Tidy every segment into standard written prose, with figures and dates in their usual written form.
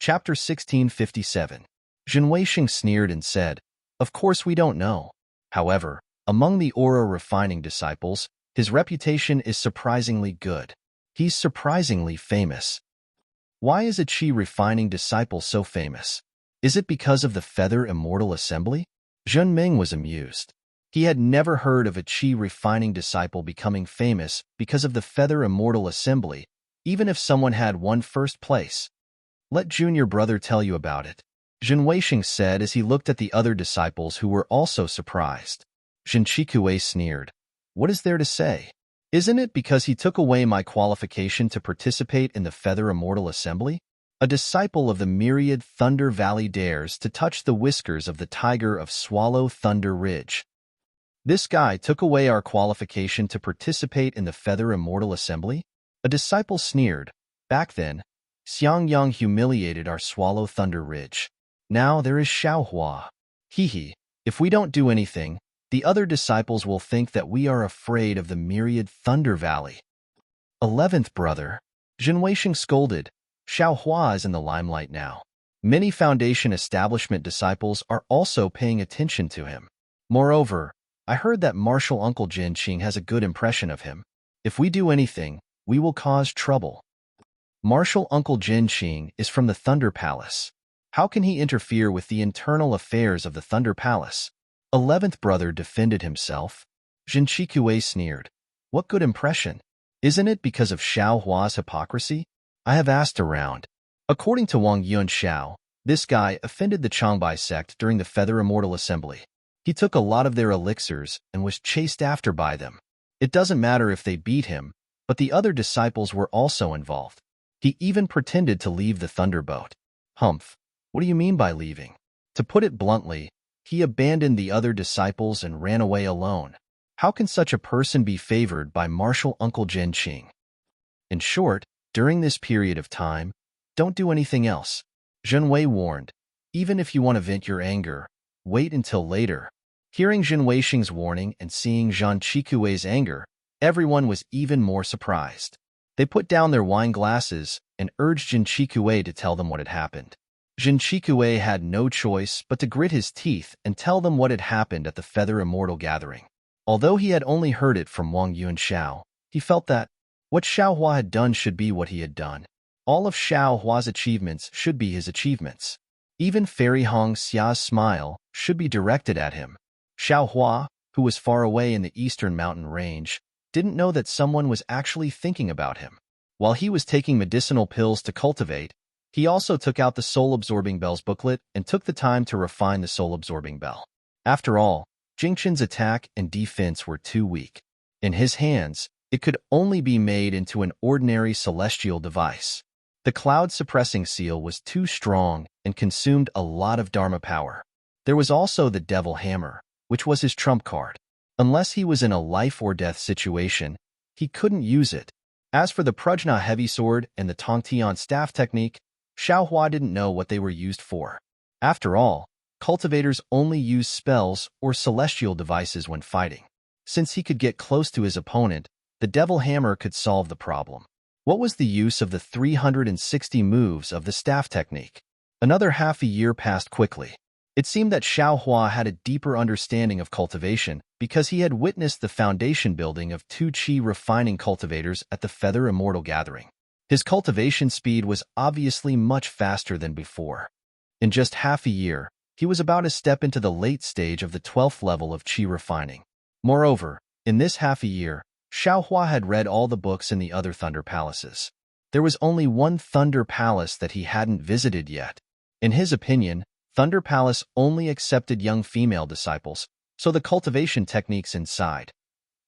Chapter 1657. Zhen Weixing sneered and said, "Of course we don't know. However, among the aura refining disciples, his reputation is surprisingly good. He's surprisingly famous." Why is a Qi refining disciple so famous? Is it because of the Feather Immortal Assembly? Zhen Ming was amused. He had never heard of a Qi refining disciple becoming famous because of the Feather Immortal Assembly, even if someone had won first place. "Let junior brother tell you about it," Zhen Weixing said as he looked at the other disciples who were also surprised. Zhen Qikue sneered. "What is there to say? Isn't it because he took away my qualification to participate in the Feather Immortal Assembly? A disciple of the myriad Thunder Valley dares to touch the whiskers of the tiger of Swallow Thunder Ridge. This guy took away our qualification to participate in the Feather Immortal Assembly?" A disciple sneered. "Back then, Xiangyang humiliated our Swallow Thunder Ridge. Now there is Xiaohua. Hee, if we don't do anything, the other disciples will think that we are afraid of the myriad Thunder Valley." 11th brother. Zhen Weixing scolded. "Xiaohua is in the limelight now. Many Foundation establishment disciples are also paying attention to him. Moreover, I heard that Martial Uncle Jin Qing has a good impression of him. If we do anything, we will cause trouble." Martial Uncle Jin Qing is from the Thunder Palace. How can he interfere with the internal affairs of the Thunder Palace? 11th brother defended himself. Zhen Qikue sneered. "What good impression? Isn't it because of Xiaohua's hypocrisy? I have asked around. According to Wang Yunxiao, this guy offended the Changbai sect during the Feather Immortal Assembly. He took a lot of their elixirs and was chased after by them. It doesn't matter if they beat him, but the other disciples were also involved. He even pretended to leave the Thunderboat." "Humph, what do you mean by leaving?" "To put it bluntly, he abandoned the other disciples and ran away alone. How can such a person be favored by Martial Uncle Jin Qing? In short, during this period of time, don't do anything else." Zhen Wei warned. "Even if you want to vent your anger, wait until later." Hearing Zhen Weixing's warning and seeing Zhen Qikue's anger, everyone was even more surprised. They put down their wine glasses and urged Zhen Qikue to tell them what had happened. Zhen Qikue had no choice but to grit his teeth and tell them what had happened at the Feather Immortal Gathering. Although he had only heard it from Wang Yunxiao, he felt that what Xiaohua had done should be what he had done. All of Xiaohua's achievements should be his achievements. Even Fairy Hong Xia's smile should be directed at him. Xiaohua, who was far away in the eastern mountain range, didn't know that someone was actually thinking about him. While he was taking medicinal pills to cultivate, he also took out the soul-absorbing bells booklet and took the time to refine the soul-absorbing bell. After all, Jingqin's attack and defense were too weak. In his hands, it could only be made into an ordinary celestial device. The cloud-suppressing seal was too strong and consumed a lot of Dharma power. There was also the Devil Hammer, which was his trump card. Unless he was in a life-or-death situation, he couldn't use it. As for the Prajna Heavy Sword and the Tongtian Staff Technique, Xiaohua didn't know what they were used for. After all, cultivators only use spells or celestial devices when fighting. Since he could get close to his opponent, the Devil Hammer could solve the problem. What was the use of the 360 moves of the Staff Technique? Another half a year passed quickly. It seemed that Xiaohua had a deeper understanding of cultivation because he had witnessed the foundation building of 2 Qi refining cultivators at the Feather Immortal Gathering. His cultivation speed was obviously much faster than before. In just half a year, he was about to step into the late stage of the 12th level of Qi refining. Moreover, in this half a year, Xiaohua had read all the books in the other Thunder Palaces. There was only one Thunder Palace that he hadn't visited yet. In his opinion, Thunder Palace only accepted young female disciples, so the cultivation techniques inside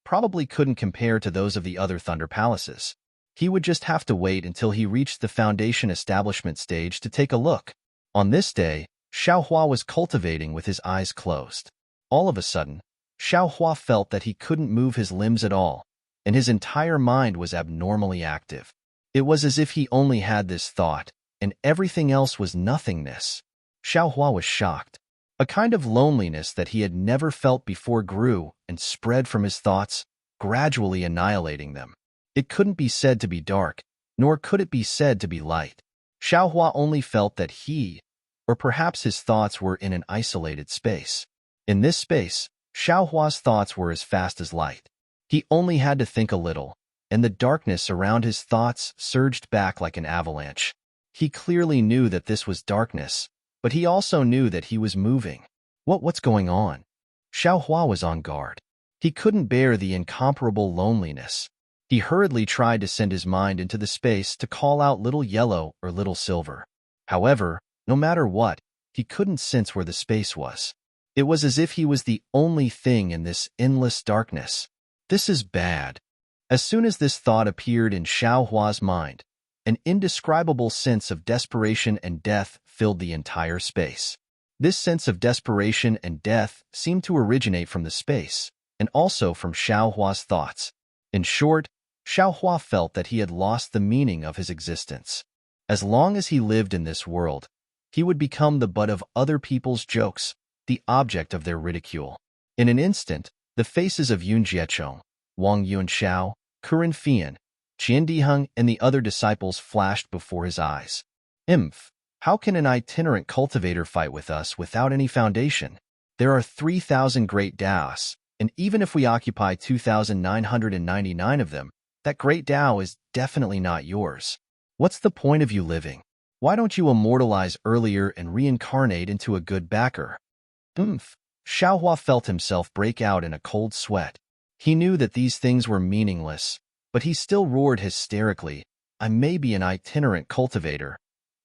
probably couldn't compare to those of the other Thunder Palaces. He would just have to wait until he reached the Foundation establishment stage to take a look. On this day, Xiaohua was cultivating with his eyes closed. All of a sudden, Xiaohua felt that he couldn't move his limbs at all, and his entire mind was abnormally active. It was as if he only had this thought, and everything else was nothingness. Xiaohua was shocked. A kind of loneliness that he had never felt before grew and spread from his thoughts, gradually annihilating them. It couldn't be said to be dark, nor could it be said to be light. Xiaohua only felt that he, or perhaps his thoughts, were in an isolated space. In this space, Xiaohua's thoughts were as fast as light. He only had to think a little, and the darkness around his thoughts surged back like an avalanche. He clearly knew that this was darkness, but he also knew that he was moving. What's going on? Xiaohua was on guard. He couldn't bear the incomparable loneliness. He hurriedly tried to send his mind into the space to call out little yellow or little silver. However, no matter what, he couldn't sense where the space was. It was as if he was the only thing in this endless darkness. This is bad. As soon as this thought appeared in Xiaohua's mind, an indescribable sense of desperation and death filled the entire space. This sense of desperation and death seemed to originate from the space, and also from Xiaohua's thoughts. In short, Xiaohua felt that he had lost the meaning of his existence. As long as he lived in this world, he would become the butt of other people's jokes, the object of their ridicule. In an instant, the faces of Yun Jiechong, Wang Yunxiao, Kuren Fian, Qian Diheng, and the other disciples flashed before his eyes. How can an itinerant cultivator fight with us without any foundation? There are 3,000 great Daos, and even if we occupy 2,999 of them, that great Dao is definitely not yours. What's the point of you living? Why don't you immortalize earlier and reincarnate into a good backer? Xiaohua felt himself break out in a cold sweat. He knew that these things were meaningless, but he still roared hysterically, I may be an itinerant cultivator,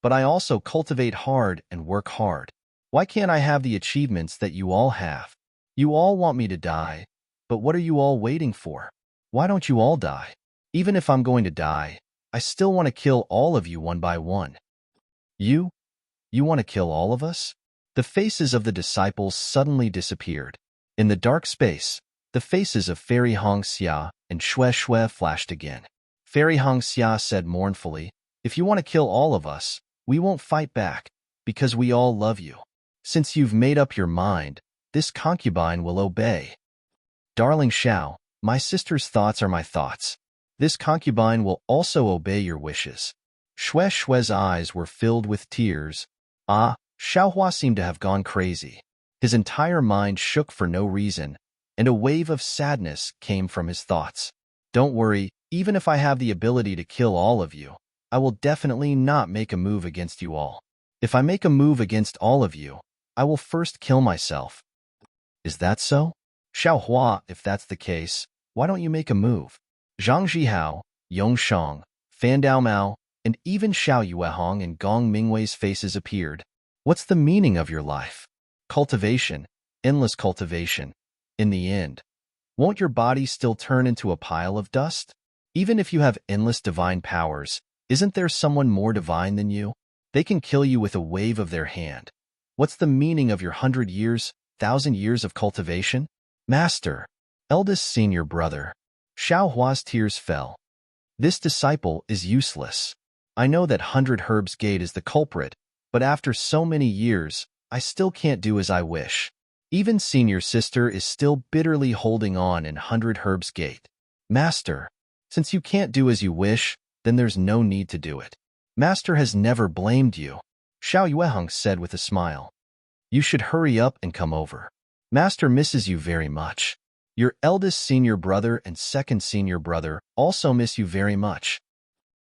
but I also cultivate hard and work hard. Why can't I have the achievements that you all have? You all want me to die, but what are you all waiting for? Why don't you all die? Even if I'm going to die, I still want to kill all of you one by one. You want to kill all of us? The faces of the disciples suddenly disappeared. In the dark space, the faces of Fairy Hongxia and Xue Xue flashed again. Fairy Hongxia said mournfully, if you want to kill all of us, we won't fight back, because we all love you. Since you've made up your mind, this concubine will obey. Darling Xiao, my sister's thoughts are my thoughts. This concubine will also obey your wishes. Xue Xue's eyes were filled with tears. Xiaohua seemed to have gone crazy. His entire mind shook for no reason, and a wave of sadness came from his thoughts. Don't worry, even if I have the ability to kill all of you, I will definitely not make a move against you all. If I make a move against all of you, I will first kill myself. Is that so? Xiaohua, if that's the case, why don't you make a move? Zhang Zhihao, Yong Shang, Fan Dao Mao, and even Xiao Yuehong and Gong Mingwei's faces appeared. What's the meaning of your life? Cultivation, endless cultivation. In the end, won't your body still turn into a pile of dust? Even if you have endless divine powers, isn't there someone more divine than you? They can kill you with a wave of their hand. What's the meaning of your 100 years, 1,000 years of cultivation? Master, eldest senior brother. Xiaohua's tears fell. This disciple is useless. I know that 100 Herbs Gate is the culprit, but after so many years, I still can't do as I wish. Even senior sister is still bitterly holding on in 100 Herbs Gate. Master, since you can't do as you wish, then there's no need to do it. Master has never blamed you, Xiao Yueheng said with a smile. You should hurry up and come over. Master misses you very much. Your eldest senior brother and second senior brother also miss you very much.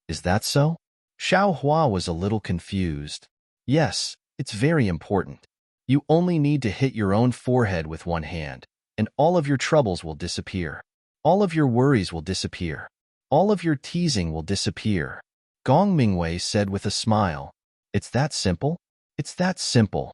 Is that so? Xiaohua was a little confused. Yes, it's very important. You only need to hit your own forehead with one hand, and all of your troubles will disappear. All of your worries will disappear. All of your teasing will disappear. Gong Mingwei said with a smile. It's that simple? It's that simple.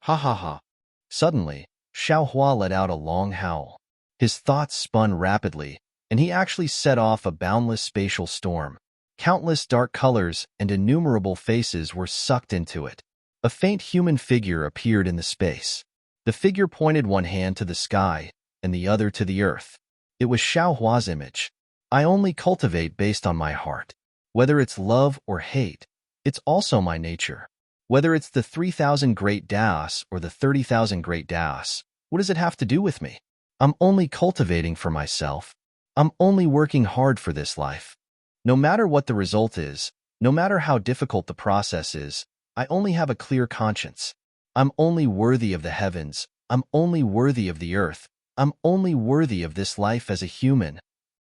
Ha ha ha. Suddenly, Xiaohua let out a long howl. His thoughts spun rapidly, and he actually set off a boundless spatial storm. Countless dark colors and innumerable faces were sucked into it. A faint human figure appeared in the space. The figure pointed one hand to the sky and the other to the earth. It was Xiaohua's image. I only cultivate based on my heart. Whether it's love or hate, it's also my nature. Whether it's the 3,000 great Daos or the 30,000 great Daos, what does it have to do with me? I'm only cultivating for myself. I'm only working hard for this life. No matter what the result is, No matter how difficult the process is, I only have a clear conscience. I'm only worthy of the heavens. I'm only worthy of the earth. I'm only worthy of this life as a human.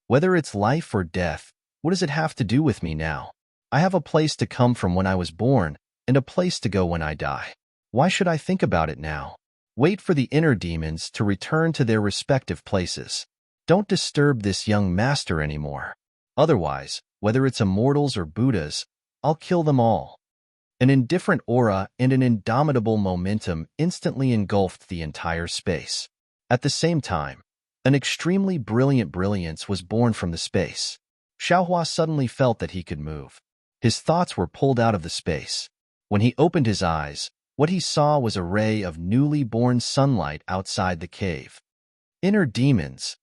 Whether it's life or death, what does it have to do with me now? I have a place to come from when I was born, and a place to go when I die. Why should I think about it now? Wait for the inner demons to return to their respective places. Don't disturb this young master anymore. Otherwise, whether it's immortals or Buddhas, I'll kill them all. An indifferent aura and an indomitable momentum instantly engulfed the entire space. At the same time, an extremely brilliant brilliance was born from the space. Xiaohua suddenly felt that he could move. His thoughts were pulled out of the space. When he opened his eyes, what he saw was a ray of newly born sunlight outside the cave. Inner demons.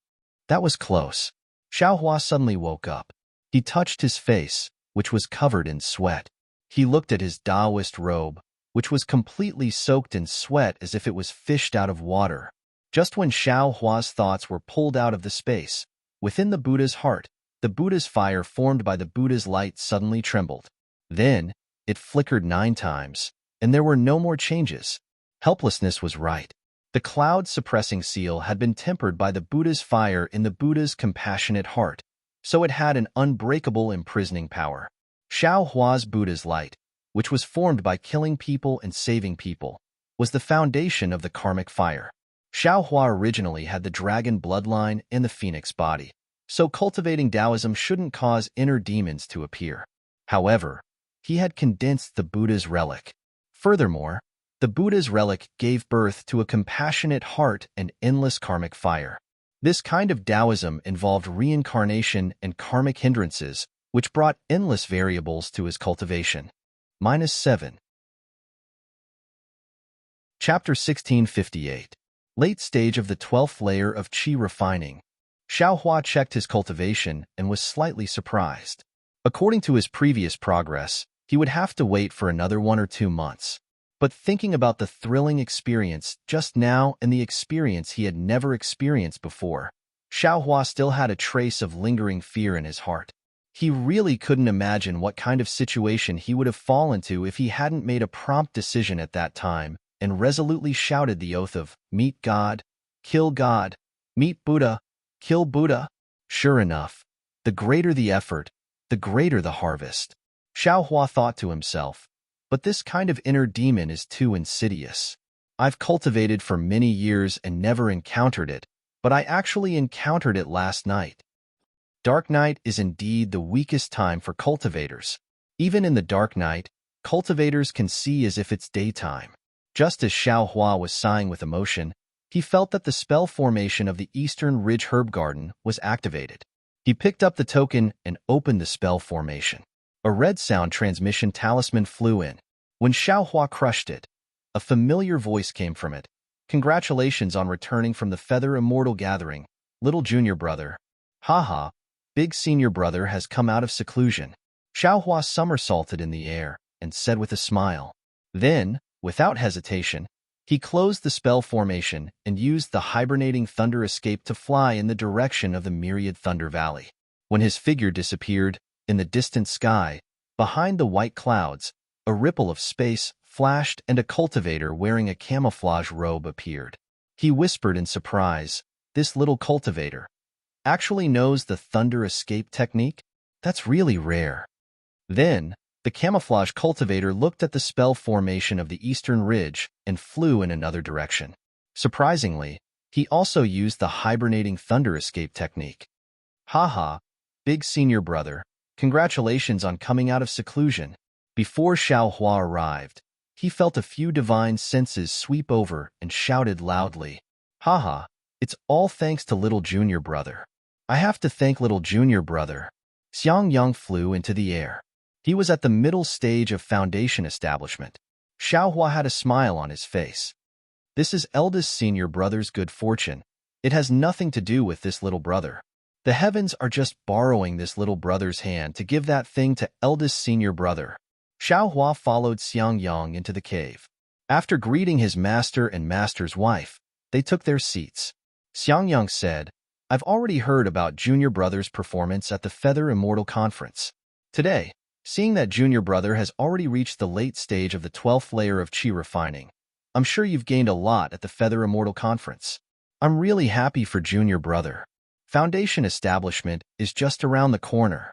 That was close. Xiaohua suddenly woke up. He touched his face, which was covered in sweat. He looked at his Taoist robe, which was completely soaked in sweat as if it was fished out of water. Just when Xiaohua's thoughts were pulled out of the space, within the Buddha's heart, the Buddha's fire formed by the Buddha's light suddenly trembled. Then, it flickered 9 times, and there were no more changes. Helplessness was right. The cloud-suppressing seal had been tempered by the Buddha's fire in the Buddha's compassionate heart, so it had an unbreakable imprisoning power. Xiaohua's Buddha's light, which was formed by killing people and saving people, was the foundation of the karmic fire. Xiaohua originally had the dragon bloodline and the phoenix body, so cultivating Taoism shouldn't cause inner demons to appear. However, he had condensed the Buddha's relic. Furthermore, the Buddha's relic gave birth to a compassionate heart and endless karmic fire. This kind of Taoism involved reincarnation and karmic hindrances, which brought endless variables to his cultivation. -7. Chapter 1658. Late stage of the 12th layer of qi refining. Xiaohua checked his cultivation and was slightly surprised. According to his previous progress, he would have to wait for another 1 or 2 months. But thinking about the thrilling experience just now and the experience he had never experienced before, Xiaohua still had a trace of lingering fear in his heart. He really couldn't imagine what kind of situation he would have fallen into if he hadn't made a prompt decision at that time and resolutely shouted the oath of, "Meet God, kill God, meet Buddha, kill Buddha." Sure enough, the greater the effort, the greater the harvest. Xiaohua thought to himself, but this kind of inner demon is too insidious. I've cultivated for many years and never encountered it, but I actually encountered it last night. Dark night is indeed the weakest time for cultivators. Even in the dark night, cultivators can see as if it's daytime. Just as Xiaohua was sighing with emotion, he felt that the spell formation of the Eastern Ridge Herb Garden was activated. He picked up the token and opened the spell formation. A red sound transmission talisman flew in. When Xiaohua crushed it, a familiar voice came from it. "Congratulations on returning from the Feather Immortal Gathering, little junior brother. Haha, big senior brother has come out of seclusion." Xiaohua somersaulted in the air and said with a smile. Then, without hesitation, he closed the spell formation and used the hibernating thunder escape to fly in the direction of the myriad Thunder Valley. When his figure disappeared, in the distant sky, behind the white clouds, a ripple of space flashed and a cultivator wearing a camouflage robe appeared. He whispered in surprise, "This little cultivator actually knows the thunder escape technique? That's really rare." Then, the camouflage cultivator looked at the spell formation of the Eastern Ridge and flew in another direction. Surprisingly, he also used the hibernating thunder escape technique. "Haha, big senior brother, congratulations on coming out of seclusion." Before Xiaohua arrived, he felt a few divine senses sweep over and shouted loudly, "Haha, it's all thanks to little junior brother. I have to thank little junior brother." Xiang Yang flew into the air. He was at the middle stage of foundation establishment. Xiaohua had a smile on his face. "This is eldest senior brother's good fortune. It has nothing to do with this little brother. The heavens are just borrowing this little brother's hand to give that thing to eldest senior brother." Xiaohua followed Xiang Yang into the cave. After greeting his master and master's wife, they took their seats. Xiang Yang said, "I've already heard about junior brother's performance at the Feather Immortal Conference. Today, Seeing that junior brother has already reached the late stage of the 12th layer of chi refining, I'm sure you've gained a lot at the Feather Immortal Conference. I'm really happy for junior brother. Foundation establishment is just around the corner.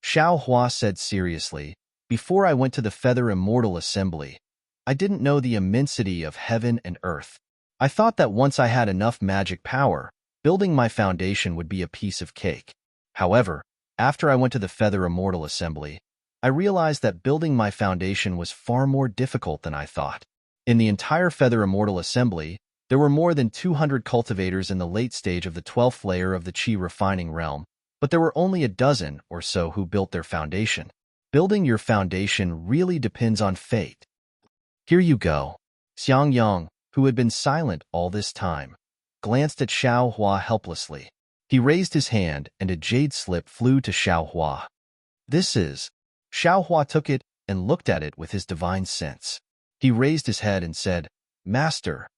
Xiao Hua said seriously. Before I went to the Feather Immortal Assembly, I didn't know the immensity of heaven and earth. I thought that once I had enough magic power, building my foundation would be a piece of cake. However, after I went to the Feather Immortal Assembly, I realized that building my foundation was far more difficult than I thought. In the entire Feather Immortal Assembly, there were more than 200 cultivators in the late stage of the 12th layer of the Qi refining realm, but there were only a dozen or so who built their foundation. Building your foundation really depends on fate. Here you go. Xiang Yang, who had been silent all this time, glanced at Xiao Hua helplessly. He raised his hand and a jade slip flew to Xiao Hua. This is. Xiao Hua took it and looked at it with his divine sense. He raised his head and said, Master,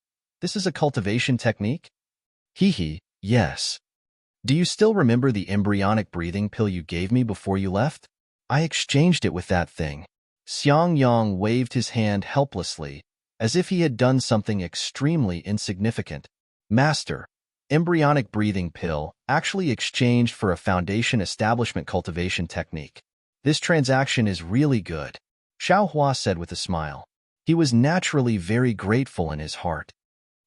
this is a cultivation technique? Hee, yes. Do you still remember the embryonic breathing pill you gave me before you left? I exchanged it with that thing. Xiang Yang waved his hand helplessly, as if he had done something extremely insignificant. Master, embryonic breathing pill actually exchanged for a foundation establishment cultivation technique. This transaction is really good, Xiao Hua said with a smile. He was naturally very grateful in his heart.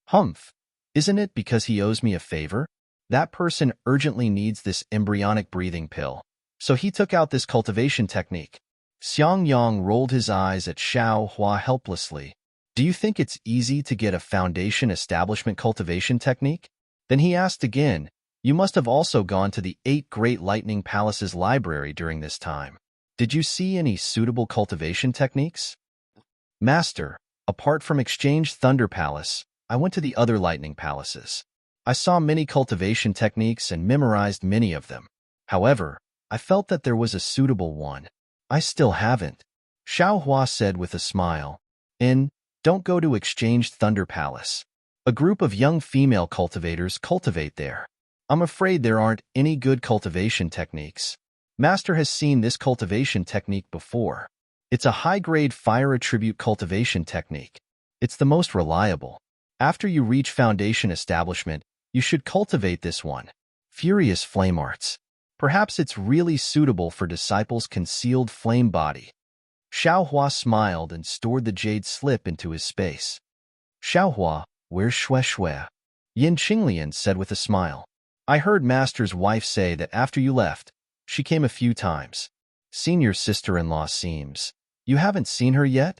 Humph, isn't it because he owes me a favor? That person urgently needs this embryonic breathing pill, so he took out this cultivation technique. Xiang Yang rolled his eyes at Xiao Hua helplessly. Do you think it's easy to get a foundation establishment cultivation technique? Then he asked again, you must have also gone to the 8 Great Lightning Palaces library during this time. Did you see any suitable cultivation techniques? Master, apart from Exchange Thunder Palace, I went to the other lightning palaces. I saw many cultivation techniques and memorized many of them. However, I felt that there was a suitable one. I still haven't. Xiao Hua said with a smile. Don't go to Exchange Thunder Palace. A group of young female cultivators cultivate there. I'm afraid there aren't any good cultivation techniques. Master has seen this cultivation technique before. It's a high-grade fire attribute cultivation technique. It's the most reliable. After you reach foundation establishment, you should cultivate this one. Furious Flame Arts. Perhaps it's really suitable for disciples' concealed flame body. Xiao Hua smiled and stored the jade slip into his space. Xiao Hua, where's Xue Xue? Yin Qinglian said with a smile. I heard Master's wife say that after you left, she came a few times. Senior sister-in-law seems. You haven't seen her yet?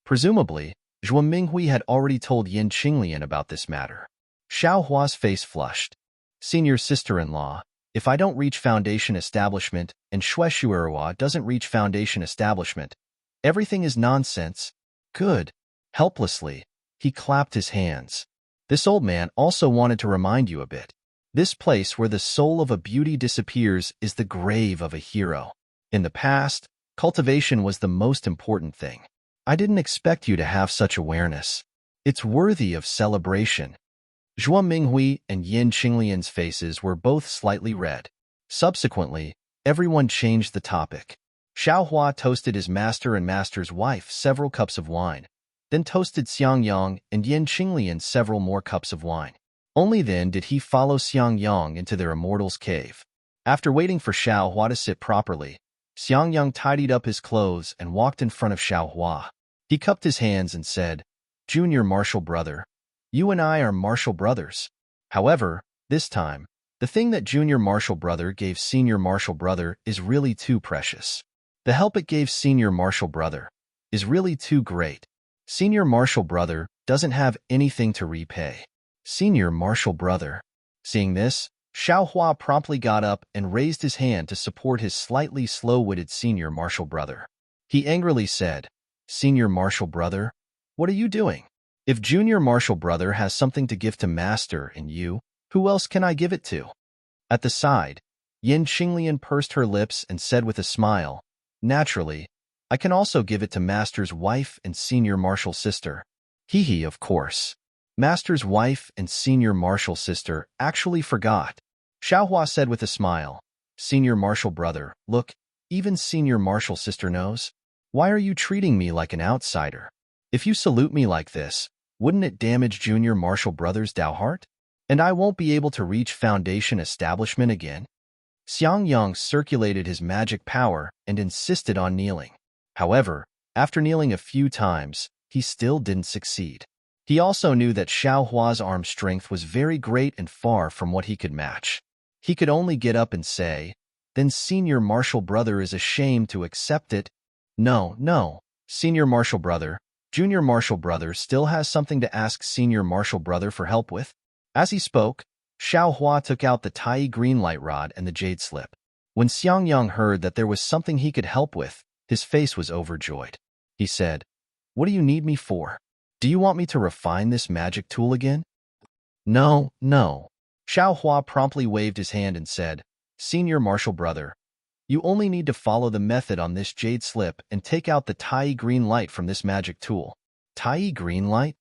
Presumably, Zhuo Minghui had already told Yin Qinglian about this matter. Xiao Hua's face flushed. Senior sister-in-law, if I don't reach foundation establishment and Xue Xuerhua doesn't reach foundation establishment, everything is nonsense. Good. Helplessly, he clapped his hands. This old man also wanted to remind you a bit. This place where the soul of a beauty disappears is the grave of a hero. In the past, cultivation was the most important thing. I didn't expect you to have such awareness. It's worthy of celebration. Zhuo Minghui and Yin Qinglian's faces were both slightly red. Subsequently, everyone changed the topic. Xiao Hua toasted his master and master's wife several cups of wine, then toasted Xiang Yang and Yin Qinglian several more cups of wine. Only then did he follow Xiang Yang into their immortal's cave. After waiting for Xiao Hua to sit properly, Xiang Yang tidied up his clothes and walked in front of Xiao Hua. He cupped his hands and said, Junior martial brother, you and I are martial brothers. However, this time, the thing that junior martial brother gave senior martial brother is really too precious. The help it gave senior martial brother is really too great. Senior martial brother doesn't have anything to repay. Senior martial brother. Seeing this, Xiao Hua promptly got up and raised his hand to support his slightly slow-witted senior martial brother. He angrily said, Senior martial brother, what are you doing? If junior martial brother has something to give to master and you, who else can I give it to? At the side, Yin Qinglian pursed her lips and said with a smile, Naturally, I can also give it to master's wife and senior martial sister. Hee, of course. Master's wife and senior martial sister actually forgot. Xiao Hua said with a smile, Senior martial brother, look, even Senior Martial Sister knows? Why are you treating me like an outsider? If you salute me like this, wouldn't it damage Junior Martial Brother's Dao heart? And I won't be able to reach Foundation establishment again? Xiang Yang circulated his magic power and insisted on kneeling. However, after kneeling a few times, he still didn't succeed. He also knew that Xiao Hua's arm strength was very great and far from what he could match. He could only get up and say, "Then Senior Martial Brother is ashamed to accept it." No, no, Senior Martial Brother, Junior Martial Brother still has something to ask Senior Martial Brother for help with. As he spoke, Xiao Hua took out the Tai green light rod and the jade slip. When Xiang Yang heard that there was something he could help with, his face was overjoyed. He said, "What do you need me for? Do you want me to refine this magic tool again?" No, no. Xiao Hua promptly waved his hand and said, "Senior Martial Brother, you only need to follow the method on this jade slip and take out the Tai green light from this magic tool." Tai green light?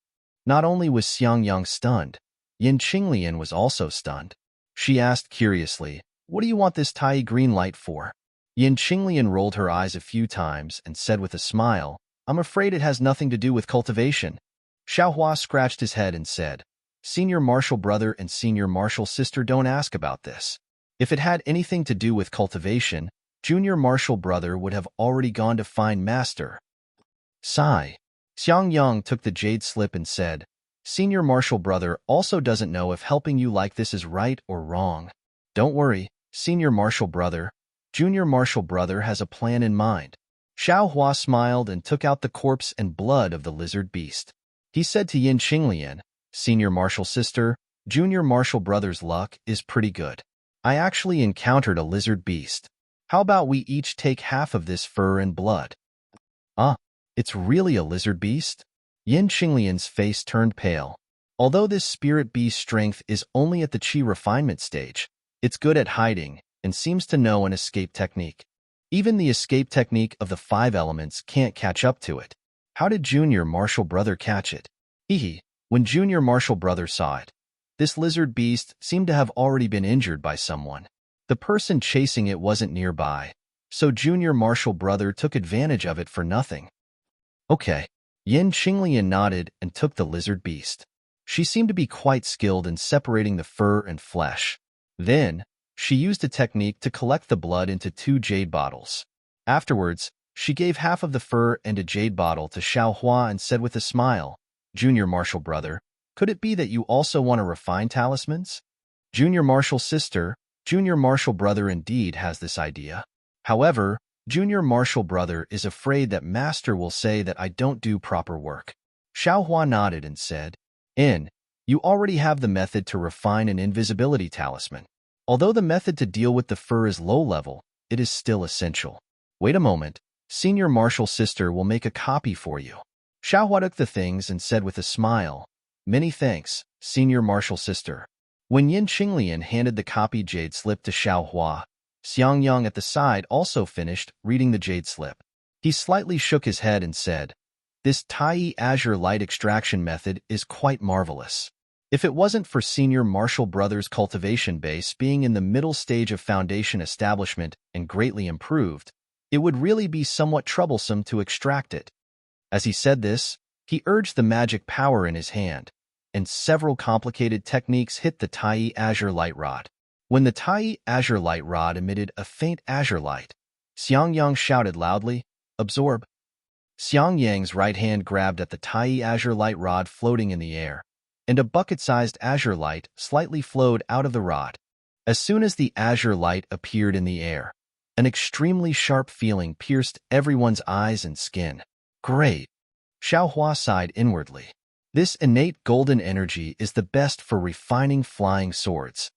Not only was Xiang Yang stunned, Yin Qinglian was also stunned. She asked curiously, "What do you want this Tai green light for?" Yin Qinglian rolled her eyes a few times and said with a smile, "I'm afraid it has nothing to do with cultivation." Xiao Hua scratched his head and said, "Senior Martial Brother and Senior Martial Sister don't ask about this. If it had anything to do with cultivation, Junior Martial Brother would have already gone to find Master." Sigh. Xiang Yang took the jade slip and said, "Senior Martial Brother also doesn't know if helping you like this is right or wrong. Don't worry, Senior Martial Brother. Junior Martial Brother has a plan in mind." Xiao Hua smiled and took out the corpse and blood of the lizard beast. He said to Yin Qinglian, "Senior Martial Sister, Junior Martial Brother's luck is pretty good. I actually encountered a lizard beast. How about we each take half of this fur and blood?" "Ah, it's really a lizard beast?" Yin Qinglian's face turned pale. Although this spirit beast's strength is only at the qi refinement stage, it's good at hiding and seems to know an escape technique. Even the escape technique of the 5 elements can't catch up to it. How did Junior Martial Brother catch it? When Junior Martial Brother saw it, this lizard beast seemed to have already been injured by someone. The person chasing it wasn't nearby, so Junior Martial Brother took advantage of it for nothing. Okay. Yin Qinglian nodded and took the lizard beast. She seemed to be quite skilled in separating the fur and flesh. Then, she used a technique to collect the blood into 2 jade bottles. Afterwards, she gave half of the fur and a jade bottle to Xiao Hua and said with a smile, "Junior Martial Brother, could it be that you also want to refine talismans?" Junior Martial Sister, Junior Martial Brother indeed has this idea. However, Junior Martial Brother is afraid that Master will say that I don't do proper work. Xiao Hua nodded and said, You already have the method to refine an invisibility talisman. Although the method to deal with the fur is low level, it is still essential. Wait a moment, Senior Martial Sister will make a copy for you." Xiao Hua took the things and said with a smile, "Many thanks, Senior Martial Sister." When Yin Qinglian handed the copy jade slip to Xiao Hua, Xiang Yang at the side also finished reading the jade slip. He slightly shook his head and said, "This Tai Azure light extraction method is quite marvelous. If it wasn't for Senior Martial Brothers' cultivation base being in the middle stage of foundation establishment and greatly improved, it would really be somewhat troublesome to extract it." As he said this, he urged the magic power in his hand, and several complicated techniques hit the Tai Azure light rod. When the Tai Azure light rod emitted a faint azure light, Xiang Yang shouted loudly, "Absorb!" Xiang Yang's right hand grabbed at the Tai Azure light rod floating in the air, and a bucket-sized azure light slightly flowed out of the rod. As soon as the azure light appeared in the air, an extremely sharp feeling pierced everyone's eyes and skin. Great! Xiao Hua sighed inwardly. This innate golden energy is the best for refining flying swords.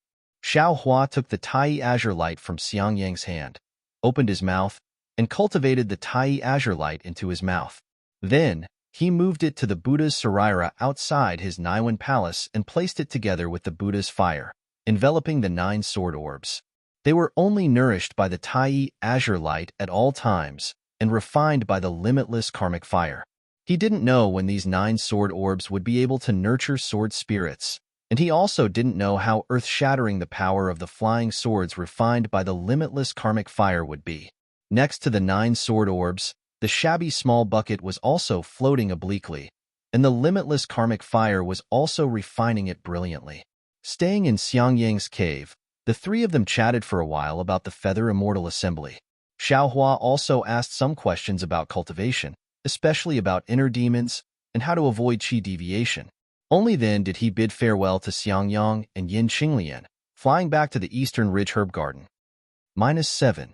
Xiao Hua took the Tai Azure light from Xiang Yang's hand, opened his mouth, and cultivated the Tai Azure light into his mouth. Then, he moved it to the Buddha's Saraira outside his Naiwan palace and placed it together with the Buddha's fire, enveloping the 9 sword orbs. They were only nourished by the Tai Azure light at all times and refined by the limitless karmic fire. He didn't know when these 9 sword orbs would be able to nurture sword spirits, and he also didn't know how earth-shattering the power of the flying swords refined by the limitless karmic fire would be. Next to the 9 sword orbs, the shabby small bucket was also floating obliquely, and the limitless karmic fire was also refining it brilliantly. Staying in Xiangyang's cave, the three of them chatted for a while about the Feather Immortal Assembly. Xiaohua also asked some questions about cultivation, especially about inner demons and how to avoid qi deviation. Only then did he bid farewell to Xiangyang and Yin Qinglian, flying back to the Eastern Ridge Herb Garden. -7.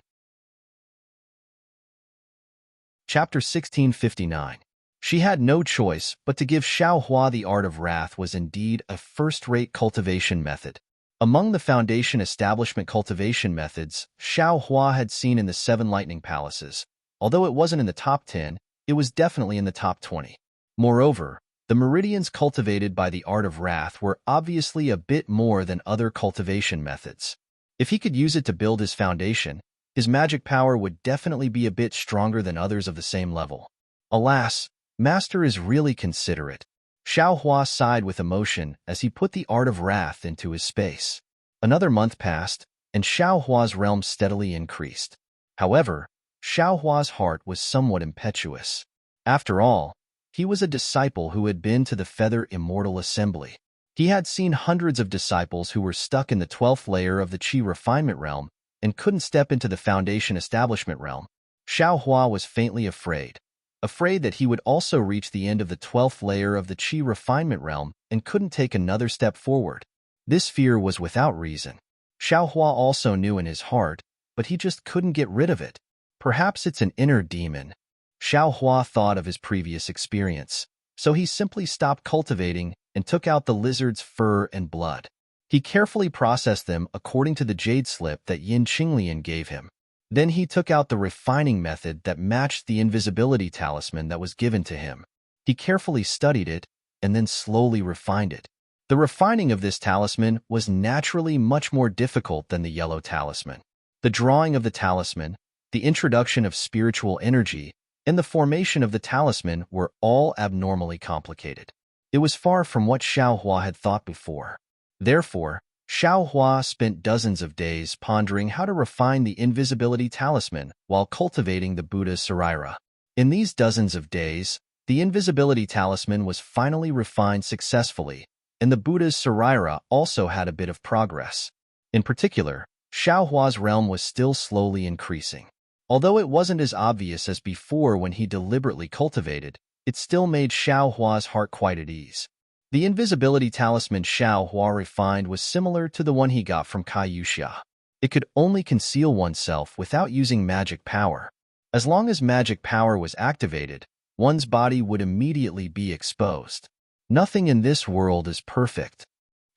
Chapter 1659. She had no choice but to give Xiaohua the art of wrath was indeed a first-rate cultivation method. Among the foundation establishment cultivation methods Xiaohua had seen in the 7 lightning palaces, although it wasn't in the top 10, it was definitely in the top 20. Moreover, the meridians cultivated by the art of wrath were obviously a bit more than other cultivation methods. If he could use it to build his foundation, his magic power would definitely be a bit stronger than others of the same level. Alas, Master is really considerate. Xiaohua sighed with emotion as he put the art of wrath into his space. Another month passed, and Xiaohua's realm steadily increased. However, Xiaohua's heart was somewhat impetuous. After all, he was a disciple who had been to the Feather Immortal Assembly. He had seen hundreds of disciples who were stuck in the 12th layer of the Qi Refinement realm and couldn't step into the Foundation Establishment realm. Xiaohua was faintly afraid that he would also reach the end of the 12th layer of the Qi Refinement realm and couldn't take another step forward. This fear was without reason. Xiaohua also knew in his heart, but he just couldn't get rid of it. Perhaps it's an inner demon. Xiaohua thought of his previous experience, so he simply stopped cultivating and took out the lizard's fur and blood. He carefully processed them according to the jade slip that Yin Qinglian gave him. Then he took out the refining method that matched the invisibility talisman that was given to him. He carefully studied it and then slowly refined it. The refining of this talisman was naturally much more difficult than the yellow talisman. The drawing of the talisman, the introduction of spiritual energy, and the formation of the talisman were all abnormally complicated. It was far from what Xiaohua had thought before. Therefore, Xiaohua spent dozens of days pondering how to refine the invisibility talisman while cultivating the Buddha's Saraira. In these dozens of days, the invisibility talisman was finally refined successfully, and the Buddha's Saraira also had a bit of progress. In particular, Xiaohua's realm was still slowly increasing. Although it wasn't as obvious as before when he deliberately cultivated, it still made Xiaohua's heart quite at ease. The invisibility talisman Xiaohua refined was similar to the one he got from Kai Yuxia. It could only conceal oneself without using magic power. As long as magic power was activated, one's body would immediately be exposed. Nothing in this world is perfect.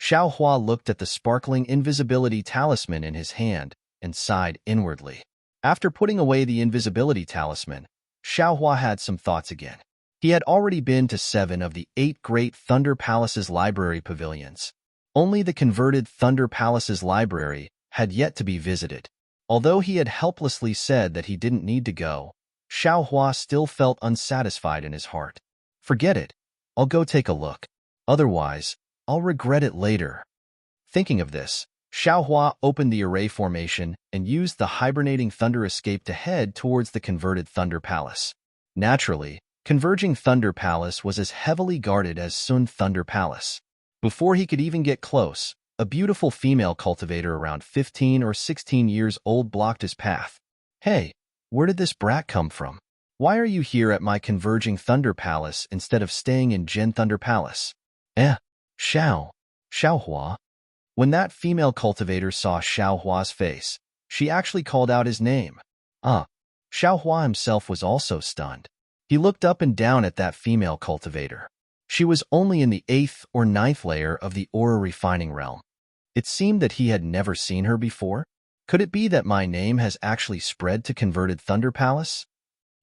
Xiaohua looked at the sparkling invisibility talisman in his hand and sighed inwardly. After putting away the invisibility talisman, Xiaohua had some thoughts again. He had already been to 7 of the 8 great Thunder Palace's library pavilions. Only the converted Thunder Palace's library had yet to be visited. Although he had helplessly said that he didn't need to go, Xiaohua still felt unsatisfied in his heart. Forget it. I'll go take a look. Otherwise, I'll regret it later. Thinking of this, Xiaohua opened the array formation and used the hibernating Thunder Escape to head towards the converted Thunder Palace. Naturally, Converging Thunder Palace was as heavily guarded as Sun Thunder Palace. Before he could even get close, a beautiful female cultivator around 15 or 16 years old blocked his path. Hey, where did this brat come from? Why are you here at my Converging Thunder Palace instead of staying in Gen Thunder Palace? Xiaohua. When that female cultivator saw Xiaohua's face, she actually called out his name. Xiaohua himself was also stunned. He looked up and down at that female cultivator. She was only in the 8th or 9th layer of the aura refining realm. It seemed that he had never seen her before. Could it be that my name has actually spread to Converted Thunder Palace?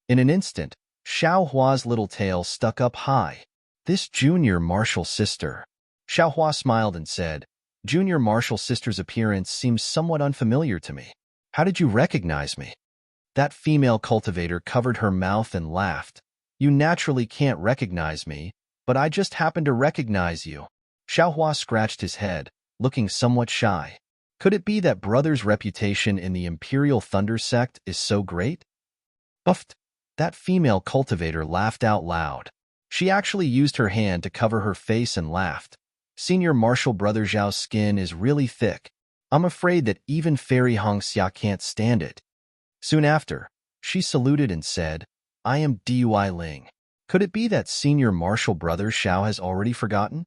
In an instant, Xiaohua's little tail stuck up high. This junior martial sister. Xiaohua smiled and said, Junior martial sister's appearance seems somewhat unfamiliar to me. How did you recognize me? That female cultivator covered her mouth and laughed. You naturally can't recognize me, but I just happened to recognize you. Xiaohua scratched his head, looking somewhat shy. Could it be that brother's reputation in the Imperial Thunder sect is so great? Buffed. That female cultivator laughed out loud. She actually used her hand to cover her face and laughed. Senior Marshal Brother Zhao's skin is really thick. I'm afraid that even Fairy Hongxia can't stand it. Soon after, she saluted and said, I am Deity Ling. Could it be that Senior Marshal Brother Xiao has already forgotten?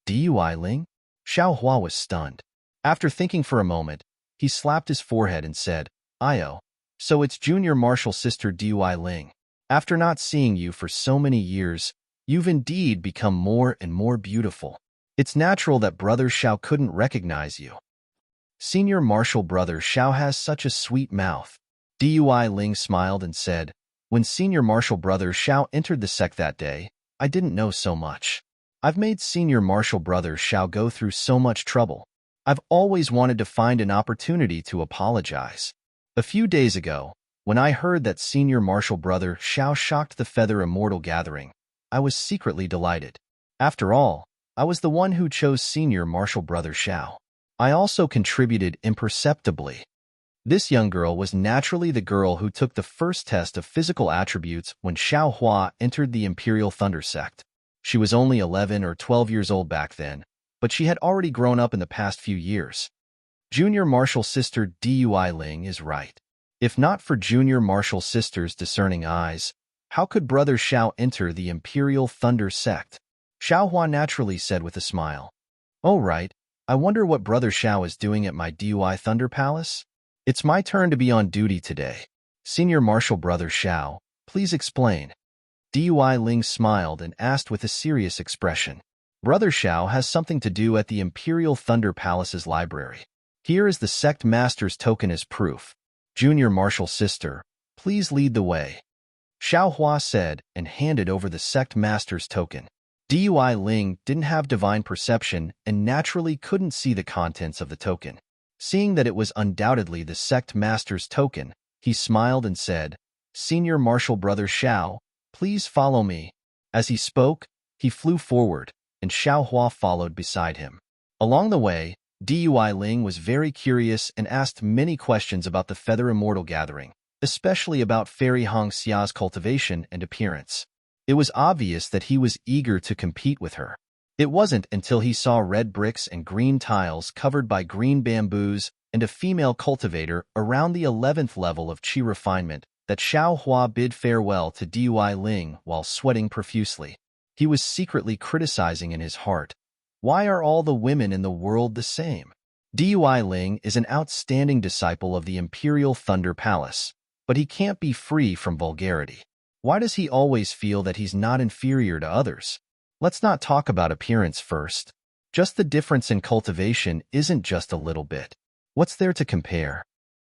Deity Ling? Xiao Hua was stunned. After thinking for a moment, he slapped his forehead and said, Io, so it's Junior Marshal Sister Deity Ling. After not seeing you for so many years, you've indeed become more and more beautiful. It's natural that Brother Xiao couldn't recognize you. Senior Marshal Brother Xiao has such a sweet mouth. Deity Ling smiled and said, when Senior Marshal Brother Xiao entered the sect that day, I didn't know so much. I've made Senior Marshal Brother Xiao go through so much trouble. I've always wanted to find an opportunity to apologize. A few days ago, when I heard that Senior Marshal Brother Xiao shocked the Feather Immortal Gathering, I was secretly delighted. After all, I was the one who chose Senior Marshal Brother Xiao. I also contributed imperceptibly. This young girl was naturally the girl who took the first test of physical attributes when Xiao Hua entered the Imperial Thunder sect. She was only 11 or 12 years old back then, but she had already grown up in the past few years. Junior Marshal Sister Deity Ling is right. If not for Junior Marshal Sister's discerning eyes, how could Brother Xiao enter the Imperial Thunder sect? Xiao Hua naturally said with a smile. Oh right, I wonder what Brother Xiao is doing at my Deity Thunder Palace? It's my turn to be on duty today. Senior Marshal Brother Xiao, please explain. Deity Ling smiled and asked with a serious expression. Brother Xiao has something to do at the Imperial Thunder Palace's library. Here is the sect master's token as proof. Junior Marshal Sister, please lead the way. Xiao Hua said and handed over the sect master's token. Deity Ling didn't have divine perception and naturally couldn't see the contents of the token. Seeing that it was undoubtedly the sect master's token, he smiled and said, Senior Marshal Brother Xiao, please follow me. As he spoke, he flew forward, and Xiao Hua followed beside him. Along the way, Deity Ling was very curious and asked many questions about the Feather Immortal Gathering, especially about Fairy Hongxia's cultivation and appearance. It was obvious that he was eager to compete with her. It wasn't until he saw red bricks and green tiles covered by green bamboos and a female cultivator around the 11th level of Qi refinement that Xiao Hua bid farewell to Deity Ling while sweating profusely. He was secretly criticizing in his heart, why are all the women in the world the same? Deity Ling is an outstanding disciple of the Imperial Thunder Palace, but he can't be free from vulgarity. Why does he always feel that he's not inferior to others? Let's not talk about appearance first. Just the difference in cultivation isn't just a little bit. What's there to compare?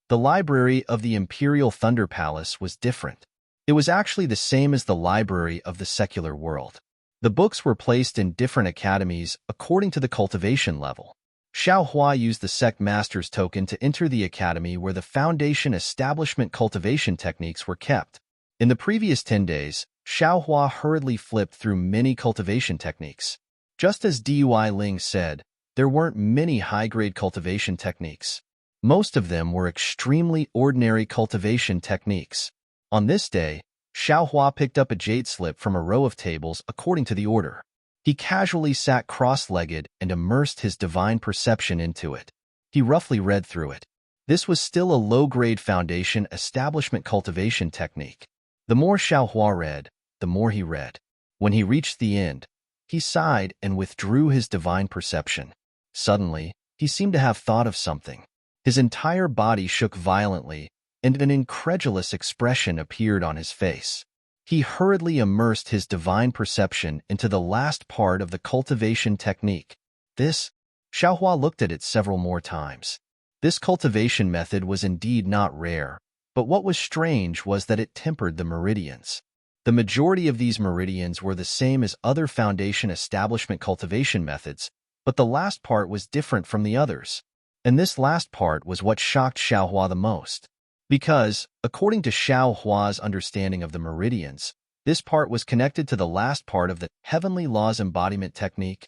The library of the Imperial Thunder Palace was different. It was actually the same as the library of the secular world. The books were placed in different academies according to the cultivation level. Xiao Hua used the sect master's token to enter the academy where the foundation establishment cultivation techniques were kept. In the previous 10 days, Xiao Hua hurriedly flipped through many cultivation techniques. Just as Deity Ling said, there weren't many high-grade cultivation techniques. Most of them were extremely ordinary cultivation techniques. On this day, Xiao Hua picked up a jade slip from a row of tables according to the order. He casually sat cross-legged and immersed his divine perception into it. He roughly read through it. This was still a low-grade foundation establishment cultivation technique. The more Xiao Hua read, the more he read. When he reached the end, he sighed and withdrew his divine perception. Suddenly, he seemed to have thought of something. His entire body shook violently, and an incredulous expression appeared on his face. He hurriedly immersed his divine perception into the last part of the cultivation technique. Xiao Hua looked at it several more times. This cultivation method was indeed not rare, but what was strange was that it tempered the meridians. The majority of these meridians were the same as other foundation establishment cultivation methods, but the last part was different from the others. And this last part was what shocked Xiao Hua the most. Because, according to Xiao Hua's understanding of the meridians, this part was connected to the last part of the Heavenly Laws embodiment technique.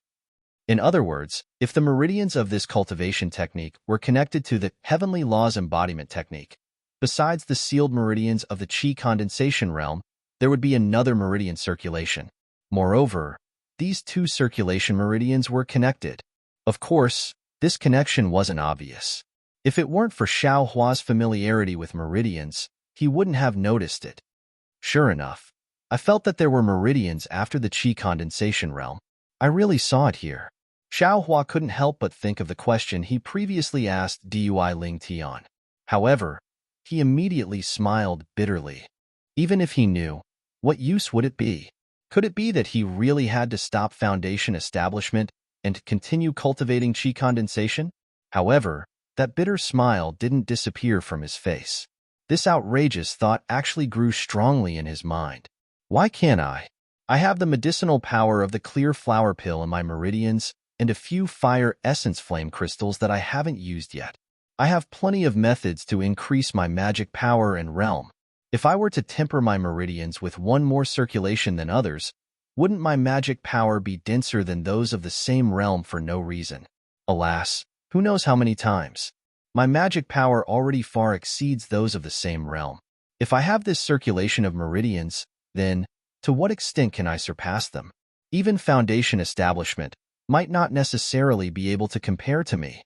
In other words, if the meridians of this cultivation technique were connected to the heavenly laws embodiment technique, besides the sealed meridians of the chi condensation realm, there would be another meridian circulation. Moreover, these two circulation meridians were connected. Of course, this connection wasn't obvious. If it weren't for Xiao Hua's familiarity with meridians, he wouldn't have noticed it. Sure enough, I felt that there were meridians after the chi condensation realm. I really saw it here. Xiao Hua couldn't help but think of the question he previously asked Dui Ling Tian. However, he immediately smiled bitterly. Even if he knew, what use would it be? Could it be that he really had to stop foundation establishment and continue cultivating chi condensation? However, that bitter smile didn't disappear from his face. This outrageous thought actually grew strongly in his mind. Why can't I? I have the medicinal power of the clear flower pill in my meridians and a few fire essence flame crystals that I haven't used yet. I have plenty of methods to increase my magic power and realm. If I were to temper my meridians with one more circulation than others, wouldn't my magic power be denser than those of the same realm for no reason? Alas, who knows how many times? My magic power already far exceeds those of the same realm. If I have this circulation of meridians, then, to what extent can I surpass them? Even foundation establishment might not necessarily be able to compare to me.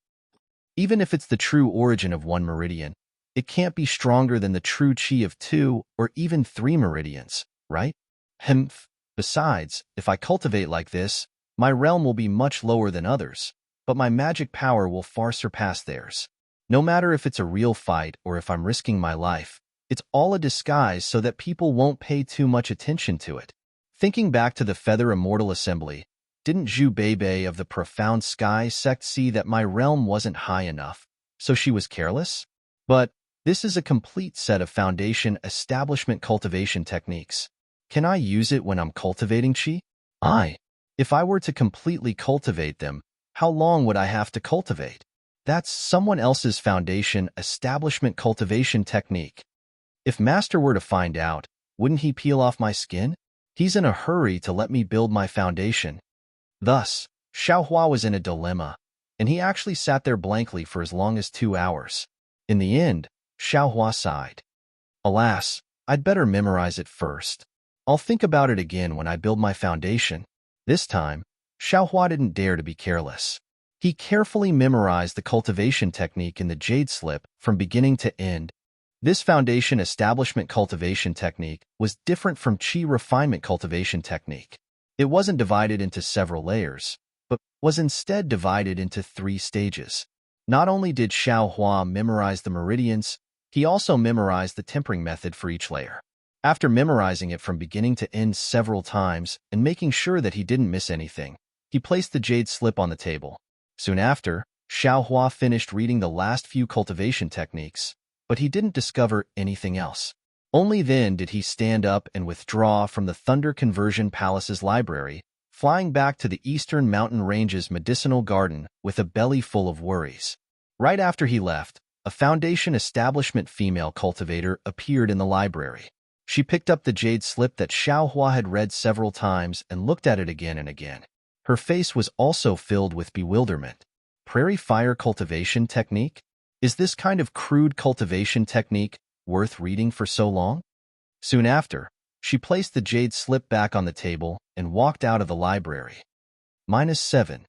Even if it's the true origin of one meridian, it can't be stronger than the true chi of 2 or even 3 meridians, right? Besides, if I cultivate like this, my realm will be much lower than others, but my magic power will far surpass theirs. No matter if it's a real fight or if I'm risking my life, it's all a disguise so that people won't pay too much attention to it. Thinking back to the Feather Immortal Assembly, didn't Zhu Beibei of the Profound Sky sect see that my realm wasn't high enough, so she was careless? But this is a complete set of foundation establishment cultivation techniques. Can I use it when I'm cultivating chi? If I were to completely cultivate them, how long would I have to cultivate? That's someone else's foundation establishment cultivation technique. If Master were to find out, wouldn't he peel off my skin? He's in a hurry to let me build my foundation. Thus, Xiao Hua was in a dilemma, and he actually sat there blankly for as long as 2 hours. In the end, Xiao Hua sighed. Alas, I'd better memorize it first. I'll think about it again when I build my foundation. This time, Xiao Hua didn't dare to be careless. He carefully memorized the cultivation technique in the jade slip from beginning to end. This foundation establishment cultivation technique was different from chi refinement cultivation technique. It wasn't divided into several layers, but was instead divided into 3 stages. Not only did Xiao Hua memorize the meridians, he also memorized the tempering method for each layer. After memorizing it from beginning to end several times and making sure that he didn't miss anything, he placed the jade slip on the table. Soon after, Xiao Hua finished reading the last few cultivation techniques, but he didn't discover anything else. Only then did he stand up and withdraw from the Thunder Conversion Palace's library, flying back to the Eastern Mountain Range's medicinal garden with a belly full of worries. Right after he left, a foundation establishment female cultivator appeared in the library. She picked up the jade slip that Xiao Hua had read several times and looked at it again and again. Her face was also filled with bewilderment. Prairie fire cultivation technique? Is this kind of crude cultivation technique worth reading for so long? Soon after, she placed the jade slip back on the table and walked out of the library. -7.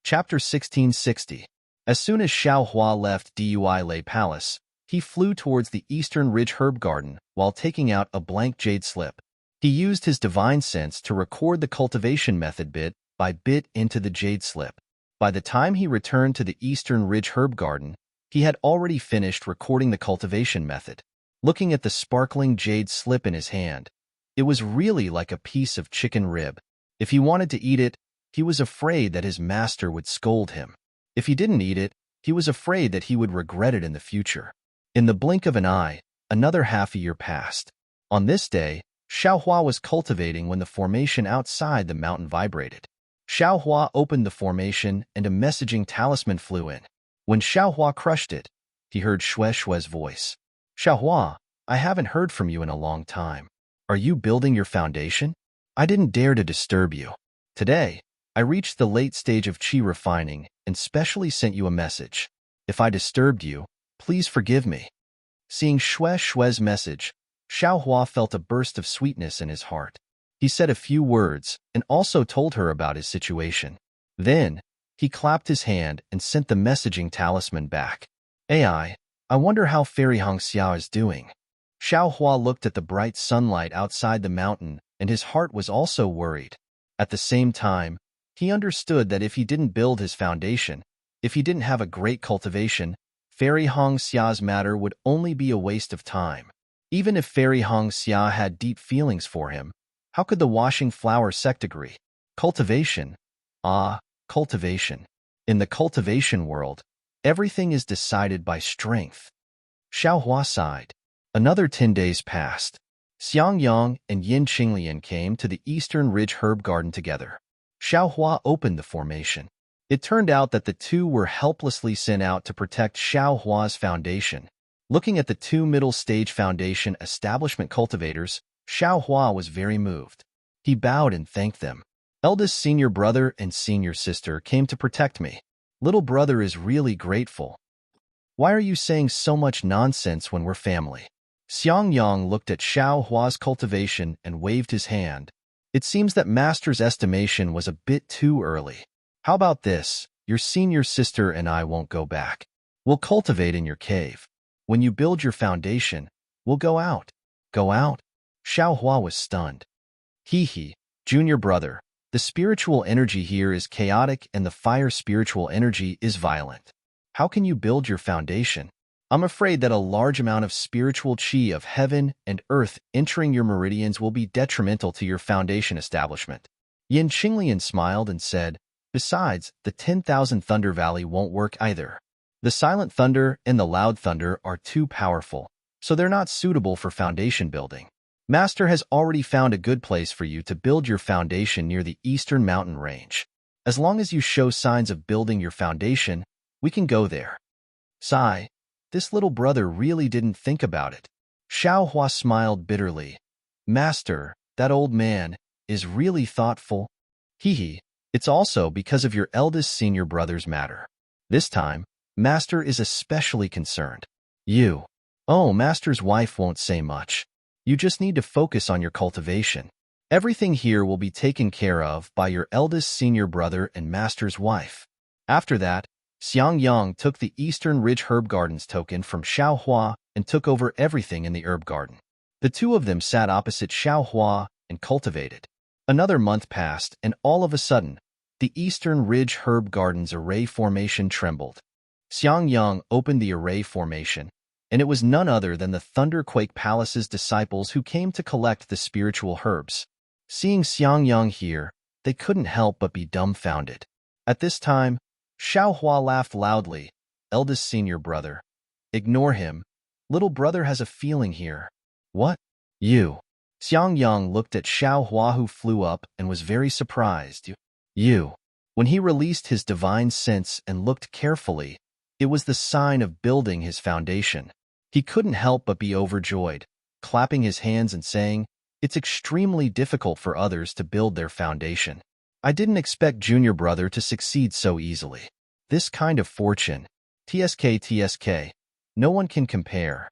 Chapter 1660. As soon as Xiao Hua left Dui Lei Palace, he flew towards the Eastern Ridge Herb Garden while taking out a blank jade slip. He used his divine sense to record the cultivation method bit by bit into the jade slip. By the time he returned to the Eastern Ridge Herb Garden, he had already finished recording the cultivation method. Looking at the sparkling jade slip in his hand, it was really like a piece of chicken rib. If he wanted to eat it, he was afraid that his master would scold him. If he didn't eat it, he was afraid that he would regret it in the future. In the blink of an eye, another half a year passed. On this day, Xiao Hua was cultivating when the formation outside the mountain vibrated. Xiao Hua opened the formation and a messaging talisman flew in. When Xiao Hua crushed it, he heard Xue Xue's voice. Xiao Hua, I haven't heard from you in a long time. Are you building your foundation? I didn't dare to disturb you. Today, I reached the late stage of qi refining and specially sent you a message. If I disturbed you, please forgive me. Seeing Shue's message, Xiaohua felt a burst of sweetness in his heart. He said a few words and also told her about his situation. Then, he clapped his hand and sent the messaging talisman back. I wonder how Fairy Hongxia is doing. Xiaohua looked at the bright sunlight outside the mountain, and his heart was also worried. At the same time, he understood that if he didn't build his foundation, if he didn't have a great cultivation, Fairy Hongxia's matter would only be a waste of time. Even if Fairy Hongxia had deep feelings for him, how could the washing flower sect agree? Cultivation. Cultivation. In the cultivation world, everything is decided by strength. Xiaohua sighed. Another 10 days passed. Xiangyang and Yin Qinglian came to the Eastern Ridge Herb Garden together. Xiaohua opened the formation. It turned out that the two were helplessly sent out to protect Xiaohua's foundation. Looking at the two middle-stage foundation establishment cultivators, Xiaohua was very moved. He bowed and thanked them. Eldest senior brother and senior sister came to protect me. Little brother is really grateful. Why are you saying so much nonsense when we're family? Xiangyang looked at Xiaohua's cultivation and waved his hand. It seems that Master's estimation was a bit too early. How about this? Your senior sister and I won't go back. We'll cultivate in your cave. When you build your foundation, we'll go out. Go out? Xiaohua was stunned. Junior brother, the spiritual energy here is chaotic and the fire spiritual energy is violent. How can you build your foundation? I'm afraid that a large amount of spiritual qi of heaven and earth entering your meridians will be detrimental to your foundation establishment. Yin Qinglian smiled and said, besides, the 10,000 Thunder Valley won't work either. The silent thunder and the loud thunder are too powerful, so they're not suitable for foundation building. Master has already found a good place for you to build your foundation near the eastern mountain range. As long as you show signs of building your foundation, we can go there. Sigh. This little brother really didn't think about it. Xiaohua smiled bitterly. Master, that old man, is really thoughtful. It's also because of your eldest senior brother's matter. This time, Master is especially concerned. Master's wife won't say much. You just need to focus on your cultivation. Everything here will be taken care of by your eldest senior brother and Master's wife. After that, Xiangyang took the Eastern Ridge Herb Gardens token from Xiaohua and took over everything in the herb garden. The two of them sat opposite Xiaohua and cultivated. Another month passed, and all of a sudden, the Eastern Ridge Herb Gardens array formation trembled. Xiangyang opened the array formation, and it was none other than the Thunderquake Palace's disciples who came to collect the spiritual herbs. Seeing Xiangyang here, they couldn't help but be dumbfounded. At this time, Xiaohua laughed loudly. Eldest senior brother. Ignore him. Little brother has a feeling here. What? You. Xiangyang looked at Xiaohua who flew up and was very surprised. You. When he released his divine sense and looked carefully, it was the sign of building his foundation. He couldn't help but be overjoyed, clapping his hands and saying, it's extremely difficult for others to build their foundation. I didn't expect junior brother to succeed so easily. This kind of fortune. TSK. No one can compare.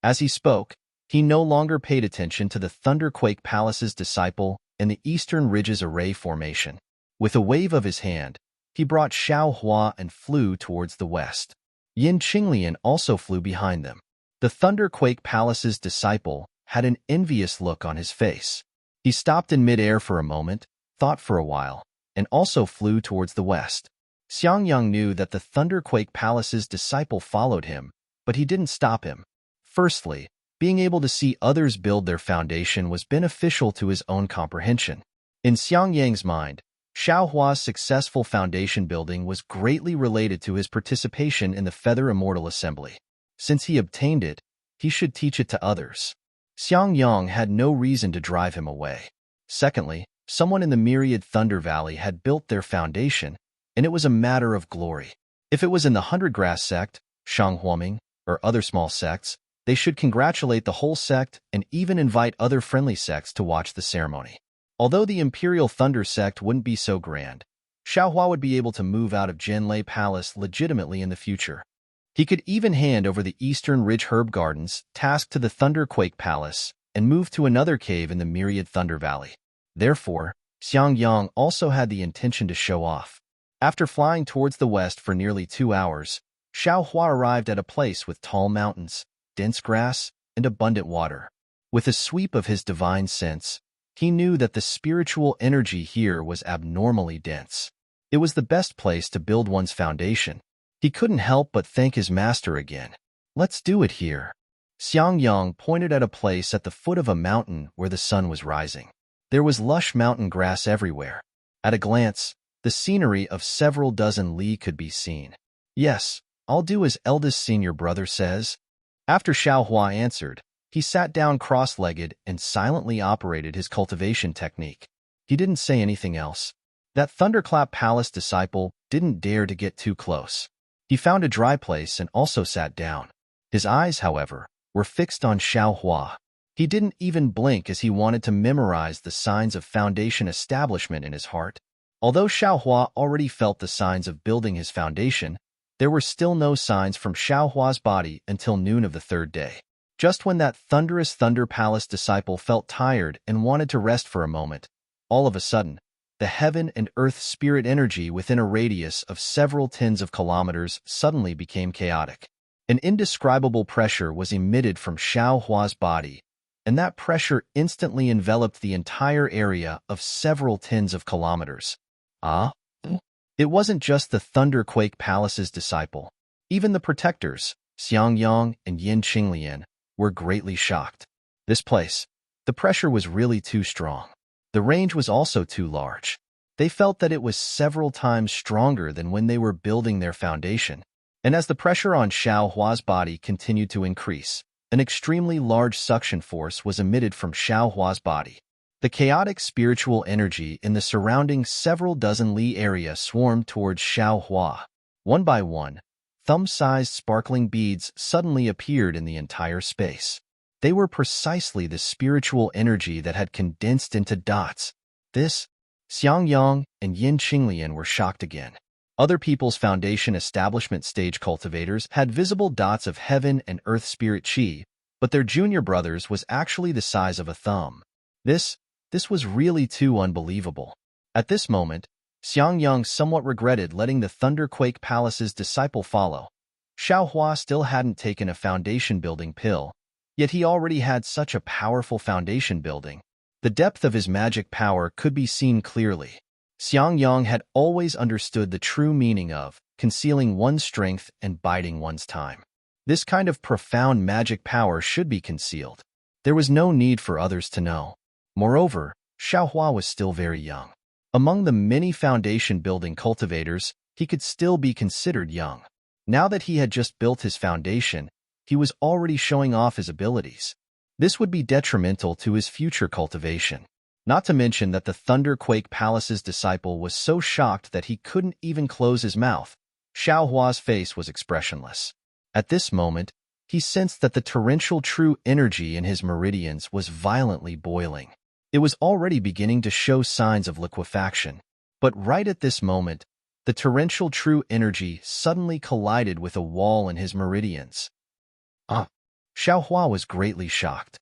As he spoke, he no longer paid attention to the Thunderquake Palace's disciple and the Eastern Ridge's array formation. With a wave of his hand, he brought Xiaohua and flew towards the west. Yin Qinglian also flew behind them. The Thunderquake Palace's disciple had an envious look on his face. He stopped in midair for a moment, thought for a while, and also flew towards the west. Xiangyang knew that the Thunderquake Palace's disciple followed him, but he didn't stop him. Firstly, being able to see others build their foundation was beneficial to his own comprehension. In Xiangyang's mind, Xiaohua's successful foundation building was greatly related to his participation in the Feather Immortal Assembly. Since he obtained it, he should teach it to others. Xiangyang had no reason to drive him away. Secondly, someone in the Myriad Thunder Valley had built their foundation, and it was a matter of glory. If it was in the Hundred Grass sect, Shanghuoming, or other small sects, they should congratulate the whole sect and even invite other friendly sects to watch the ceremony. Although the Imperial Thunder Sect wouldn't be so grand, Xiaohua would be able to move out of Jianlei Palace legitimately in the future. He could even hand over the Eastern Ridge Herb Gardens task to the Thunderquake Palace and move to another cave in the Myriad Thunder Valley. Therefore, Xiang Yang also had the intention to show off. After flying towards the west for nearly 2 hours, Xiaohua arrived at a place with tall mountains, dense grass, and abundant water. With a sweep of his divine sense, he knew that the spiritual energy here was abnormally dense. It was the best place to build one's foundation. He couldn't help but thank his master again. Let's do it here. Xiang Yang pointed at a place at the foot of a mountain where the sun was rising. There was lush mountain grass everywhere. At a glance, the scenery of several dozen li could be seen. Yes, I'll do as eldest senior brother says. After Xiaohua answered, he sat down cross-legged and silently operated his cultivation technique. He didn't say anything else. That Thunderclap Palace disciple didn't dare to get too close. He found a dry place and also sat down. His eyes, however, were fixed on Xiaohua. He didn't even blink as he wanted to memorize the signs of foundation establishment in his heart. Although Xiaohua already felt the signs of building his foundation, there were still no signs from Xiaohua's body until noon of the third day. Just when that thunderous Thunder Palace disciple felt tired and wanted to rest for a moment, all of a sudden, the heaven and earth spirit energy within a radius of several tens of kilometers suddenly became chaotic. An indescribable pressure was emitted from Xiaohua's body, and that pressure instantly enveloped the entire area of several tens of kilometers. It wasn't just the Thunderquake Palace's disciple. Even the protectors, Xiang Yang and Yin Qinglian, were greatly shocked. This place, the pressure was really too strong. The range was also too large. They felt that it was several times stronger than when they were building their foundation. And as the pressure on Xiaohua's body continued to increase, an extremely large suction force was emitted from Xiaohua's body. The chaotic spiritual energy in the surrounding several dozen li area swarmed towards Xiaohua. One by one, thumb-sized sparkling beads suddenly appeared in the entire space. They were precisely the spiritual energy that had condensed into dots. This, Xiang Yang and Yin Qinglian were shocked again. Other people's foundation establishment stage cultivators had visible dots of heaven and earth spirit chi, but their junior brothers was actually the size of a thumb. This was really too unbelievable. At this moment, Xiang Yang somewhat regretted letting the Thunderquake Palace's disciple follow. Xiaohua still hadn't taken a foundation building pill, yet he already had such a powerful foundation building. The depth of his magic power could be seen clearly. Xiang Yang had always understood the true meaning of concealing one's strength and biding one's time. This kind of profound magic power should be concealed. There was no need for others to know. Moreover, Xiaohua was still very young. Among the many foundation-building cultivators, he could still be considered young. Now that he had just built his foundation, he was already showing off his abilities. This would be detrimental to his future cultivation. Not to mention that the Thunderquake Palace's disciple was so shocked that he couldn't even close his mouth. Xiaohua's face was expressionless. At this moment, he sensed that the torrential true energy in his meridians was violently boiling. It was already beginning to show signs of liquefaction. But right at this moment, the torrential true energy suddenly collided with a wall in his meridians. Xiaohua was greatly shocked.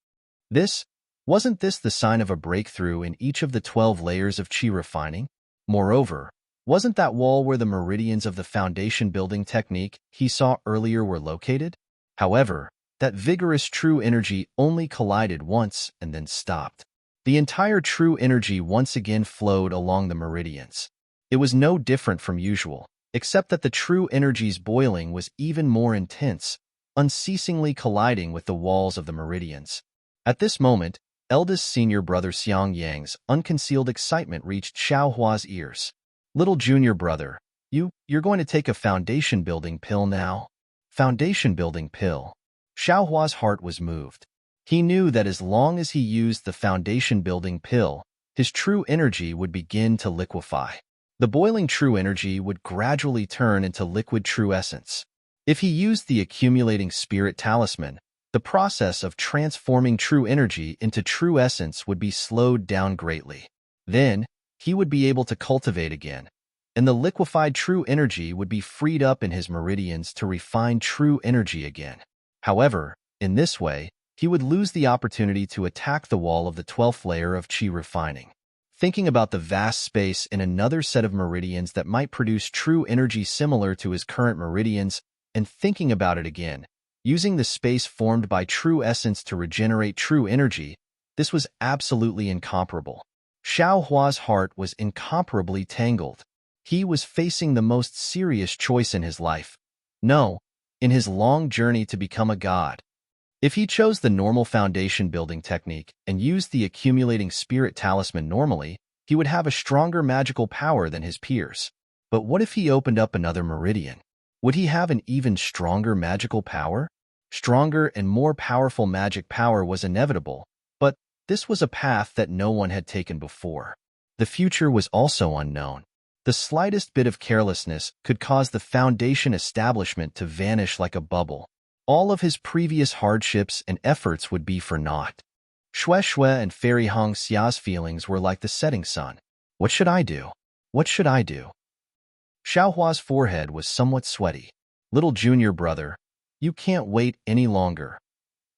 Wasn't this the sign of a breakthrough in each of the 12 layers of qi refining? Moreover, wasn't that wall where the meridians of the foundation building technique he saw earlier were located? However, that vigorous true energy only collided once and then stopped. The entire true energy once again flowed along the meridians. It was no different from usual, except that the true energy's boiling was even more intense, unceasingly colliding with the walls of the meridians. At this moment, eldest senior brother Xiang Yang's unconcealed excitement reached Xiaohua's ears. Little junior brother, you're going to take a foundation building pill now? Foundation building pill. Xiaohua's heart was moved. He knew that as long as he used the foundation building pill, his true energy would begin to liquefy. The boiling true energy would gradually turn into liquid true essence. If he used the accumulating spirit talisman, the process of transforming true energy into true essence would be slowed down greatly. Then, he would be able to cultivate again, and the liquefied true energy would be freed up in his meridians to refine true energy again. However, in this way, he would lose the opportunity to attack the wall of the 12th layer of chi refining. Thinking about the vast space in another set of meridians that might produce true energy similar to his current meridians, and thinking about it again, using the space formed by true essence to regenerate true energy, this was absolutely incomparable. Xiao Hua's heart was incomparably tangled. He was facing the most serious choice in his life. No, in his long journey to become a god. If he chose the normal foundation building technique and used the accumulating spirit talisman normally, he would have a stronger magical power than his peers. But what if he opened up another meridian? Would he have an even stronger magical power? Stronger and more powerful magic power was inevitable, but this was a path that no one had taken before. The future was also unknown. The slightest bit of carelessness could cause the foundation establishment to vanish like a bubble. All of his previous hardships and efforts would be for naught. Xue Xue and Fairy Hong Xia's feelings were like the setting sun. What should I do? What should I do? Xiao Hua's forehead was somewhat sweaty. Little junior brother, you can't wait any longer.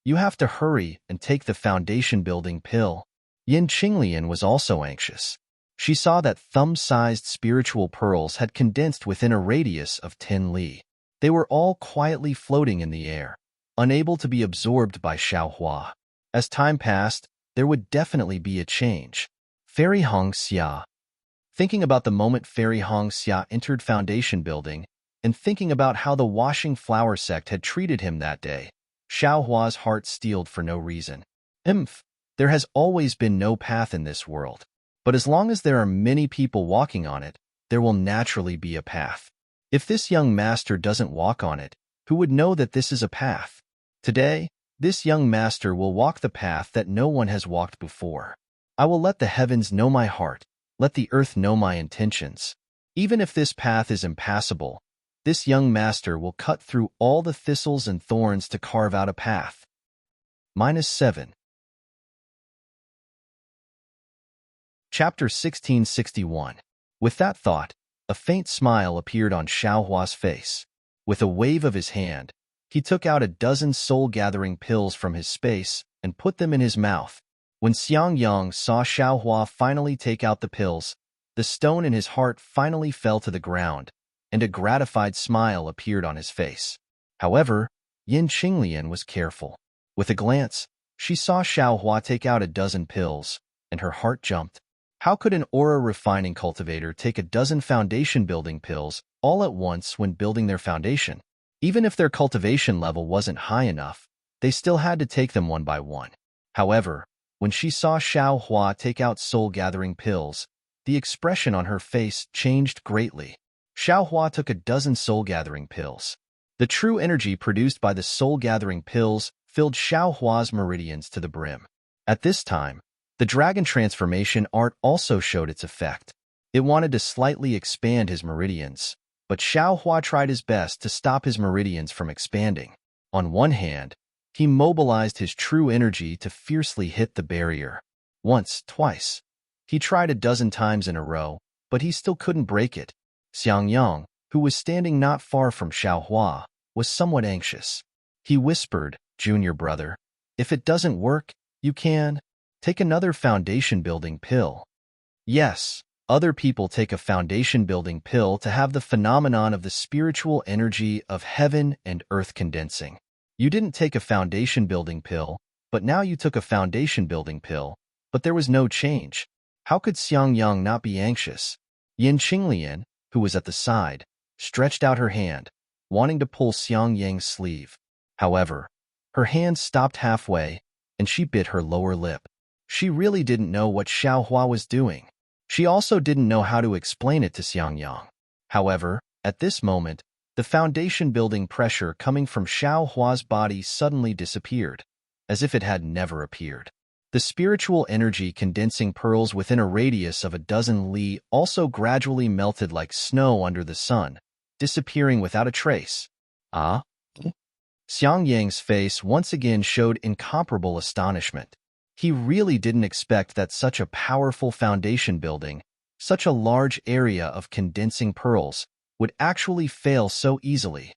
You have to hurry and take the foundation building pill. Yin Qinglian was also anxious. She saw that thumb-sized spiritual pearls had condensed within a radius of 10 li. They were all quietly floating in the air, unable to be absorbed by Xiao Hua. As time passed, there would definitely be a change. Fairy Hong Xia. Thinking about the moment Fairy Hong Xia entered foundation building, and thinking about how the washing flower sect had treated him that day, Xiao Hua's heart steeled for no reason. There has always been no path in this world. But as long as there are many people walking on it, there will naturally be a path. If this young master doesn't walk on it, who would know that this is a path? Today, this young master will walk the path that no one has walked before. I will let the heavens know my heart, let the earth know my intentions. Even if this path is impassable, this young master will cut through all the thistles and thorns to carve out a path. -7. Chapter 1661. With that thought, a faint smile appeared on Xiao Hua's face. With a wave of his hand, he took out a dozen soul-gathering pills from his space and put them in his mouth. When Xiang Yang saw Xiao Hua finally take out the pills, the stone in his heart finally fell to the ground, and a gratified smile appeared on his face. However, Yin Qinglian was careful. With a glance, she saw Xiao Hua take out a dozen pills, and her heart jumped. How could an aura-refining cultivator take a dozen foundation-building pills all at once when building their foundation? Even if their cultivation level wasn't high enough, they still had to take them one by one. However, when she saw Xiao Hua take out soul-gathering pills, the expression on her face changed greatly. Xiao Hua took a dozen soul-gathering pills. The true energy produced by the soul-gathering pills filled Xiao Hua's meridians to the brim. At this time, the dragon transformation art also showed its effect. It wanted to slightly expand his meridians, but Xiao Hua tried his best to stop his meridians from expanding. On one hand, he mobilized his true energy to fiercely hit the barrier. Once, twice. He tried a dozen times in a row, but he still couldn't break it. Xiang Yang, who was standing not far from Xiao Hua, was somewhat anxious. He whispered, "Junior brother, if it doesn't work, you can take another foundation-building pill." Yes, other people take a foundation-building pill to have the phenomenon of the spiritual energy of heaven and earth condensing. You didn't take a foundation-building pill, but now you took a foundation-building pill, but there was no change. How could Xiang Yang not be anxious? Yin Qinglian, who was at the side, stretched out her hand, wanting to pull Xiang Yang's sleeve. However, her hand stopped halfway, and she bit her lower lip. She really didn't know what Xiao Hua was doing. She also didn't know how to explain it to Xiang Yang. However, at this moment, the foundation-building pressure coming from Xiao Hua's body suddenly disappeared, as if it had never appeared. The spiritual energy condensing pearls within a radius of a dozen li also gradually melted like snow under the sun, disappearing without a trace. Ah? Xiang Yang's face once again showed incomparable astonishment. He really didn't expect that such a powerful foundation building, such a large area of condensing pearls, would actually fail so easily.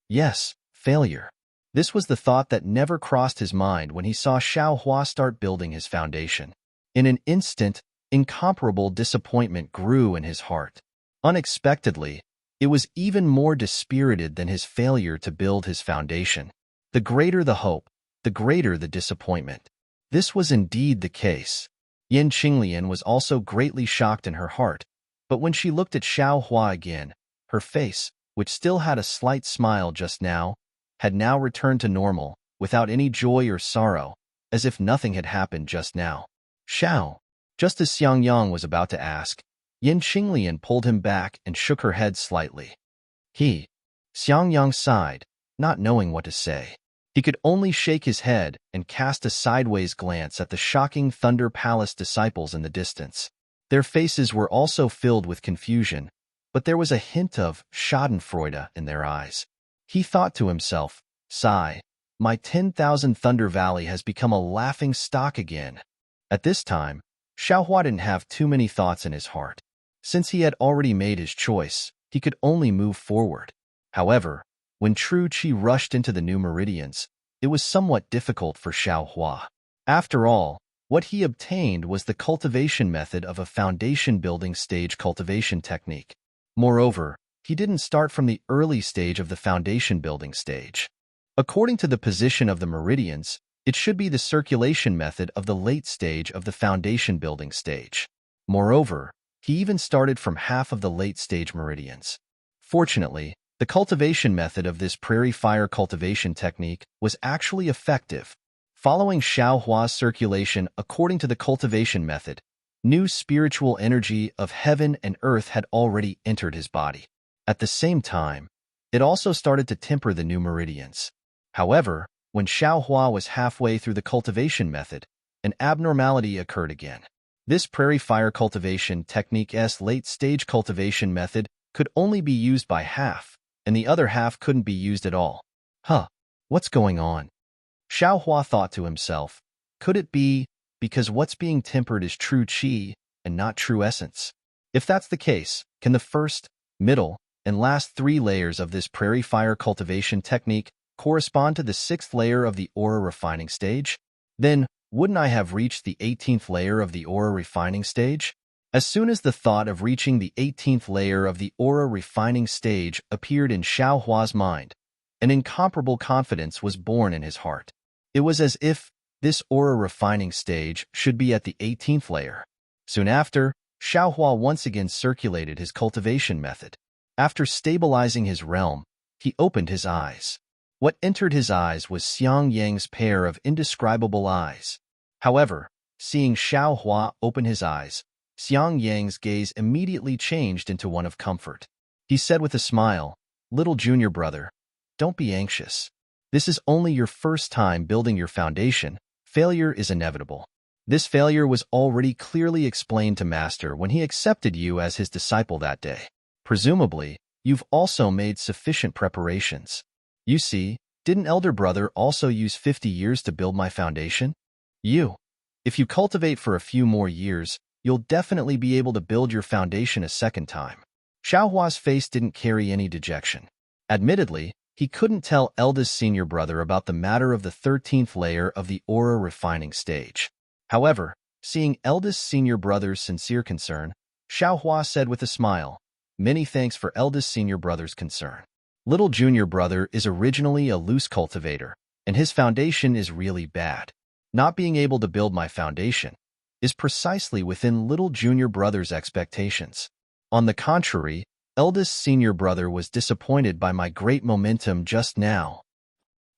Yes, failure. This was the thought that never crossed his mind when he saw Xiao Hua start building his foundation. In an instant, incomparable disappointment grew in his heart. Unexpectedly, it was even more dispirited than his failure to build his foundation. The greater the hope, the greater the disappointment. This was indeed the case. Yin Qinglian was also greatly shocked in her heart, but when she looked at Xiao Hua again, her face, which still had a slight smile just now, had now returned to normal, without any joy or sorrow, as if nothing had happened just now. Xiao, just as Xiang Yang was about to ask, Yin Qinglian pulled him back and shook her head slightly. Xiang Yang sighed, not knowing what to say. He could only shake his head and cast a sideways glance at the shocking Thunder Palace disciples in the distance. Their faces were also filled with confusion, but there was a hint of schadenfreude in their eyes. He thought to himself, sigh, my 10,000 Thunder Valley has become a laughing stock again. At this time, Xiao Hua didn't have too many thoughts in his heart. Since he had already made his choice, he could only move forward. However, when true qi rushed into the new meridians, it was somewhat difficult for Xiao Hua. After all, what he obtained was the cultivation method of a foundation building stage cultivation technique. Moreover, he didn't start from the early stage of the foundation building stage. According to the position of the meridians, it should be the circulation method of the late stage of the foundation building stage. Moreover, he even started from half of the late stage meridians. Fortunately, the cultivation method of this prairie fire cultivation technique was actually effective. Following Xiao Hua's circulation according to the cultivation method, new spiritual energy of heaven and earth had already entered his body. At the same time, it also started to temper the new meridians. However, when Xiao Hua was halfway through the cultivation method, an abnormality occurred again. This prairie fire cultivation technique's late-stage cultivation method could only be used by half, and the other half couldn't be used at all. What's going on? Xiao Hua thought to himself, could it be because what's being tempered is true qi and not true essence? If that's the case, can the first, middle, and last 3 layers of this prairie fire cultivation technique correspond to the 6th layer of the aura refining stage? Then, wouldn't I have reached the 18th layer of the aura refining stage? As soon as the thought of reaching the 18th layer of the aura refining stage appeared in Xiao Hua's mind, an incomparable confidence was born in his heart. It was as if this aura refining stage should be at the 18th layer. Soon after, Xiao Hua once again circulated his cultivation method. After stabilizing his realm, he opened his eyes. What entered his eyes was Xiang Yang's pair of indescribable eyes. However, seeing Xiao Hua open his eyes, Xiang Yang's gaze immediately changed into one of comfort. He said with a smile, "Little junior brother, don't be anxious. This is only your first time building your foundation. Failure is inevitable." This failure was already clearly explained to Master when he accepted you as his disciple that day. Presumably, you've also made sufficient preparations. You see, didn't elder brother also use 50 years to build my foundation? If you cultivate for a few more years, you'll definitely be able to build your foundation a second time. Xiao Hua's face didn't carry any dejection. Admittedly, he couldn't tell eldest senior brother about the matter of the 13th layer of the aura refining stage. However, seeing eldest senior brother's sincere concern, Xiao Hua said with a smile, "Many thanks for eldest senior brother's concern. Little junior brother is originally a loose cultivator, and his foundation is really bad. Not being able to build my foundation is precisely within little junior brother's expectations. On the contrary, eldest senior brother was disappointed by my great momentum just now.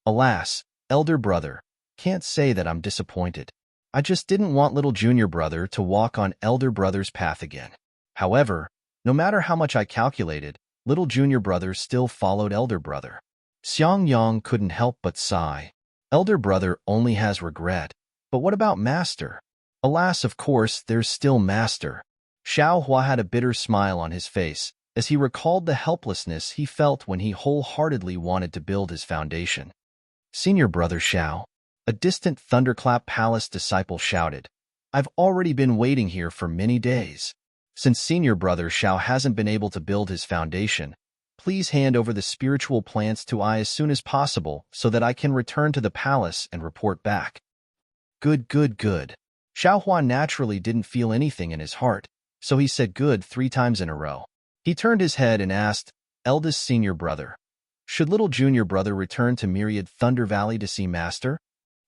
Alas, elder brother, can't say that I'm disappointed. I just didn't want little junior brother to walk on elder brother's path again. However, no matter how much I calculated, little junior brother still followed elder brother." Xiang Yang couldn't help but sigh. Elder brother only has regret. But what about Master? Alas, of course, there's still Master. Xiao Hua had a bitter smile on his face as he recalled the helplessness he felt when he wholeheartedly wanted to build his foundation. "Senior brother Xiao, A distant thunderclap palace disciple shouted, "I've already been waiting here for many days. Since senior brother Xiao hasn't been able to build his foundation, please hand over the spiritual plants to I as soon as possible so that I can return to the palace and report back." Good, good, good. Xiao Hua naturally didn't feel anything in his heart, so he said good 3 times in a row. He turned his head and asked, "Eldest senior brother, should little junior brother return to Myriad Thunder Valley to see Master?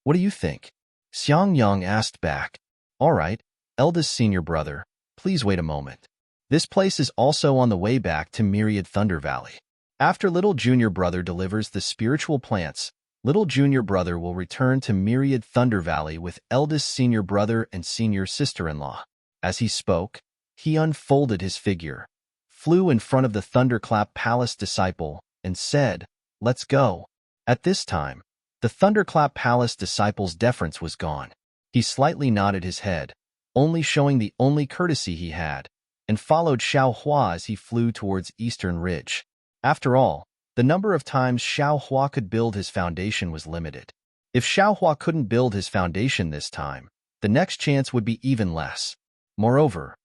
What do you think?" Xiang Yang asked back, "All right, eldest senior brother, please wait a moment. This place is also on the way back to Myriad Thunder Valley. After little junior brother delivers the spiritual plants, little junior brother will return to Myriad Thunder Valley with eldest senior brother and senior sister-in-law." As he spoke, he unfolded his figure, flew in front of the Thunderclap Palace disciple, and said, "Let's go." At this time, the Thunderclap Palace disciple's deference was gone. He slightly nodded his head, only showing the only courtesy he had, and followed Xiao Hua as he flew towards Eastern Ridge. After all, the number of times Xiao Hua could build his foundation was limited. If Xiao Hua couldn't build his foundation this time, the next chance would be even less. Moreover,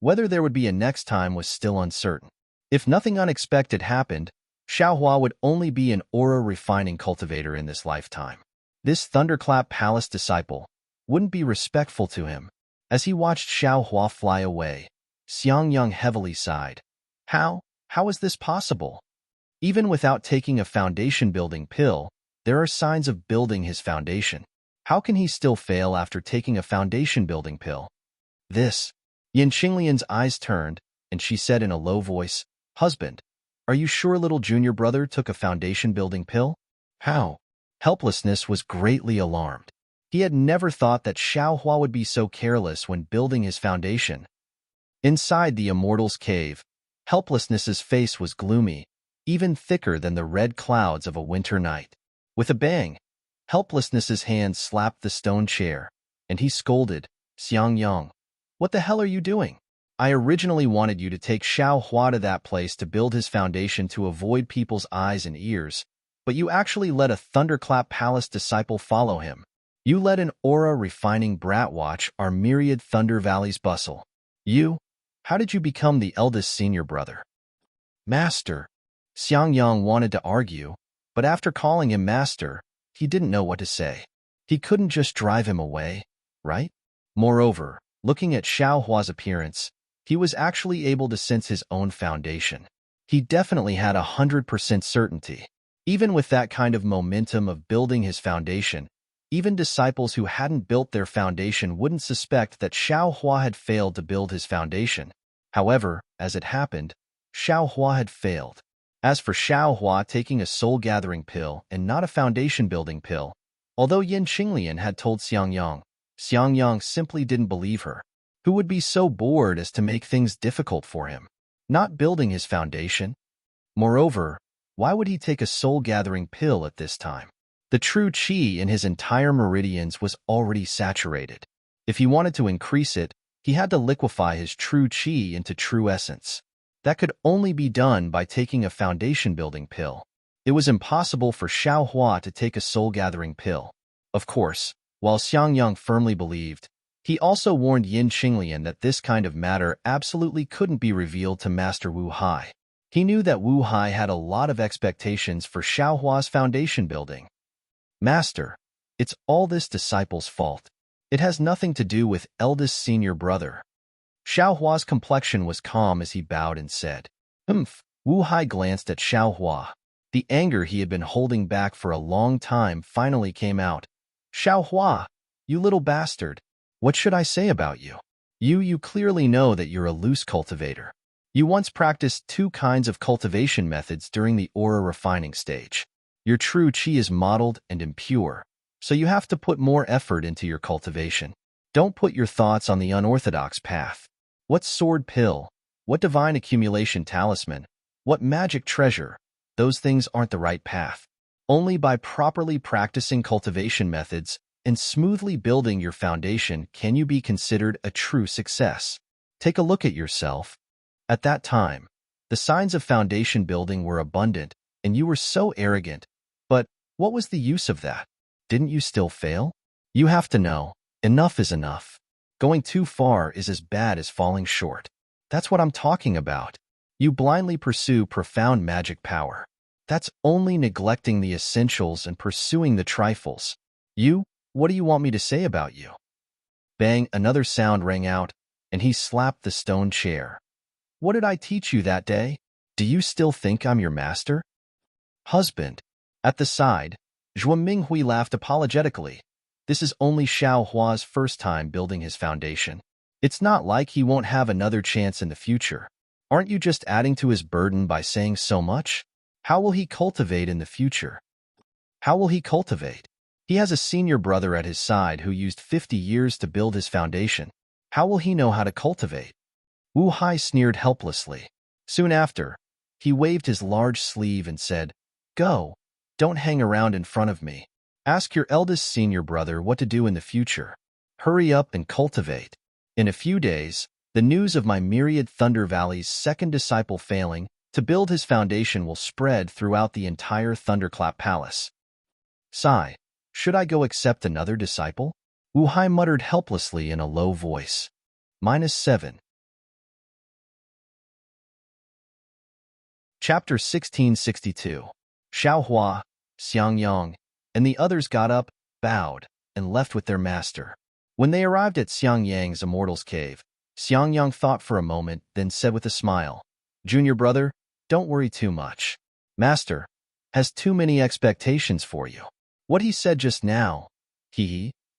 whether there would be a next time was still uncertain. If nothing unexpected happened, Xiao Hua would only be an aura-refining cultivator in this lifetime. This Thunderclap Palace disciple wouldn't be respectful to him. As he watched Xiao Hua fly away, Xiang Yang heavily sighed. How is this possible? Even without taking a foundation-building pill, there are signs of building his foundation. How can he still fail after taking a foundation-building pill? Yin Xinglian's eyes turned, and she said in a low voice, "Husband, are you sure little junior brother took a foundation-building pill?" How? Helplessness was greatly alarmed. He had never thought that Xiao Hua would be so careless when building his foundation. Inside the Immortal's cave, Helplessness's face was gloomy, even thicker than the red clouds of a winter night. With a bang, Helplessness's hand slapped the stone chair, and he scolded, "Xiang Yang, what the hell are you doing? I originally wanted you to take Xiao Hua to that place to build his foundation to avoid people's eyes and ears, but you actually let a Thunderclap Palace disciple follow him. You let an aura-refining brat watch our Myriad Thunder Valley's bustle. How did you become the eldest senior brother?" "Master." Xiang Yang wanted to argue, but after calling him master, he didn't know what to say. He couldn't just drive him away, right? Moreover, looking at Xiao Hua's appearance, he was actually able to sense his own foundation. He definitely had 100% certainty. Even with that kind of momentum of building his foundation, even disciples who hadn't built their foundation wouldn't suspect that Xiao Hua had failed to build his foundation. However, as it happened, Xiao Hua had failed. As for Xiao Hua taking a soul-gathering pill and not a foundation-building pill, although Yin Xinglian had told Xiang Yang simply didn't believe her. Who would be so bored as to make things difficult for him? Not building his foundation? Moreover, why would he take a soul-gathering pill at this time? The true qi in his entire meridians was already saturated. If he wanted to increase it, he had to liquefy his true qi into true essence. That could only be done by taking a foundation-building pill. It was impossible for Xiao Hua to take a soul-gathering pill. Of course, while Xiang Yang firmly believed, he also warned Yin Xinglian that this kind of matter absolutely couldn't be revealed to Master Wu Hai. He knew that Wu Hai had a lot of expectations for Xiao Hua's foundation building. "Master, it's all this disciple's fault. It has nothing to do with eldest senior brother." Xiao Hua's complexion was calm as he bowed and said, "Humph." Wu Hai glanced at Xiao Hua. The anger he had been holding back for a long time finally came out. "Xiao Hua, you little bastard. What should I say about you? You clearly know that you're a loose cultivator. You once practiced 2 kinds of cultivation methods during the aura refining stage. Your true qi is mottled and impure, so you have to put more effort into your cultivation. Don't put your thoughts on the unorthodox path. What sword pill? What divine accumulation talisman? What magic treasure? Those things aren't the right path. Only by properly practicing cultivation methods and smoothly building your foundation can you be considered a true success. Take a look at yourself. At that time, the signs of foundation building were abundant, and you were so arrogant. But what was the use of that? Didn't you still fail? You have to know, enough is enough. Going too far is as bad as falling short. That's what I'm talking about. You blindly pursue profound magic power. That's only neglecting the essentials and pursuing the trifles. What do you want me to say about you? Bang, another sound rang out, and he slapped the stone chair. What did I teach you that day? Do you still think I'm your master? Husband. At the side, Zhuo Minghui laughed apologetically. This is only Xiao Hua's first time building his foundation. It's not like he won't have another chance in the future. Aren't you just adding to his burden by saying so much? How will he cultivate in the future? How will he cultivate? He has a senior brother at his side who used 50 years to build his foundation. How will he know how to cultivate? Wu Hai sneered helplessly. Soon after, he waved his large sleeve and said, "Go. Don't hang around in front of me. Ask your eldest senior brother what to do in the future. Hurry up and cultivate." In a few days, the news of my myriad Thunder Valley's second disciple failing to build his foundation will spread throughout the entire Thunderclap Palace. Sigh. Should I go accept another disciple? Wu Hai muttered helplessly in a low voice. -7. Chapter 1662. Xiao Hua, Xiang Yang, and the others got up, bowed, and left with their master. When they arrived at Xiang Yang's Immortal's Cave, Xiang Yang thought for a moment, then said with a smile, "Junior brother, don't worry too much. Master has too many expectations for you." What he said just now,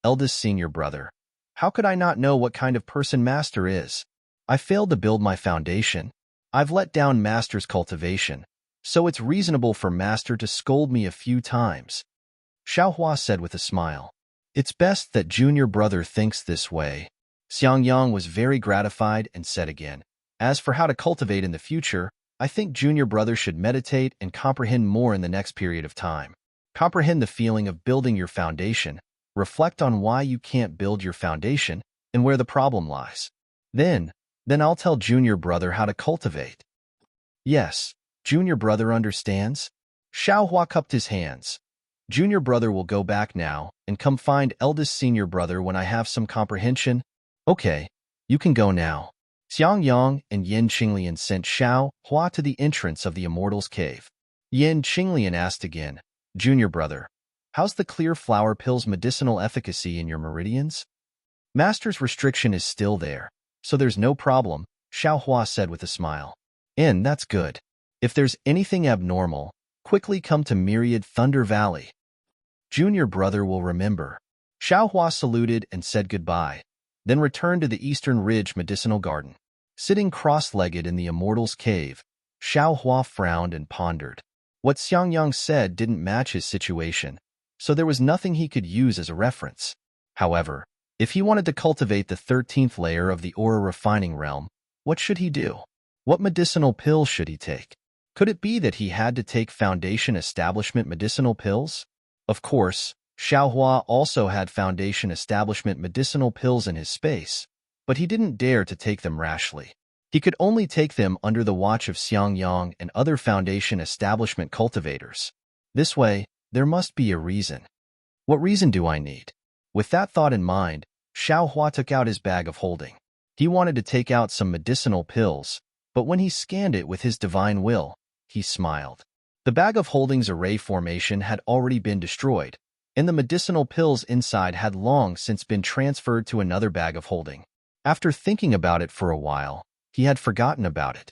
eldest senior brother. How could I not know what kind of person Master is? I failed to build my foundation. I've let down Master's cultivation, so it's reasonable for Master to scold me a few times. Xiao Hua said with a smile. It's best that junior brother thinks this way. Xiang Yang was very gratified and said again, as for how to cultivate in the future, I think junior brother should meditate and comprehend more in the next period of time. Comprehend the feeling of building your foundation, reflect on why you can't build your foundation and where the problem lies. Then I'll tell junior brother how to cultivate. Yes, junior brother understands. Xiao Hua cupped his hands. Junior brother will go back now and come find eldest senior brother when I have some comprehension. Okay, you can go now. Xiang Yang and Yin Qinglian sent Xiao Hua to the entrance of the Immortal's Cave. Yin Qinglian asked again, Junior brother, how's the clear flower pill's medicinal efficacy in your meridians? Master's restriction is still there, so there's no problem, Xiao Hua said with a smile. That's good. If there's anything abnormal, quickly come to Myriad Thunder Valley. Junior brother will remember. Xiao Hua saluted and said goodbye, then returned to the Eastern Ridge Medicinal Garden. Sitting cross-legged in the Immortal's Cave, Xiao Hua frowned and pondered. What Xiang Yang said didn't match his situation, so there was nothing he could use as a reference. However, if he wanted to cultivate the 13th layer of the aura refining realm, what should he do? What medicinal pills should he take? Could it be that he had to take Foundation Establishment medicinal pills? Of course, Xiao Hua also had Foundation Establishment medicinal pills in his space, but he didn't dare to take them rashly. He could only take them under the watch of Xiang Yang and other Foundation Establishment cultivators. This way, there must be a reason. What reason do I need? With that thought in mind, Xiao Hua took out his bag of holding. He wanted to take out some medicinal pills, but when he scanned it with his divine will, he smiled. The bag of holding's array formation had already been destroyed, and the medicinal pills inside had long since been transferred to another bag of holding. After thinking about it for a while, he had forgotten about it.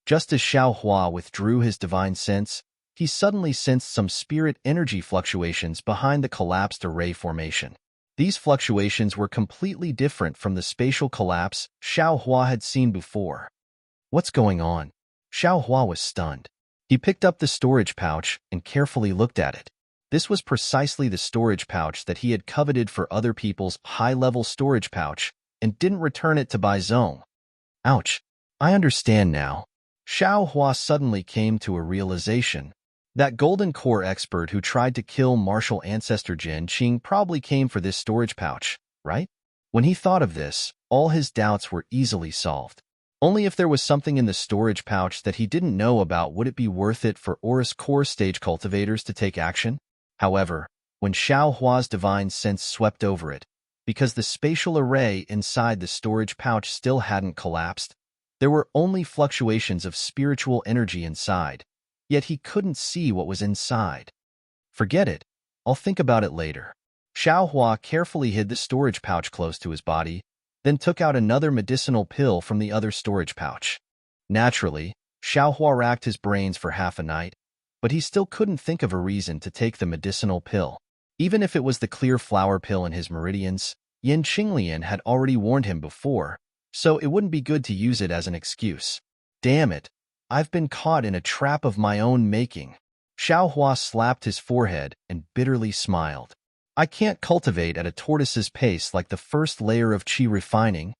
Just as Xiao Hua withdrew his divine sense, he suddenly sensed some spirit energy fluctuations behind the collapsed array formation. These fluctuations were completely different from the spatial collapse Xiao Hua had seen before. What's going on? Xiao Hua was stunned. He picked up the storage pouch and carefully looked at it. This was precisely the storage pouch that he had coveted for other people's high-level storage pouch and didn't return it to Bai Zong. Ouch. I understand now. Xiao Hua suddenly came to a realization. That golden core expert who tried to kill martial ancestor Jin Qing probably came for this storage pouch, right? When he thought of this, all his doubts were easily solved. Only if there was something in the storage pouch that he didn't know about would it be worth it for Aura's core stage cultivators to take action. However, when Xiao Hua's divine sense swept over it, because the spatial array inside the storage pouch still hadn't collapsed, there were only fluctuations of spiritual energy inside, yet he couldn't see what was inside. Forget it. I'll think about it later. Xiao Hua carefully hid the storage pouch close to his body, then took out another medicinal pill from the other storage pouch. Naturally, Xiao Hua racked his brains for half a night, but he still couldn't think of a reason to take the medicinal pill. Even if it was the clear flower pill in his meridians, Yin Qinglian had already warned him before, so it wouldn't be good to use it as an excuse. Damn it, I've been caught in a trap of my own making. Xiao Hua slapped his forehead and bitterly smiled. I can't cultivate at a tortoise's pace like the first layer of qi refining.